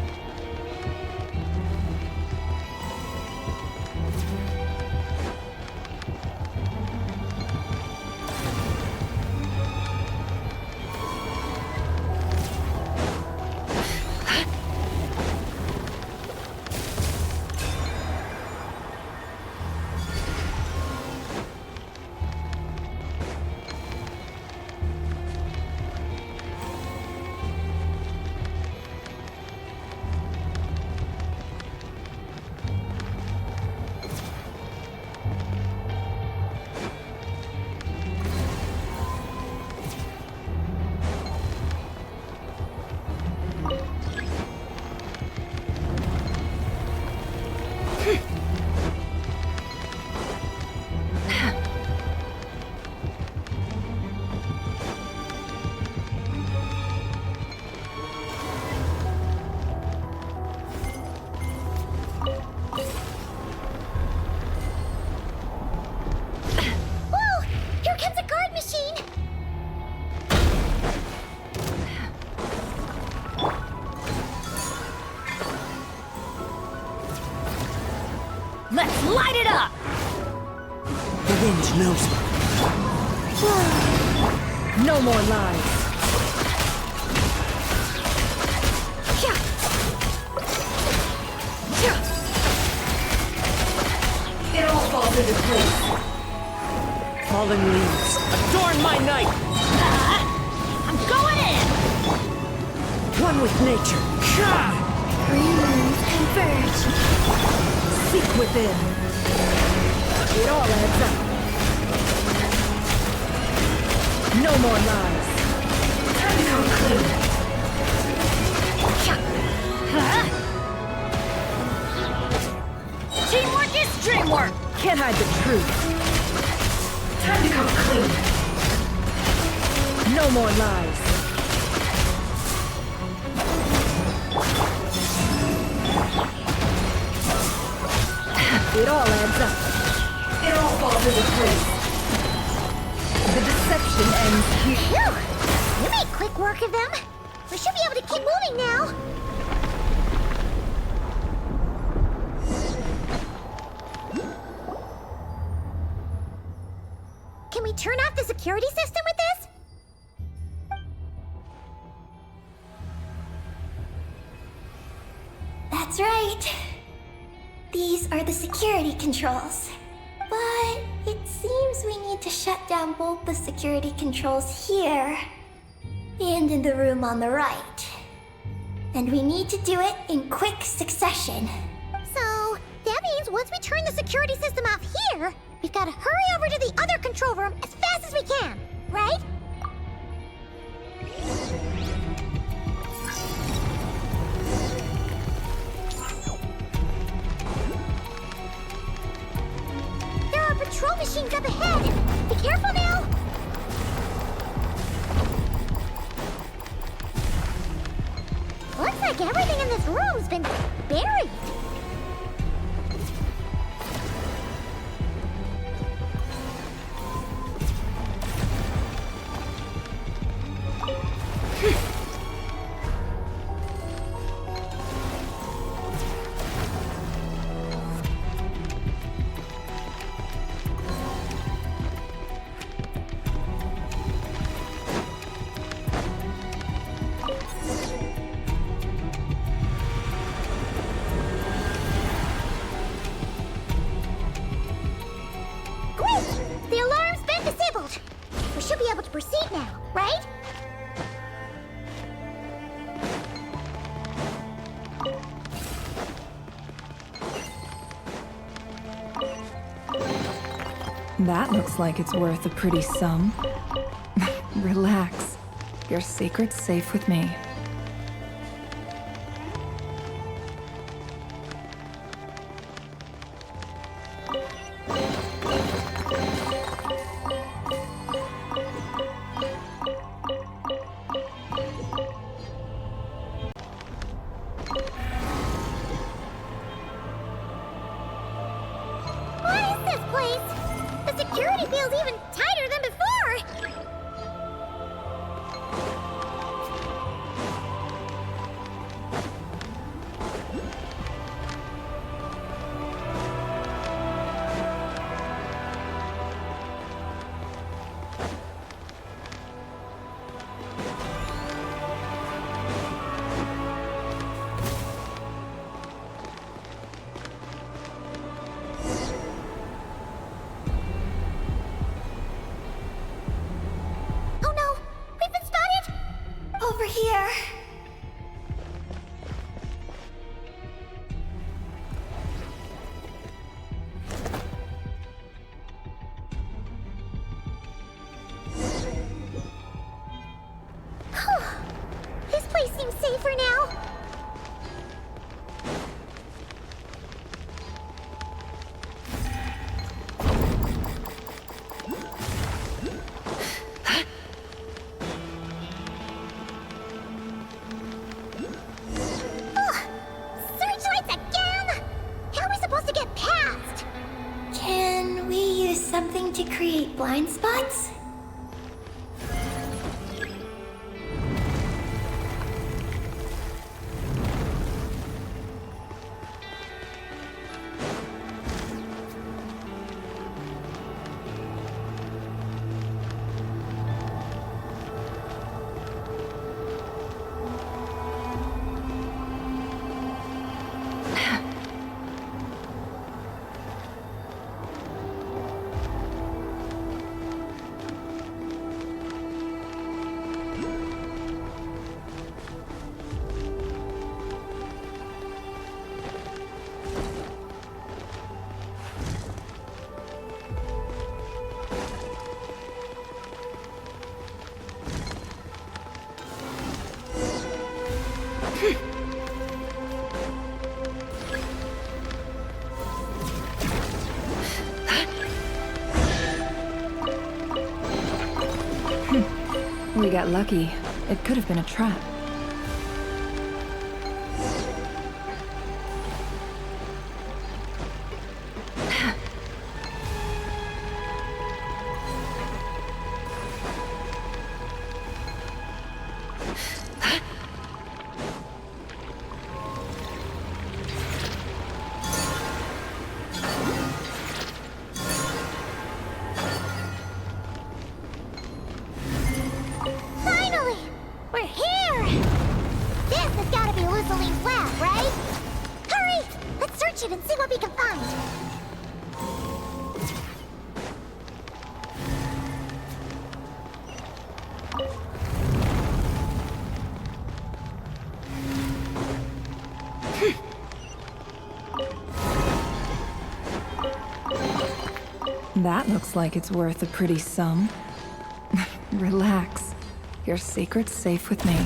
Whoa! Here comes a guard machine! Let's light it up! The wind knows me. No more lies. It all falls into place. Fallen leaves, adorn my night! I'm going in! One with nature. Three moons converge. Seek within. It all adds up. No more lies. Conclude. Teamwork is dreamwork! Can't hide the truth. Time to come clean. No more lies. It all adds up. It all falls into place. The deception ends here. Phew! You made quick work of them. We should be able to keep moving now. Can we turn off the security system with this? That's right. These are the security controls. But it seems we need to shut down both the security controls here and in the room on the right. And we need to do it in quick succession. So, that means once we turn the security system off here, we've got to hurry over to the other control room as fast as we can, right? There are patrol machines up ahead. Be careful now. Looks like everything in this room's been buried. The alarm's been disabled. We should be able to proceed now, right? That looks like it's worth a pretty sum. Relax. Your secret's safe with me. What is this place? The security feels even tighter than before. Oh no! We've been spotted! Over here. This place seems safer now. Ugh, searchlights again! How are we supposed to get past? Can we use something to create blind spots? We got lucky. It could have been a trap. Finally! We're here! This has gotta be Luciline's lab, right? Hurry! Let's search it and see what we can find. That looks like it's worth a pretty sum. Relax. Your secret's safe with me.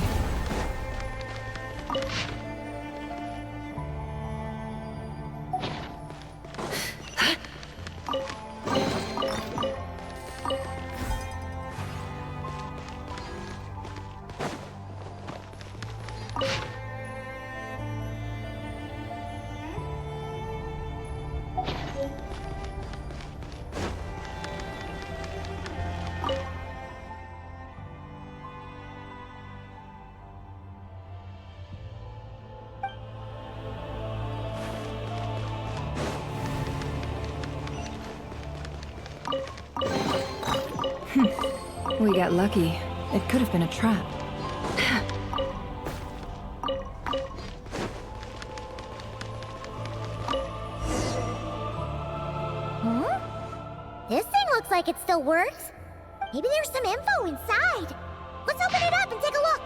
We got lucky. It could have been a trap. This thing looks like it still works. Maybe there's some info inside. Let's open it up and take a look.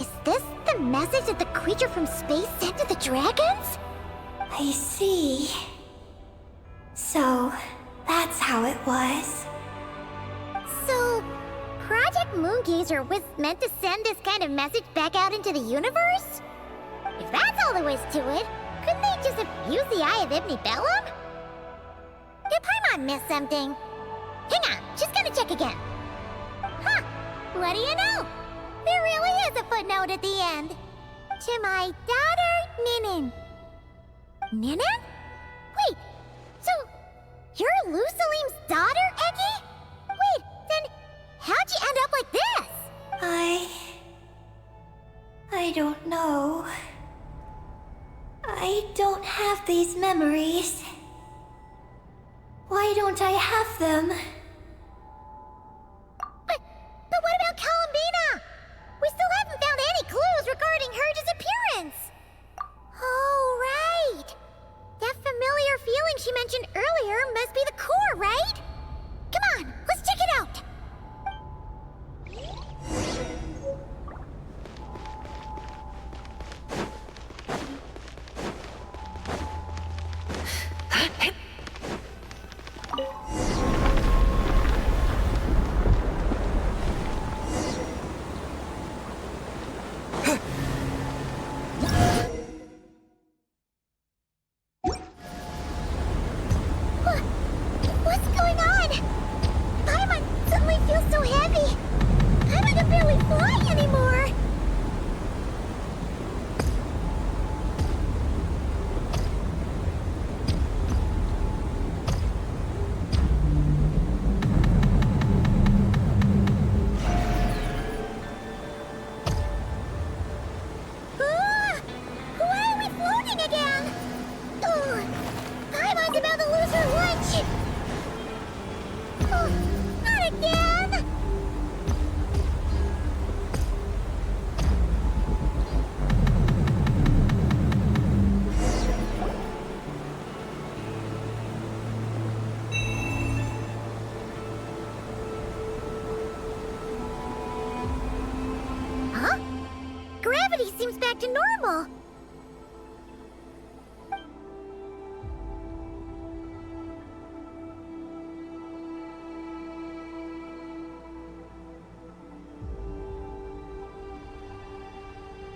Is this the message that the creature from space sent to the dragons? I see. So, that's how it was. So, Project Moongazer was meant to send this kind of message back out into the universe? If that's all there was to it, couldn't they just have used the Eye of Ibn Bellum? Did Paimon miss something? Hang on, she's gonna check again. Huh, what do you know? There really is a footnote at the end. To my daughter, Ninin. Ninin? Wait, so you're Luciline's daughter, Eggy? Wait, then how'd you end up like this? I don't know. I don't have these memories. Why don't I have them? But what about Columbina? We still haven't found any clues regarding her disappearance. Oh, right. That familiar feeling she mentioned earlier must be the core, right? Come on, let's check it out. What's going on? Paimon suddenly feels so heavy. Paimon can barely fly anymore. Why are we floating again? Ugh, Paimon's about to lose her lunch. Oh, not again! Huh? Gravity seems back to normal.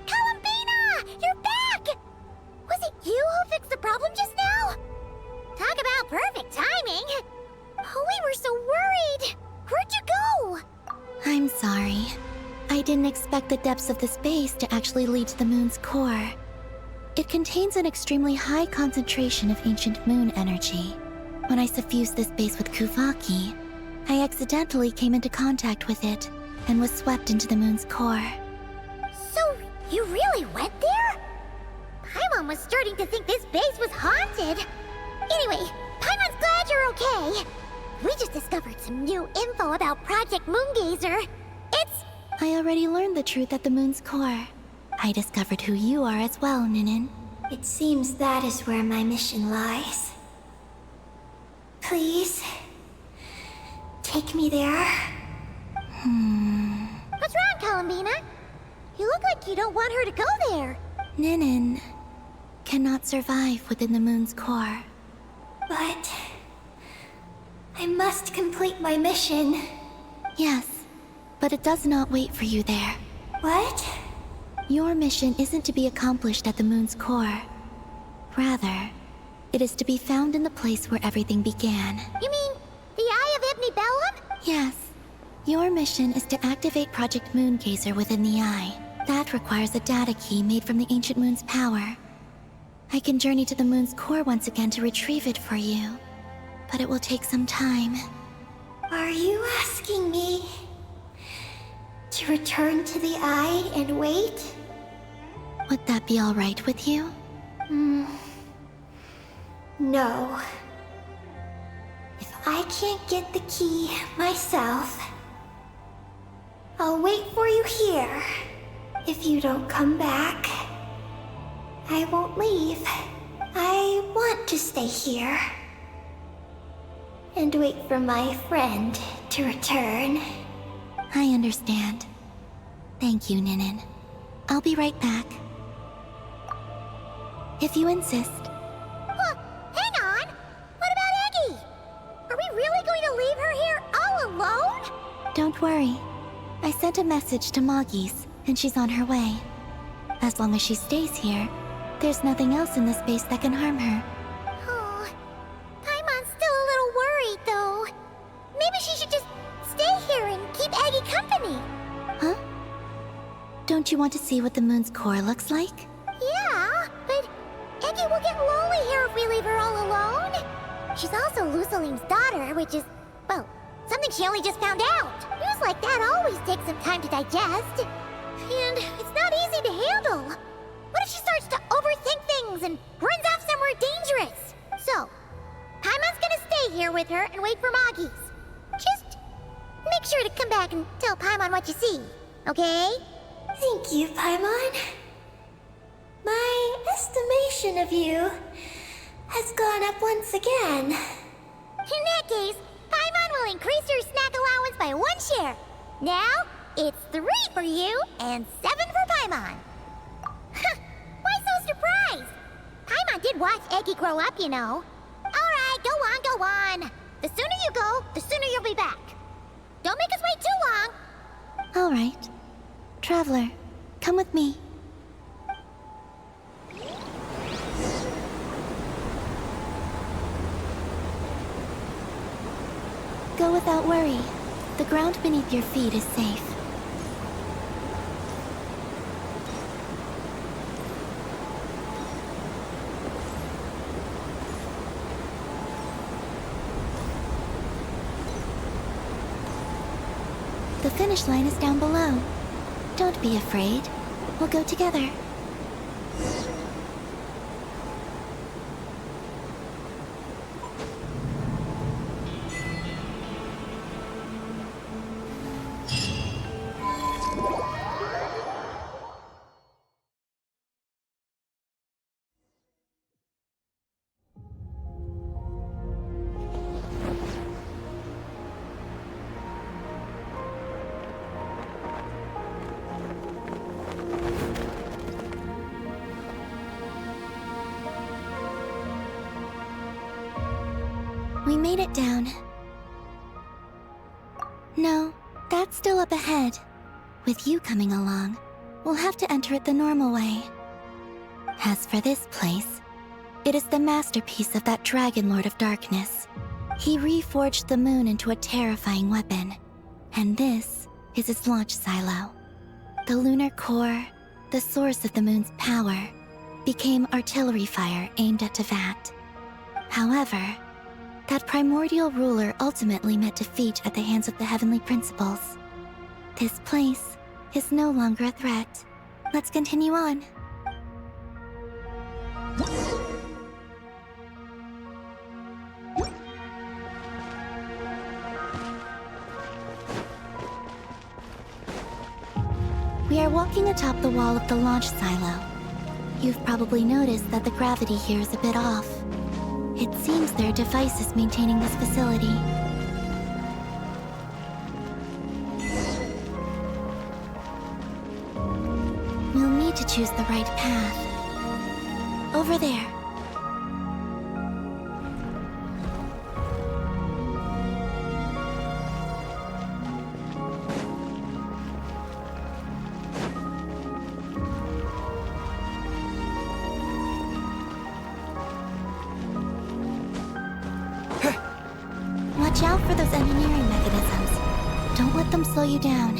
Columbina! You're back! Was it you who fixed the problem just now? Talk about perfect timing! were so worried. Where'd you go? I'm sorry. I didn't expect the depths of the space to actually lead to the moon's core. It contains an extremely high concentration of ancient moon energy. When I suffused this base with Kuvaki, I accidentally came into contact with it and was swept into the moon's core. So, you really went there? Paimon was starting to think this base was haunted. Anyway, Paimon's glad you're okay. We just discovered some new info about Project Moongazer. I already learned the truth at the moon's core. I discovered who you are as well, Ninin. It seems that is where my mission lies. Please, take me there. What's wrong, Columbina? You look like you don't want her to go there. Ninin cannot survive within the moon's core. But I must complete my mission. Yes, but it does not wait for you there. What? Your mission isn't to be accomplished at the moon's core. Rather, it is to be found in the place where everything began. You mean the Eye of Ibn Bellum? Yes. Your mission is to activate Project Moongazer within the Eye. That requires a data key made from the ancient moon's power. I can journey to the moon's core once again to retrieve it for you, but it will take some time. Are you asking me to return to the Eye and wait? Would that be all right with you? No. If I can't get the key myself, I'll wait for you here. If you don't come back, I won't leave. I want to stay here and wait for my friend to return. I understand. Thank you, Ninin. I'll be right back. If you insist. Hang on! What about Eggy? Are we really going to leave her here all alone? Don't worry. I sent a message to Moggy's, and she's on her way. As long as she stays here, there's nothing else in this space that can harm her. Oh, Paimon's still a little worried, though. Maybe she should just stay here and keep Eggy company. Huh? Don't you want to see what the moon's core looks like? Yeah, but Eggy will get lonely here if we leave her all alone. She's also Lusalim's daughter, which is, well, something she only just found out. News like that always takes some time to digest. And it's not easy to handle. What if she starts to overthink things and runs off somewhere dangerous? So, Paimon's gonna stay here with her and wait for Moggy's. Just make sure to come back and tell Paimon what you see, okay? Thank you, Paimon. My estimation of you has gone up once again. In that case, Paimon will increase your snack allowance by 1 share. Now, it's 3 for you and 7 for Paimon. Why so surprised? Paimon did watch Eggy grow up, you know. Alright, go on. The sooner you go, the sooner you'll be back. Don't make us wait too long. All right. Traveler, come with me. Go without worry. The ground beneath your feet is safe. The finish line is down below. Don't be afraid. We'll go together. We made it down. No, that's still up ahead. With you coming along, we'll have to enter it the normal way. As for this place, it is the masterpiece of that Dragon Lord of Darkness. He reforged the moon into a terrifying weapon, and this is its launch silo. The lunar core, the source of the moon's power, became artillery fire aimed at Teyvat. However, that primordial ruler ultimately met defeat at the hands of the heavenly principles. This place is no longer a threat. Let's continue on. We are walking atop the wall of the launch silo. You've probably noticed that the gravity here is a bit off. It seems there are devices maintaining this facility. We'll need to choose the right path. Over there. Watch out for those engineering mechanisms. Don't let them slow you down.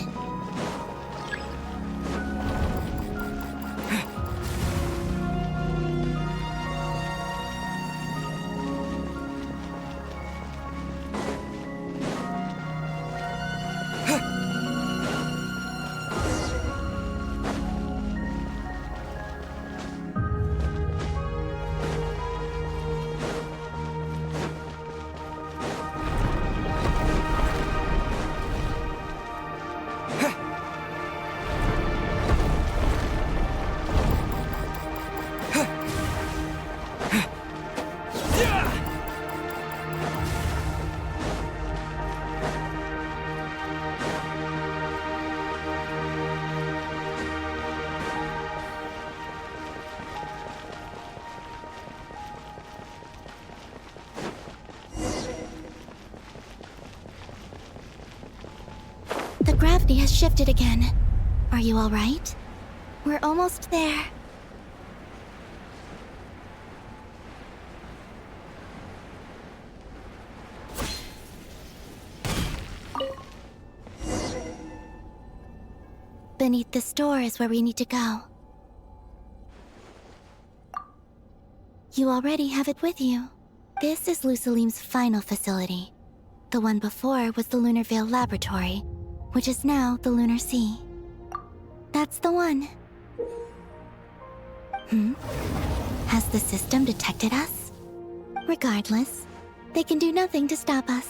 The gravity has shifted again. Are you all right? We're almost there. Beneath this door is where we need to go. You already have it with you. This is Lucilim's final facility. The one before was the Lunar Veil Laboratory, which is now the Lunar Sea. That's the one. Has the system detected us? Regardless, they can do nothing to stop us.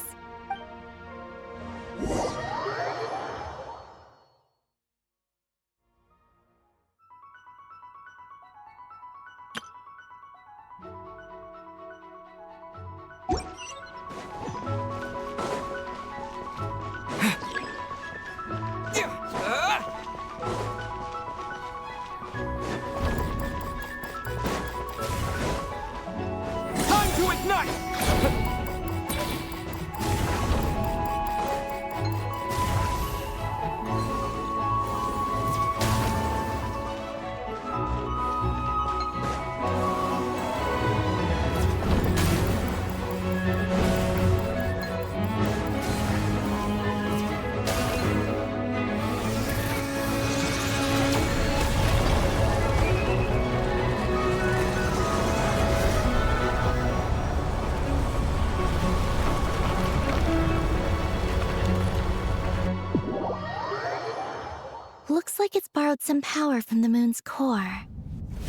Looks like it's borrowed some power from the moon's core.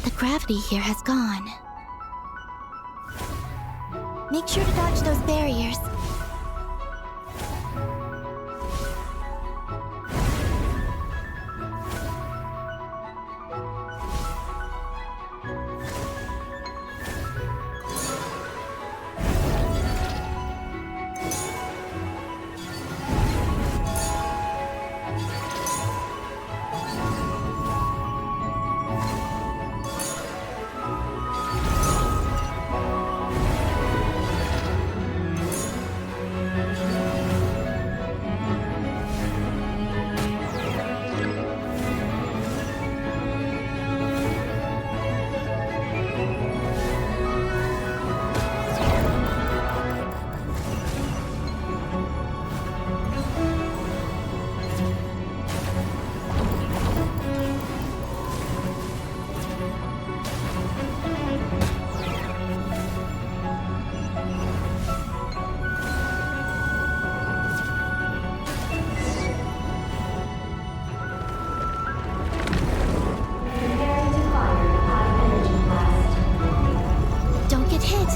The gravity here has gone. Make sure to dodge those barriers. hit.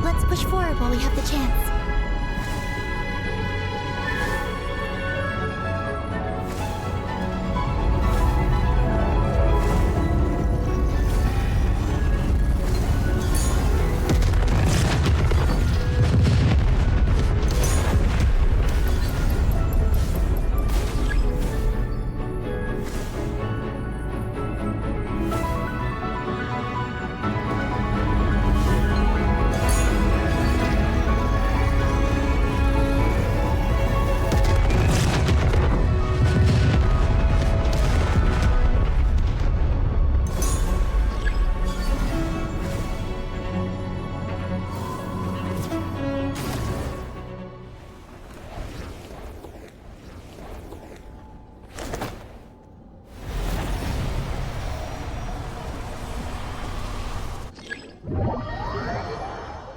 Let's push forward while we have the chance.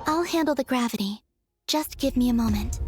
I'll handle the gravity. Just give me a moment.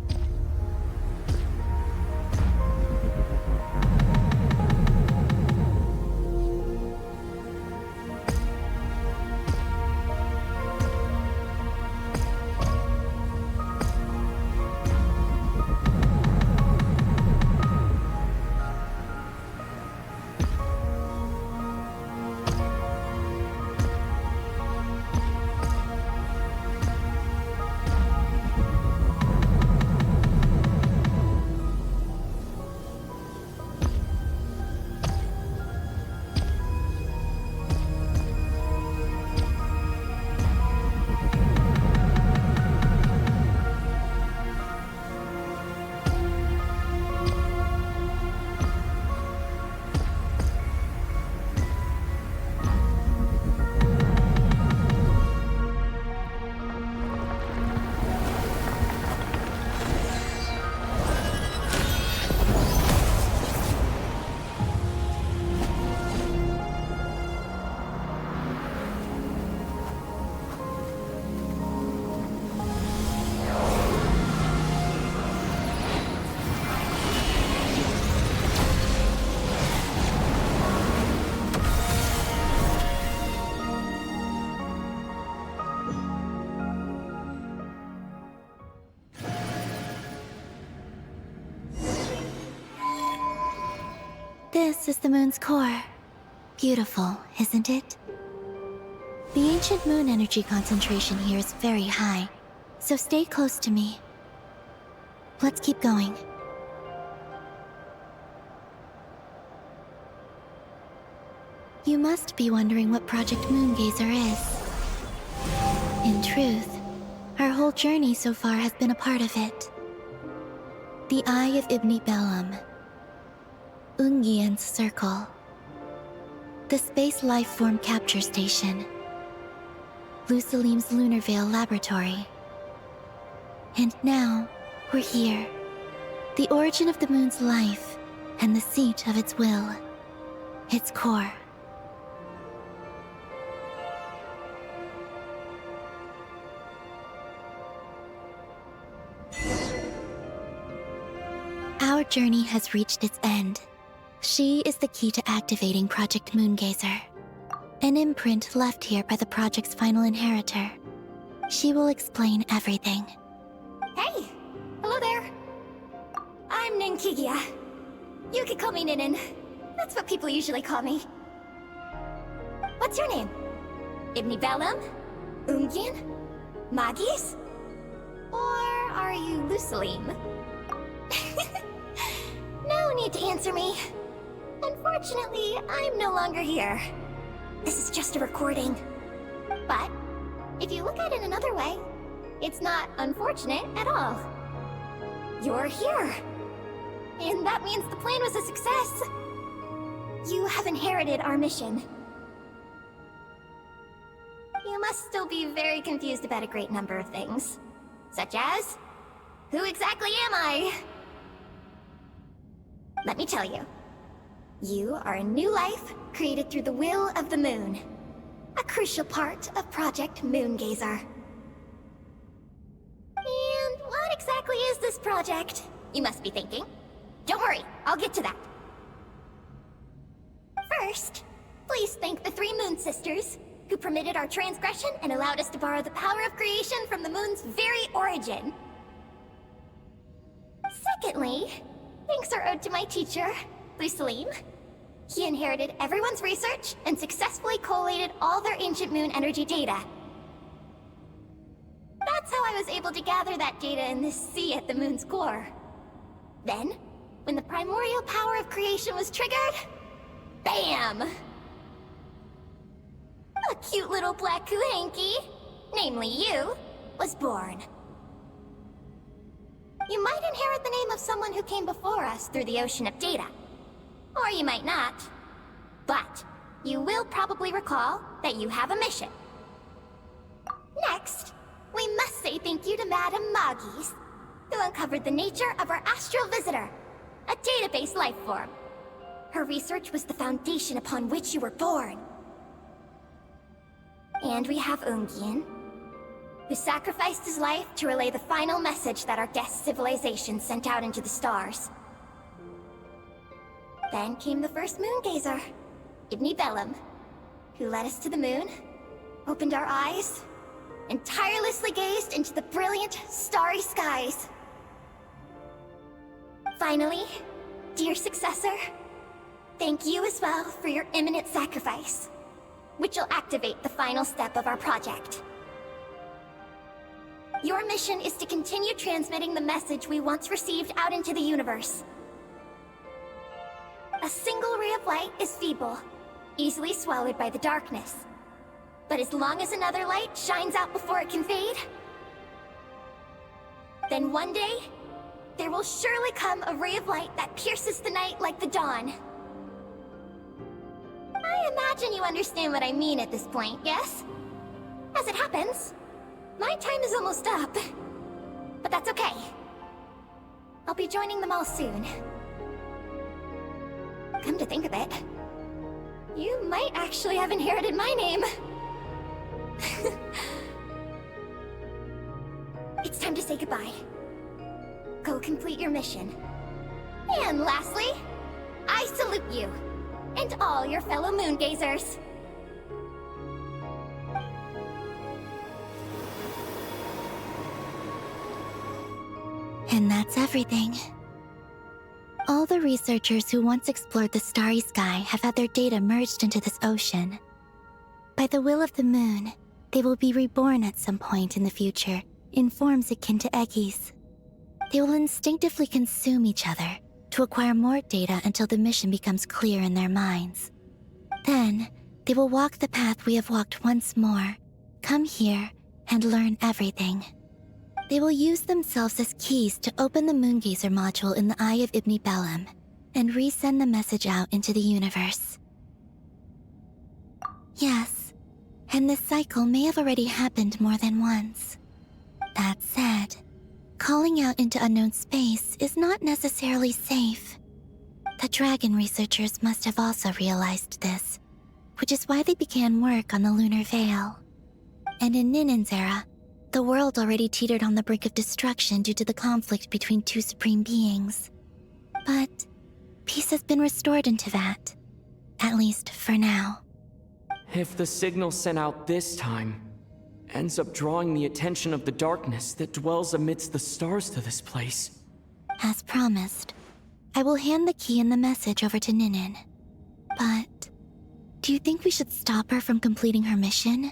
This is the moon's core. Beautiful, isn't it? The ancient moon energy concentration here is very high, so stay close to me. Let's keep going. You must be wondering what Project Moongazer is. In truth, our whole journey so far has been a part of it. The Eye of Ibni Bellum. Ungian's Circle. The Space Lifeform Capture Station. Lusalim's Lunar Veil Laboratory. And now, we're here. The origin of the moon's life, and the seat of its will. Its core. Our journey has reached its end. She is the key to activating Project Moongazer. An imprint left here by the project's final inheritor. She will explain everything. Hey! Hello there! I'm Ninkigia. You can call me Ninin. That's what people usually call me. What's your name? Ibni Bellum? Ungian? Magis? Or are you Lusalim? No need to answer me. Unfortunately, I'm no longer here. This is just a recording. But, if you look at it another way, it's not unfortunate at all. You're here. And that means the plan was a success. You have inherited our mission. You must still be very confused about a great number of things. Such as, who exactly am I? Let me tell you. You are a new life created through the will of the moon. A crucial part of Project Moongazer. And what exactly is this project? You must be thinking. Don't worry, I'll get to that. First, please thank the 3 Moon Sisters, who permitted our transgression and allowed us to borrow the power of creation from the moon's very origin. Secondly, thanks are owed to my teacher, Luceline. He inherited everyone's research and successfully collated all their ancient moon energy data. That's how I was able to gather that data in this sea at the moon's core. Then, when the primordial power of creation was triggered, BAM! A cute little black Kuhanky, namely you, was born. You might inherit the name of someone who came before us through the ocean of data. Or you might not. But, you will probably recall that you have a mission. Next, we must say thank you to Madame Magis, who uncovered the nature of our astral visitor, a database life form. Her research was the foundation upon which you were born. And we have Ungian, who sacrificed his life to relay the final message that our guest civilization sent out into the stars. Then came the first moongazer, Ibni Bellum, who led us to the moon, opened our eyes, and tirelessly gazed into the brilliant, starry skies. Finally, dear successor, thank you as well for your imminent sacrifice, which will activate the final step of our project. Your mission is to continue transmitting the message we once received out into the universe. A single ray of light is feeble, easily swallowed by the darkness. But as long as another light shines out before it can fade, then one day, there will surely come a ray of light that pierces the night like the dawn. I imagine you understand what I mean at this point, yes? As it happens, my time is almost up. But that's okay. I'll be joining them all soon. Come to think of it, you might actually have inherited my name. It's time to say goodbye. Go complete your mission. And lastly, I salute you, and all your fellow moongazers. And that's everything. All the researchers who once explored the starry sky have had their data merged into this ocean. By the will of the moon, they will be reborn at some point in the future in forms akin to Eggies. They will instinctively consume each other to acquire more data until the mission becomes clear in their minds. Then, they will walk the path we have walked once more, come here, and learn everything. They will use themselves as keys to open the Moongazer module in the Eye of Ibni Bellum, and resend the message out into the universe. Yes, and this cycle may have already happened more than once. That said, calling out into unknown space is not necessarily safe. The dragon researchers must have also realized this, which is why they began work on the lunar veil. And in Ninen's era, the world already teetered on the brink of destruction due to the conflict between 2 supreme beings. But peace has been restored into that, at least for now. If the signal sent out this time ends up drawing the attention of the darkness that dwells amidst the stars to this place. As promised, I will hand the key and the message over to Ninen. But do you think we should stop her from completing her mission?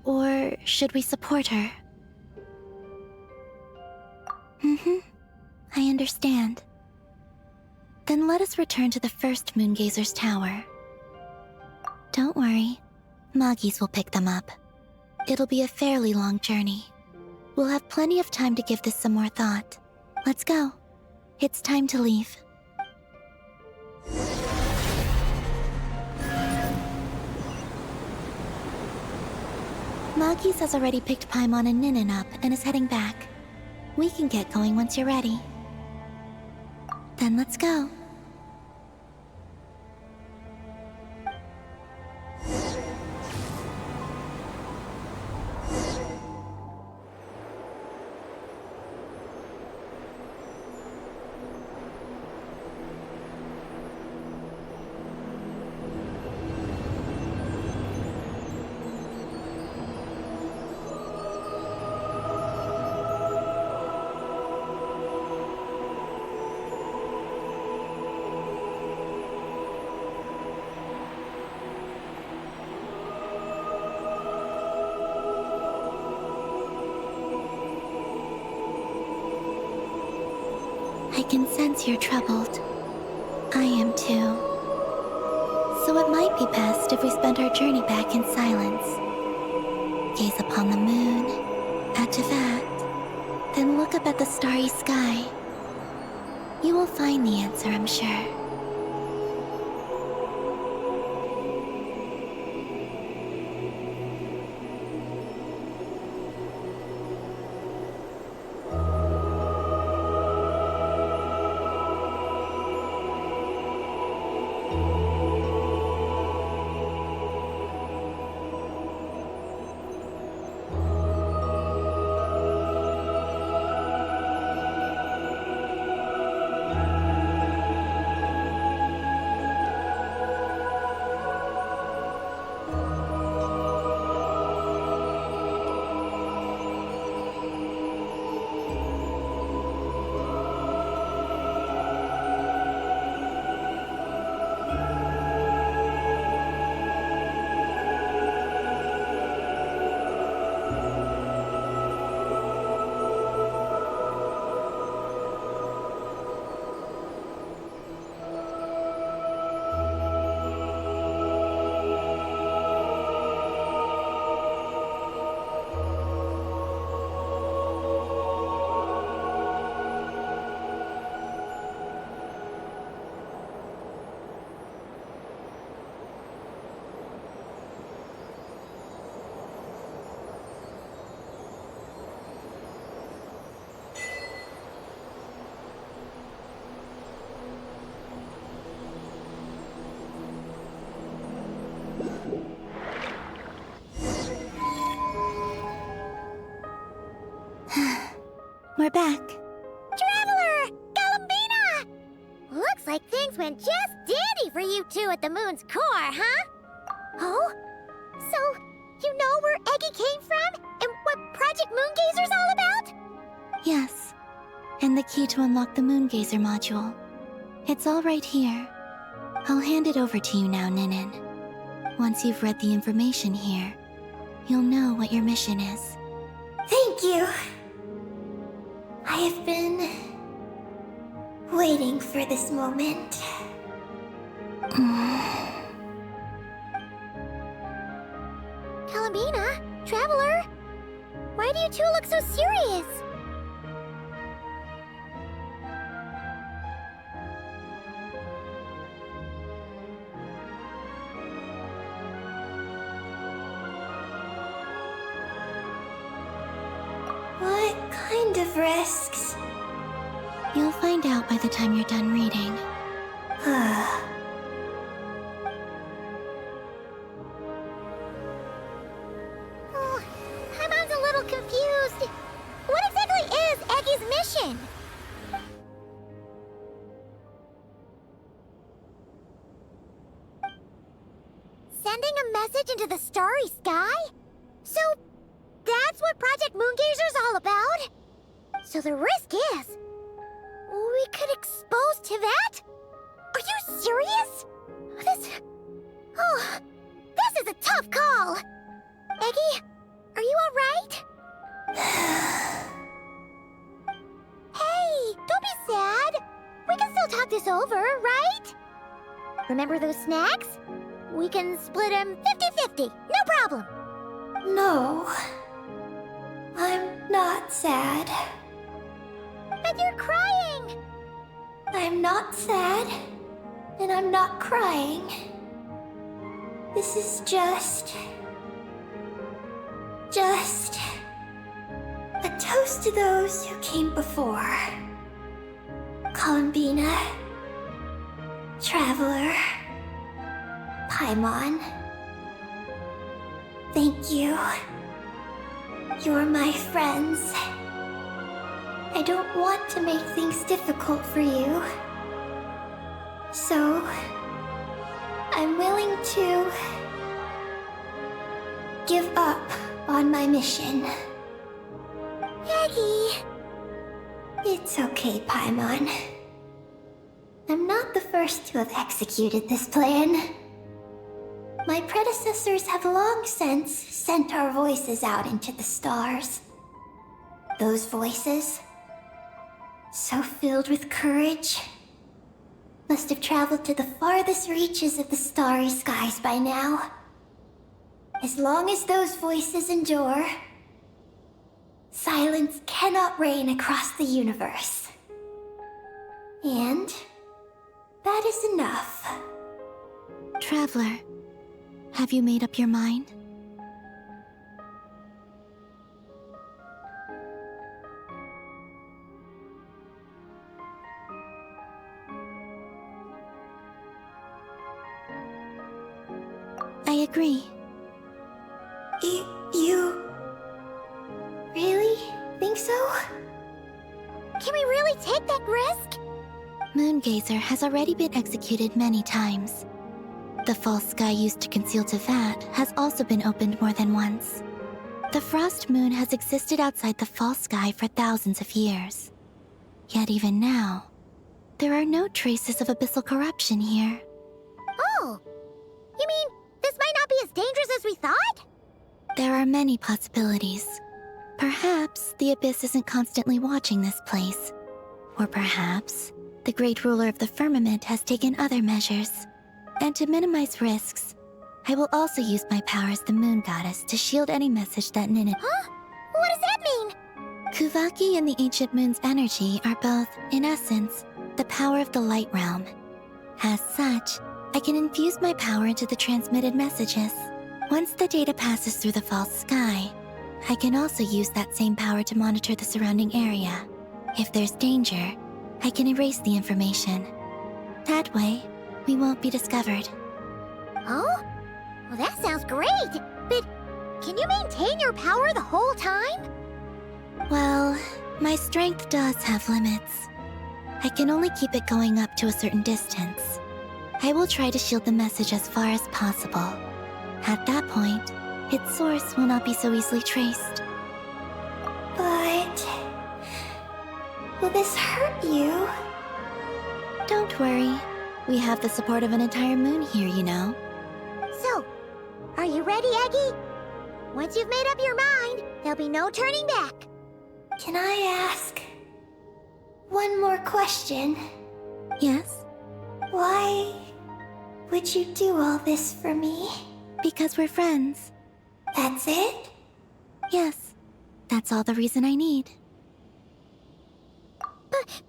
Or should we support her? I understand. Then let us return to the first Moongazer's tower. Don't worry, Magis will pick them up. It'll be a fairly long journey. We'll have plenty of time to give this some more thought. Let's go. It's time to leave. Magis has already picked Paimon and Ninen up and is heading back. We can get going once you're ready. Then let's go. can sense you're troubled. I am too. So it might be best if we spend our journey back in silence. Gaze upon the moon, add to that, then look up at the starry sky. You will find the answer, I'm sure. We're back. Traveler! Galambina! Looks like things went just dandy for you two at the moon's core, huh? Oh? So, you know where Eggy came from? And what Project Moongazer's all about? Yes. And the key to unlock the Moongazer module. It's all right here. I'll hand it over to you now, Ninin. Once you've read the information here, you'll know what your mission is. Thank you. I have been waiting for this moment. Galambina? Traveler? Why do you two look so serious? What kind of risks? You'll find out by the time you're done reading. Oh, Paimon's a little confused. What exactly is Eggy's mission? Sending a message into the starry sky? So, that's what Project Moongazer's all about? So the risk is... we could expose to that? Are you serious? This is a tough call! Eggy, are you alright? Hey, don't be sad. We can still talk this over, right? Remember those snacks? We can split them 50-50, no problem. No. I'm not sad. But you're crying! I'm not sad, and I'm not crying. This is just a toast to those who came before. Galambina, Traveler, Paimon. Thank you. You're my friends. I don't want to make things difficult for you. So, I'm willing to give up on my mission. Eggy! It's okay, Paimon. I'm not the first to have executed this plan. My predecessors have long since sent our voices out into the stars. Those voices So filled with courage. Must have traveled to the farthest reaches of the starry skies by now. As long as those voices endure, silence cannot reign across the universe. And that is enough. Traveler, have you made up your mind? I agree. You really think so? Can we really take that risk? Moongazer has already been executed many times. The false sky used to conceal Tevat has also been opened more than once. The frost moon has existed outside the false sky for thousands of years. Yet even now, there are no traces of abyssal corruption here. Oh, you mean this might not be as dangerous as we thought? There are many possibilities. Perhaps the Abyss isn't constantly watching this place. Or perhaps the Great Ruler of the Firmament has taken other measures. And to minimize risks, I will also use my power as the Moon Goddess to shield any message that Ninit— Huh? What does that mean? Kuvaki and the Ancient Moon's energy are both, in essence, the power of the Light Realm. As such, I can infuse my power into the transmitted messages. Once the data passes through the false sky, I can also use that same power to monitor the surrounding area. If there's danger, I can erase the information. That way, we won't be discovered. Oh? Well, that sounds great. But can you maintain your power the whole time? Well, my strength does have limits. I can only keep it going up to a certain distance. I will try to shield the message as far as possible. At that point, its source will not be so easily traced. But... will this hurt you? Don't worry. We have the support of an entire moon here, you know. So, are you ready, Eggy? Once you've made up your mind, there'll be no turning back. Can I ask one more question? Yes? Why would you do all this for me? Because we're friends. That's it? Yes. That's all the reason I need. But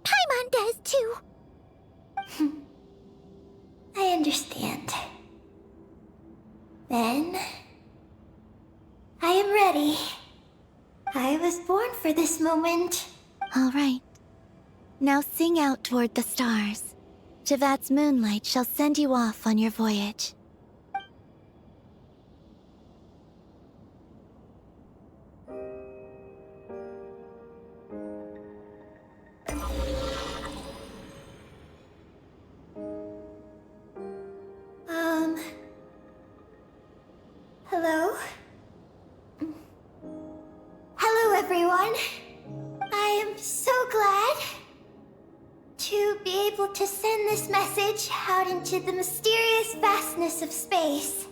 Paimon does too. I understand. Then... I am ready. I was born for this moment. All right. Now sing out toward the stars. Tevat's moonlight shall send you off on your voyage. Hello? Hello, everyone. I am so glad to be able to send this message out into the mysterious vastness of space.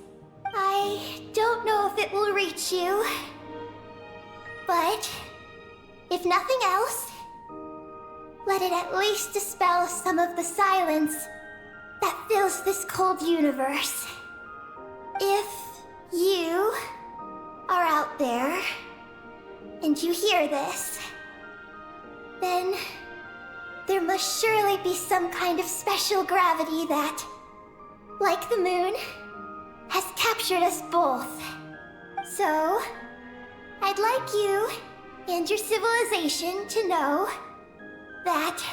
I don't know if it will reach you, but if nothing else, let it at least dispel some of the silence that fills this cold universe. If you are out there and you hear this, then there must surely be some kind of special gravity that, like the moon, has captured us both. So, I'd like you and your civilization to know that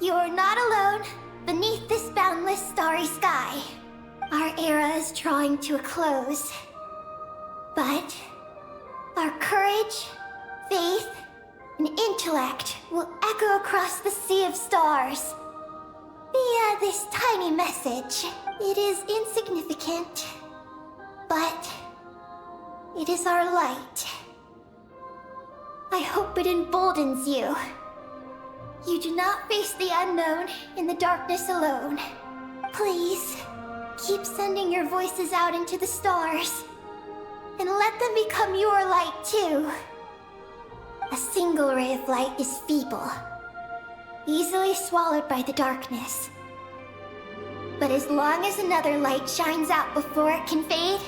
you're not alone beneath this boundless starry sky. Our era is drawing to a close, but our courage, faith, and intellect will echo across the sea of stars via this tiny message. It is insignificant, but it is our light. I hope it emboldens you. You do not face the unknown in the darkness alone. Please, keep sending your voices out into the stars, and let them become your light too. A single ray of light is feeble, easily swallowed by the darkness. But as long as another light shines out before it can fade,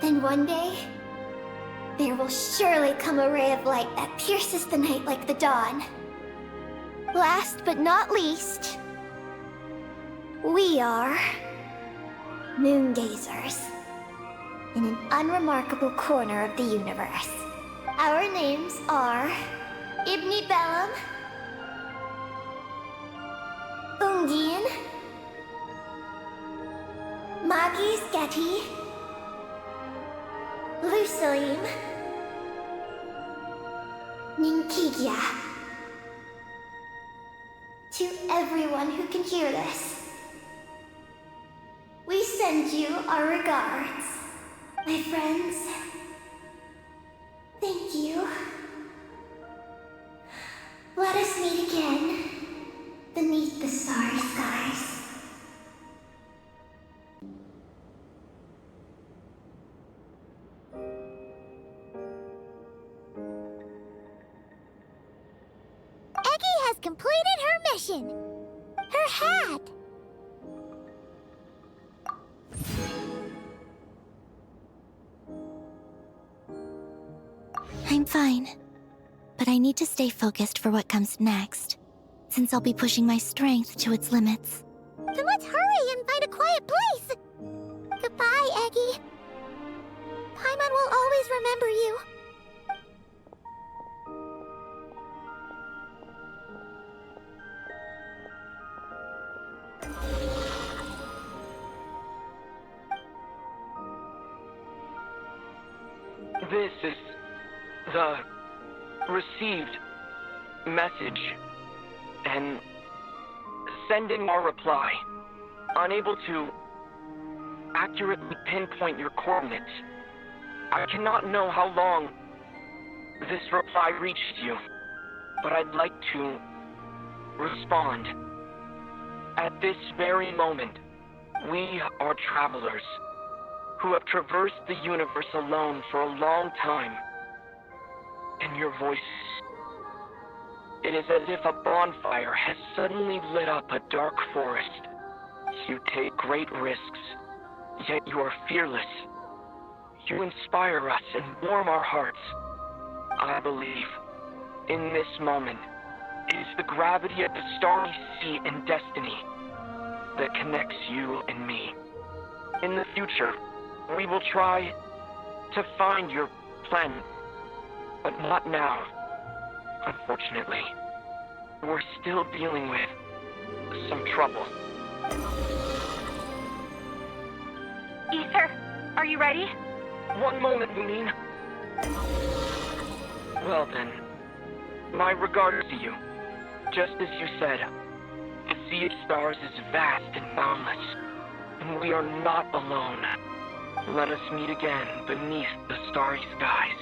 then one day, there will surely come a ray of light that pierces the night like the dawn. Last but not least, we are moon gazers in an unremarkable corner of the universe. Our names are Ibni Bellum, Ungin, Magis Getty, Lusalim, Ninkigia. To everyone who can hear this, we send you our regards. My friends, thank you. Let us meet again beneath the starry skies. Eggy has completed her mission. Her hat. I'm fine. But I need to stay focused for what comes next, since I'll be pushing my strength to its limits. Then let's hurry and find a quiet place. Goodbye, Eggy. Paimon will always remember you. This is the received message and sending our reply. Unable to accurately pinpoint your coordinates. I cannot know how long this reply reached you, but I'd like to respond. At this very moment, we are travelers who have traversed the universe alone for a long time. And your voice, it is as if a bonfire has suddenly lit up a dark forest. You take great risks, yet you are fearless. You inspire us and warm our hearts. I believe, in this moment, it is the gravity of the starry sea and destiny that connects you and me. In the future, we will try to find your planet, but not now. Unfortunately, we're still dealing with some trouble. Ether, are you ready? One moment, Munin. Well then, my regards to you. Just as you said, the sea of stars is vast and boundless, and we are not alone. Let us meet again beneath the starry skies.